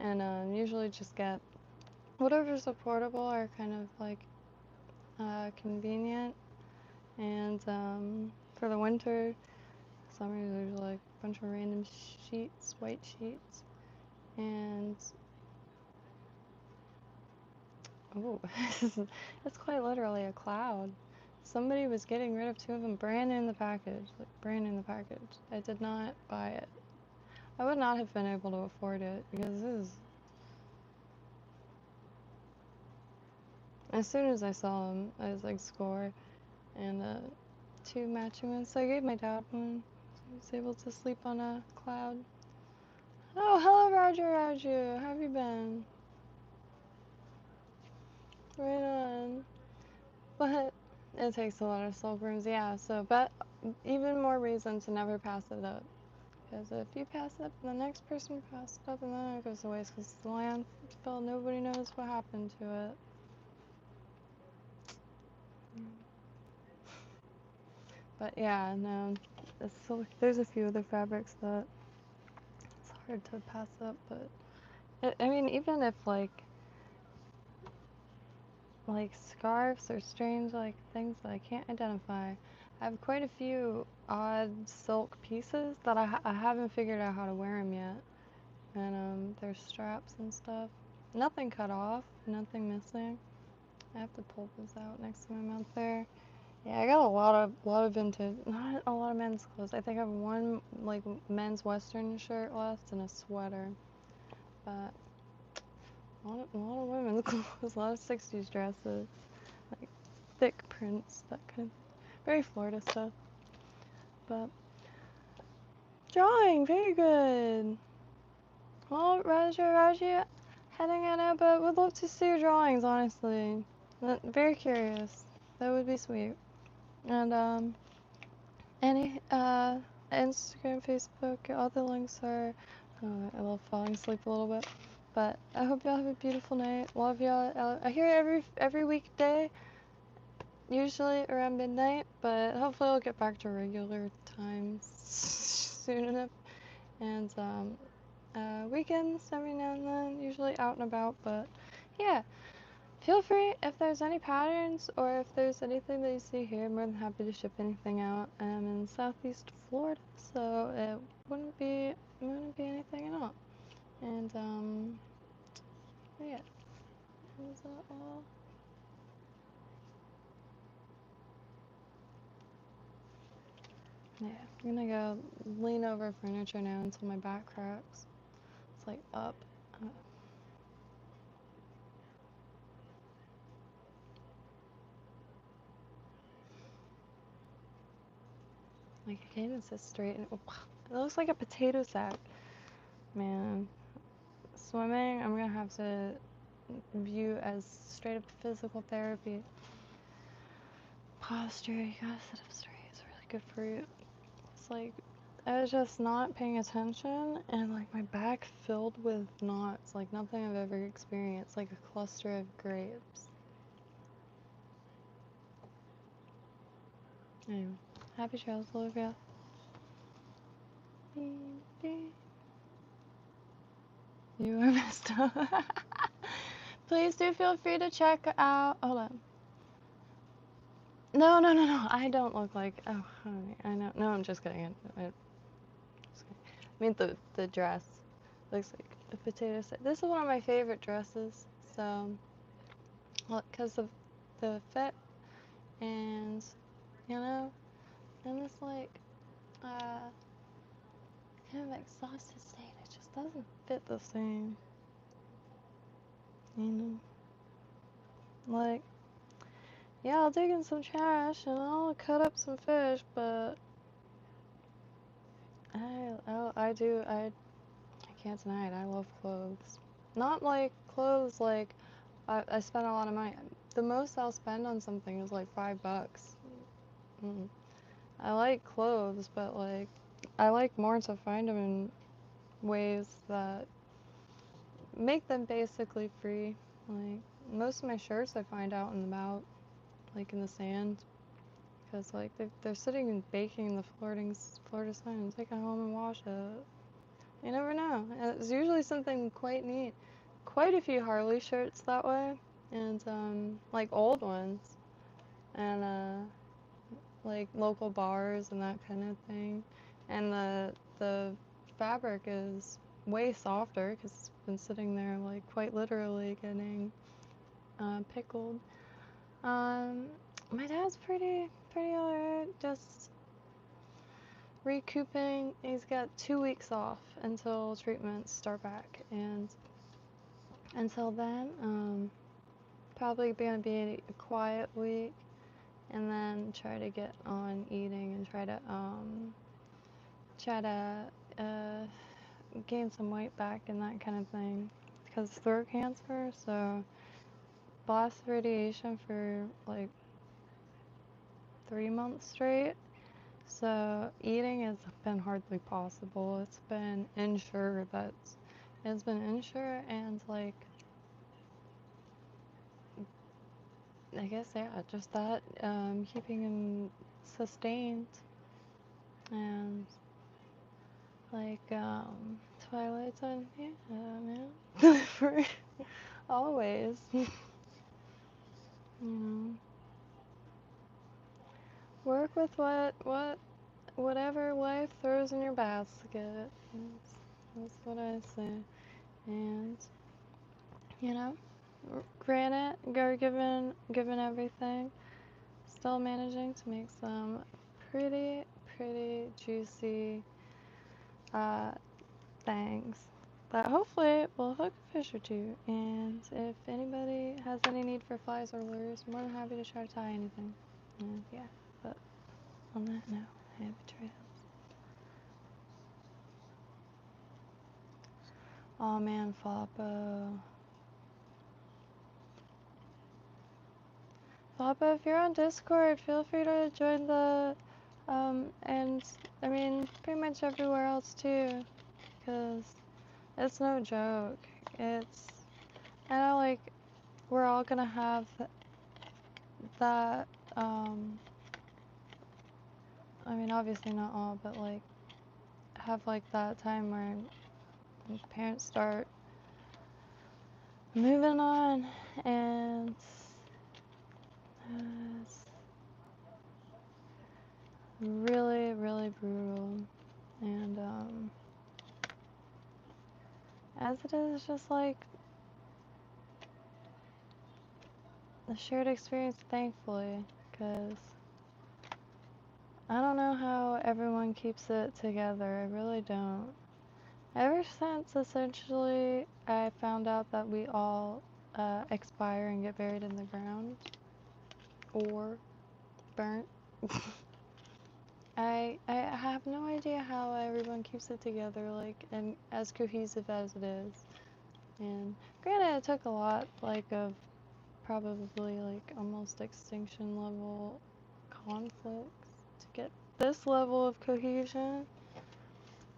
And usually just get whatever's affordable or kind of like convenient. And for the winter, summer is usually like a bunch of random sheets, white sheets. And oh, it's quite literally a cloud. Somebody was getting rid of 2 of them brand new in the package, like brand new in the package. I did not buy it. I would not have been able to afford it because this is. As soon as I saw them, I was like, score. And 2 matching ones. So I gave my dad one. So he was able to sleep on a cloud. Oh, hello, Roger. How have you been? Right on. But it takes a lot of silk rooms, yeah. So, but even more reason to never pass it up. Because if you pass it up, the next person passes it up, and then it goes to waste. Because the landfill, nobody knows what happened to it. But yeah, no, it's silk. There's a few other fabrics that it's hard to pass up. But I mean, even if like like scarves or strange like things that I can't identify. I have quite a few odd silk pieces that I haven't figured out how to wear them yet. And there's straps and stuff. Nothing cut off, nothing missing. I have to pull this out next time I'm out there. Yeah, I got a lot of vintage, not a lot of men's clothes. I think I have one like men's western shirt left and a sweater, but a lot of women's clothes, a lot of 60s dresses, like thick prints, that kind of very Florida stuff. But drawing, very good. Well, Raji, heading in it, but would love to see your drawings, honestly. Very curious. That would be sweet. And any Instagram, Facebook, all the links are. I love falling asleep a little bit, but I hope y'all have a beautiful night. Love y'all. I hear every weekday, usually around midnight, but hopefully I'll get back to regular times soon enough. And weekends every now and then, usually out and about, but yeah. Feel free, if there's any patterns or if there's anything that you see here, I'm more than happy to ship anything out. I'm in Southeast Florida, so it wouldn't be anything at all. And yeah, is that all? Yeah, I'm gonna go lean over furniture now until my back cracks. It's like up. Like I can't even sit straight, and it looks like a potato sack. Man, swimming, I'm gonna have to view as straight up physical therapy. Posture, you gotta sit up straight, it's really good for you. It's like, I was just not paying attention, and like my back filled with knots, like nothing I've ever experienced, like a cluster of grapes. Anyway, happy trails, Olivia. You are messed up. Please do feel free to check out, hold on. No, I don't look like, oh, honey, I know, no, I'm just kidding. I mean the dress looks like a potato sack. This is one of my favorite dresses, so, well, because of the fit, and, you know, and this, like, kind of exhausted state, it just doesn't fit the same, you know, like, yeah, I'll dig in some trash, and I'll cut up some fish, but I can't deny it, I love clothes. Not like clothes, like, I spend a lot of money. The most I'll spend on something is like $5. I like clothes, but like, I like more to find them in ways that make them basically free. Like, most of my shirts I find out and about, like in the sand, because like they're sitting and baking in the Florida sun, and take it home and wash it. You never know. It's usually something quite neat. Quite a few Harley shirts that way, and like old ones, and like local bars and that kind of thing. And the fabric is way softer because it's been sitting there like quite literally getting pickled. My dad's pretty alright, just recouping. He's got 2 weeks off until treatments start back, and until then, probably gonna be a quiet week, and then try to get on eating and try to gain some weight back and that kind of thing, because throat cancer, so blast radiation for like 3 months straight, so eating has been hardly possible. It's been insured, and like, I guess, yeah, just that, keeping him sustained, and like, Twilight Zone, yeah, man, for always. You know, work with whatever life throws in your basket. That's what I say. And you know, granted, go given everything, still managing to make some pretty juicy things that hopefully will hook a fish or two. And if anybody has any need for flies or lures, I'm more than happy to try to tie anything. And yeah, but on that note, happy trails. Oh man, Floppo. Floppo, if you're on Discord, feel free to join the, and I mean, pretty much everywhere else too, because it's no joke. It's, I know, like, we're all gonna have that, I mean, obviously not all, but like, have like that time where parents start moving on, and it's really brutal. And as it is, just like the shared experience, thankfully, because I don't know how everyone keeps it together. I really don't. Ever since essentially I found out that we all expire and get buried in the ground or burnt, I have no idea how everyone keeps it together, like, and as cohesive as it is. And granted, it took a lot, like, of probably like almost extinction level conflicts to get this level of cohesion,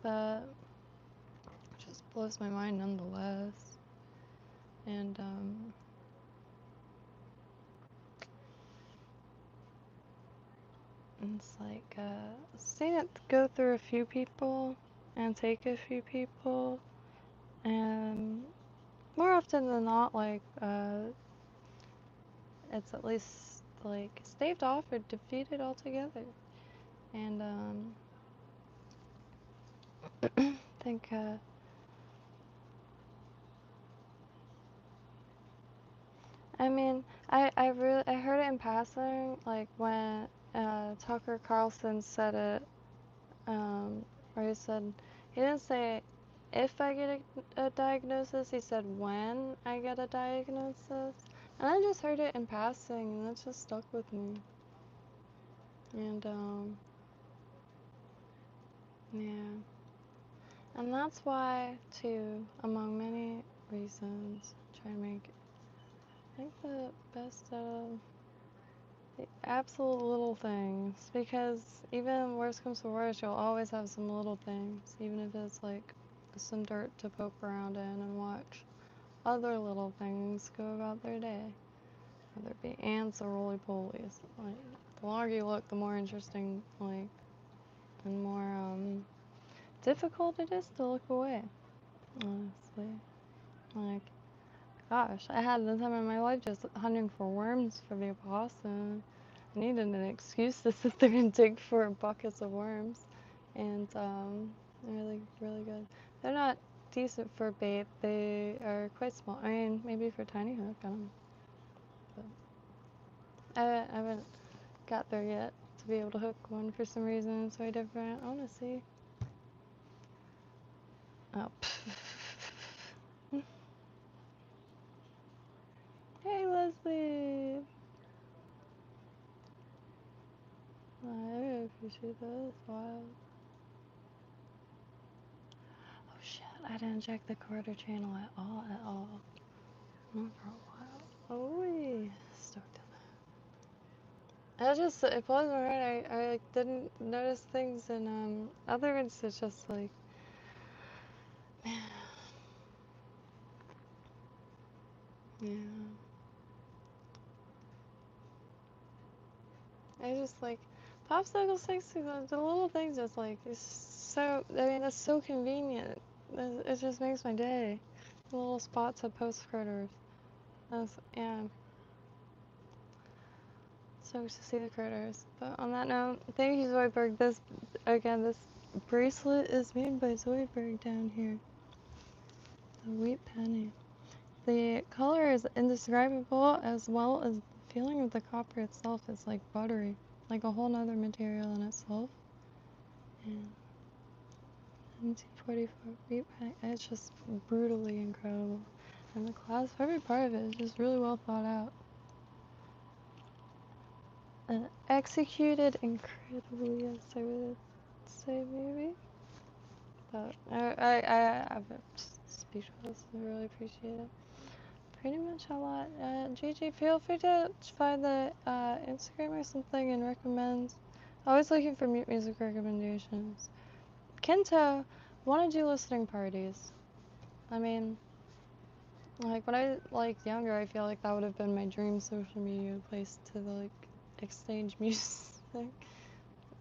but it just blows my mind nonetheless. And it's like seeing it go through a few people and take a few people, and more often than not, like it's at least like staved off or defeated altogether. And I think I mean, I heard it in passing, like when Tucker Carlson said it, where he said, he didn't say if I get a diagnosis, he said when I get a diagnosis. And I just heard it in passing, and that just stuck with me. And yeah. And that's why, too, among many reasons, try to make, I think, the best of the absolute little things, because even worst comes to worst, you'll always have some little things, even if it's like some dirt to poke around in and watch other little things go about their day, whether it be ants or roly-polies. Like, the longer you look, the more interesting, like, and more difficult it is to look away, honestly. Like, gosh, I had the time of my life just hunting for worms for the opossum. I needed an excuse to sit there and dig for buckets of worms, and they're really good. They're not decent for bait. They are quite small. I mean, maybe for tiny hook. I don't know. But I haven't got there yet to be able to hook one for some reason. It's very different. I want to see. Oh. Hey, Leslie. I really appreciate that. That's wild. Oh shit, I didn't check the quarter channel at all. Not for a while. Oh, we stoked on that. It blows my mind. I like, didn't notice things, and other instances, just like, man. Yeah. I just like, popsicle sticks, the little things just like, it's so, I mean, that's so convenient. It just makes my day. The little spots of post critters. Yeah. stoked to see the critters. But on that note, thank you, Zoidberg. This bracelet is made by Zoidberg down here. The wheat penny. The color is indescribable, as well as the feeling of the copper itself is like buttery, like a whole nother material in itself. And 1944 wheat penny. It's just brutally incredible. And the clasp, every part of it is just really well thought out. Executed incredibly, yes, I would say maybe. But I'm speechless. I really appreciate it. Pretty much a lot. GG, feel free to find the Instagram or something and recommend. Always looking for music recommendations. Kynto, want to do listening parties. I mean, like when I younger, I feel like that would have been my dream social media place to like exchange music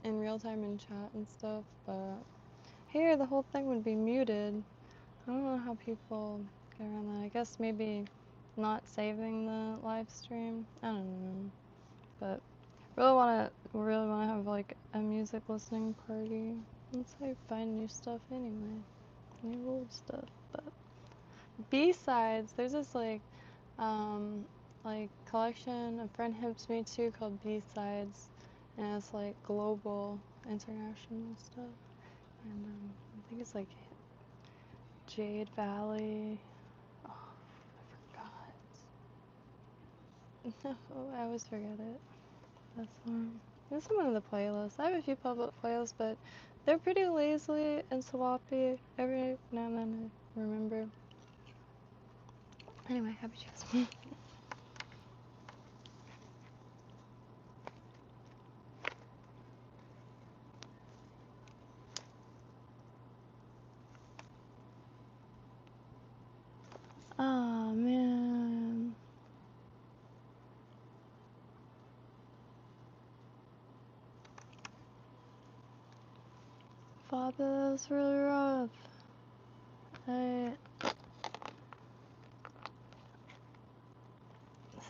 in real time in chat and stuff. But here, the whole thing would be muted. I don't know how people get around that. I guess maybe not saving the live stream. I don't know. But really wanna have like a music listening party. Once I find new stuff anyway. New old stuff. But B-sides, there's this like collection a friend hips me to called B-sides, and it's like global, international stuff. And I think it's like Jade Valley. Oh, I forgot. No, I always forget it. That's one. There's some of the playlists. I have a few public playlists, but they're pretty lazy and sloppy. Every now and then I remember. Anyway, happy chance. Oh man. Father, that's really rough.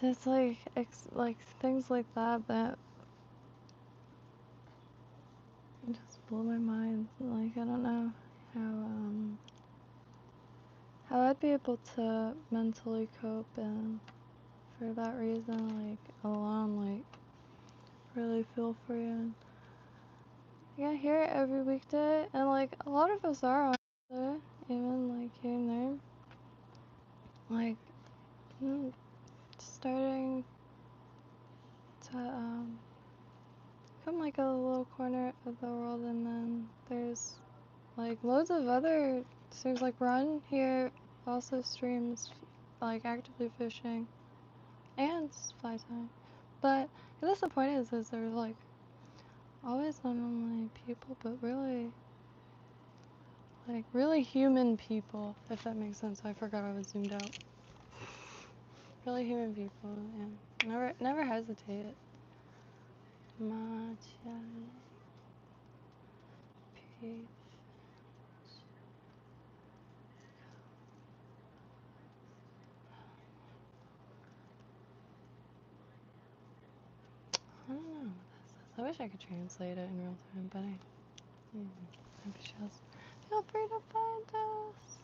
It's like things like that just blow my mind. Like I don't know how I'd be able to mentally cope, and for that reason, like alone, like really feel for you. Yeah, here every weekday, and like a lot of us are on there, even like here and there. Like starting to come like a little corner of the world, and then there's like loads of other streams. Like Run here also streams like actively fishing and fly tying. But I guess the point is there's like always not only people, but really like really human people, if that makes sense. I forgot I was zoomed out. Really human people, yeah. Never hesitate. Matcha. Peach. I don't know what that says. I wish I could translate it in real time, but I just feel free to find us.